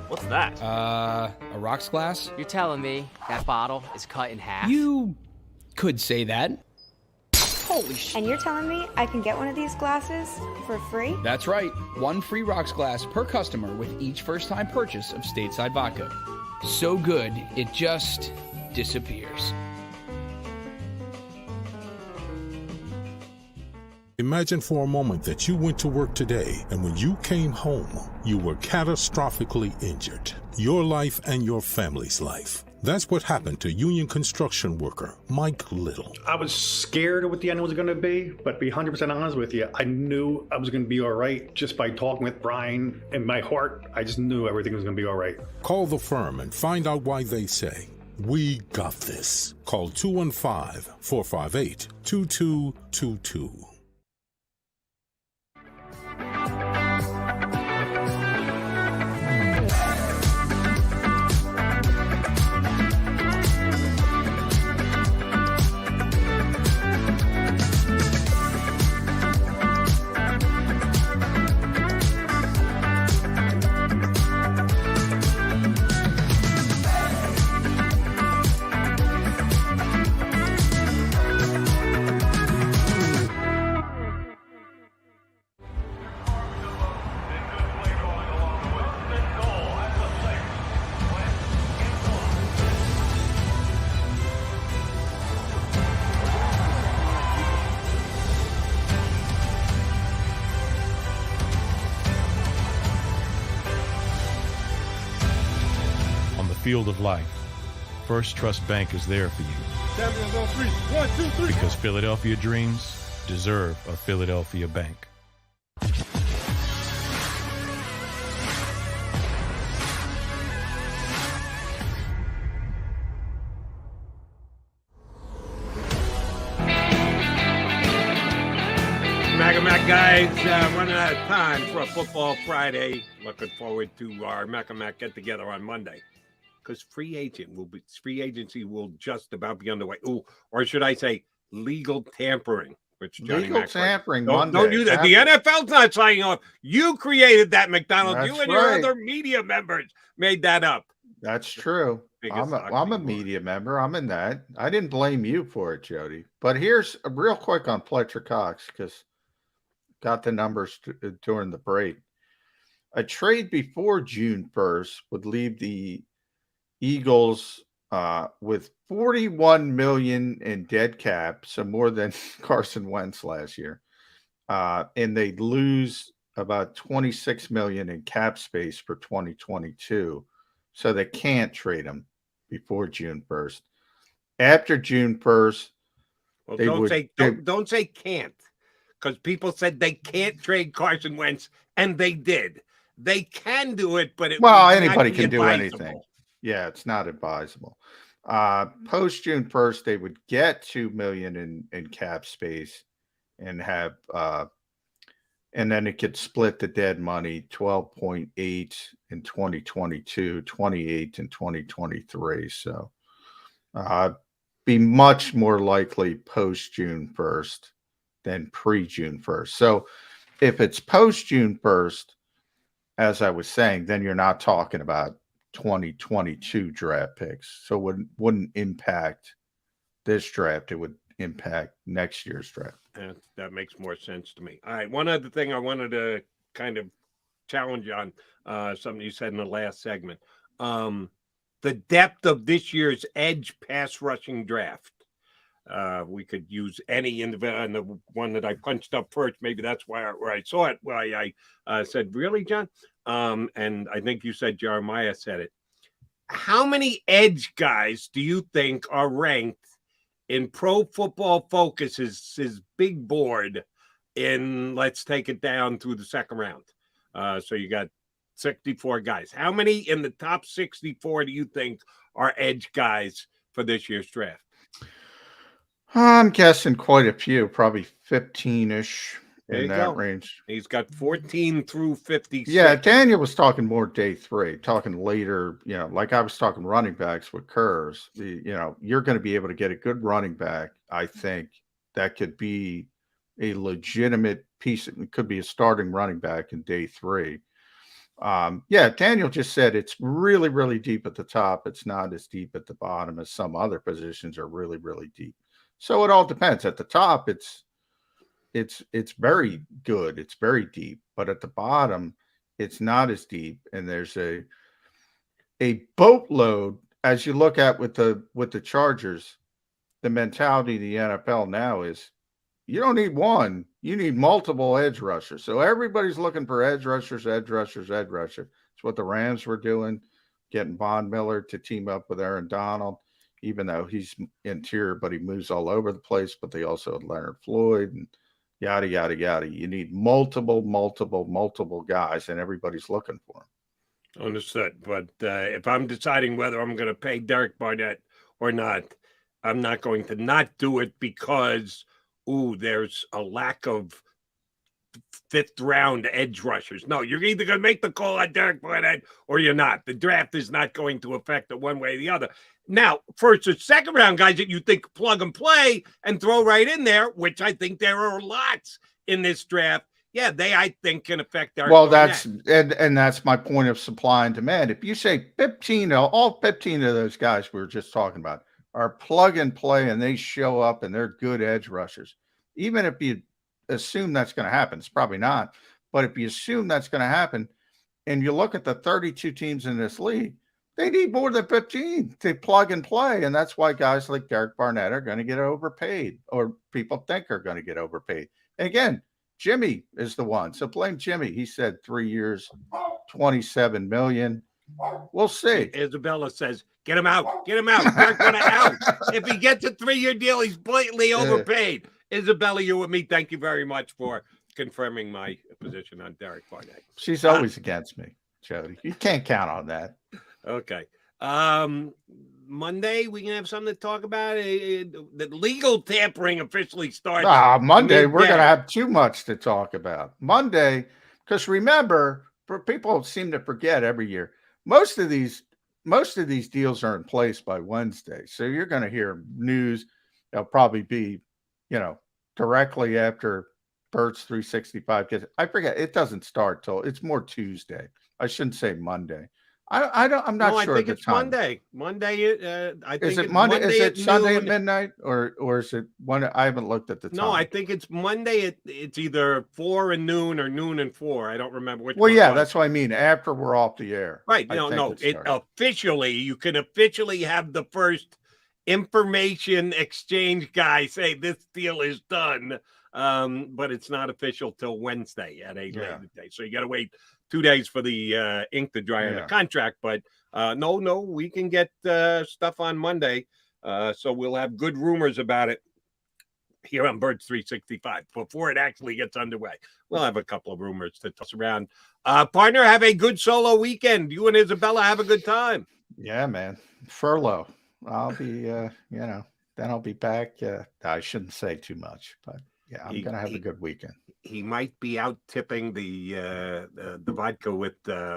Speaker 5: What's that?
Speaker 4: A rocks glass?
Speaker 5: You're telling me that bottle is cut in half?
Speaker 4: You could say that.
Speaker 5: Holy shit.
Speaker 6: And you're telling me I can get one of these glasses for free?
Speaker 4: That's right. One free rocks glass per customer with each first-time purchase of Stateside Vodka. So good, it just disappears.
Speaker 7: Imagine for a moment that you went to work today and when you came home, you were catastrophically injured. Your life and your family's life. That's what happened to union construction worker Mike Little.
Speaker 8: I was scared of what the end was going to be, but to be 100% honest with you, I knew I was going to be all right just by talking with Brian. In my heart, I just knew everything was going to be all right.
Speaker 7: Call the firm and find out why they say, "We got this." Call 215-458-2222.
Speaker 9: Field of life, First Trust Bank is there for you.
Speaker 11: Champions on three. 1, 2, 3.
Speaker 9: Because Philadelphia dreams deserve a Philadelphia bank.
Speaker 1: Mac guys, running out of time for a Football Friday. Looking forward to our Mac get together on Monday. Because free agency will just about be underway. Ooh, or should I say legal tampering? Which Johnny
Speaker 2: legal
Speaker 1: Mac
Speaker 2: tampering.
Speaker 1: Don't do that. The NFL's not signing off. You created that, McDonald.
Speaker 2: That's
Speaker 1: you and
Speaker 2: right.
Speaker 1: your other media members made that up.
Speaker 2: That's true. I'm a media member. I'm in that. I didn't blame you for it, Jody. But here's real quick on Fletcher Cox because got the numbers during the break. A trade before June 1st would leave the Eagles with $41 million in dead cap, so more than Carson Wentz last year, and they'd lose about $26 million in cap space for 2022, so they can't trade him before June 1st. After June 1st,
Speaker 1: well, don't say can't, because people said they can't trade Carson Wentz, and they did. They can do it, but
Speaker 2: anybody can do anything. Yeah, it's not advisable. Post June 1st, they would get $2 million in cap space and have, and then it could split the dead money 12.8 in 2022, 28 in 2023. So, be much more likely post June 1st than pre June 1st. So, if it's post June 1st, as I was saying, then you're not talking about 2022 draft picks. So it wouldn't impact this draft. It would impact next year's draft.
Speaker 1: That makes more sense to me. All right. One other thing I wanted to kind of challenge on, something you said in the last segment. The depth of this year's edge pass rushing draft. We could use any individual, and the one that I punched up first, maybe that's where I saw it, why I said, really, John? And I think you said Jeremiah said it. How many edge guys do you think are ranked in Pro Football Focus's big board let's take it down through the second round. So you got 64 guys. How many in the top 64 do you think are edge guys for this year's draft?
Speaker 2: I'm guessing quite a few, probably 15-ish in that range.
Speaker 1: He's got 14 through 56.
Speaker 2: Yeah, Daniel was talking more day 3, talking later, like I was talking running backs with Kerr's. You're going to be able to get a good running back, I think, that could be a legitimate piece. It could be a starting running back in day 3. Daniel just said it's really, really deep at the top. It's not as deep at the bottom as some other positions are really, really deep. So it all depends. At the top, it's very good. It's very deep. But at the bottom, it's not as deep. And there's a boatload as you look at with the Chargers. The mentality of the NFL now is you don't need one. You need multiple edge rushers. So everybody's looking for edge rushers, edge rushers, edge rusher. It's what the Rams were doing, getting Von Miller to team up with Aaron Donald, even though he's interior, but he moves all over the place. But they also had Leonard Floyd and yada, yada, yada. You need multiple guys, and everybody's looking for them.
Speaker 1: Understood. But if I'm deciding whether I'm going to pay Derek Barnett or not, I'm not going to not do it because there's a lack of 5th round edge rushers. No, you're either going to make the call on Derek Barnett or you're not. The draft is not going to affect it one way or the other. Now, first or second round guys that you think plug and play and throw right in there, which I think there are lots in this draft. Yeah, they, I think, can affect Derek Barnett.
Speaker 2: That's my point of supply and demand. If you say all 15 of those guys we were just talking about are plug and play and they show up and they're good edge rushers, even if you assume that's going to happen, it's probably not. But if you assume that's going to happen and you look at the 32 teams in this league, they need more than 15 to plug and play. And that's why guys like Derek Barnett are going to get overpaid, or people think are going to get overpaid. And again, Jimmy is the one. So blame Jimmy. He said 3 years, $27 million. We'll see.
Speaker 1: Isabella says, get him out. Get him out. Derek Barnett out. If he gets a 3-year deal, he's blatantly overpaid. Isabella, you and me, thank you very much for confirming my position on Derek Barnett.
Speaker 2: She's always against me, Jody. You can't count on that.
Speaker 1: Okay. Monday, we can have something to talk about. The legal tampering officially starts.
Speaker 2: Monday, we're going to have too much to talk about. Monday, because remember, people seem to forget every year, most of these deals are in place by Wednesday. So you're going to hear news. It'll probably be, directly after Birds 365 gets. I forget. It doesn't start till it's more Tuesday. I shouldn't say Monday. I'm not sure.
Speaker 1: I think it's Monday. Monday. I think
Speaker 2: is it Monday? Is it Sunday at midnight, or is it one? I haven't looked at the time.
Speaker 1: No, I think it's Monday. It's either 4 and noon or noon and 4. I don't remember which.
Speaker 2: Well, yeah, that's what I mean. After we're off the air,
Speaker 1: right? No. It officially, you can officially have the first information exchange guy say this deal is done, but it's not official till Wednesday at a later day. So you got to wait 2 days for the ink to dry on the contract. But no, we can get stuff on Monday. So we'll have good rumors about it here on Birds 365 before it actually gets underway. We'll have a couple of rumors to toss around. Partner, have a good solo weekend. You and Isabella have a good time.
Speaker 2: Yeah, man. Furlough. I'll be, then I'll be back. I shouldn't say too much, but yeah, I'm going to have a good weekend.
Speaker 1: He might be out tipping the vodka with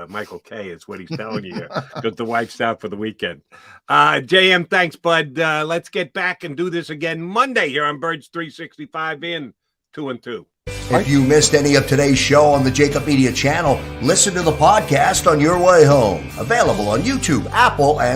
Speaker 1: Michael Kaye is what he's telling you, because the wife's out for the weekend. JM, thanks, bud. Let's get back and do this again Monday here on Birds 365 in 2 and 2.
Speaker 13: If you missed any of today's show on the JAKIB Media channel, listen to the podcast on your way home. Available on YouTube, Apple, and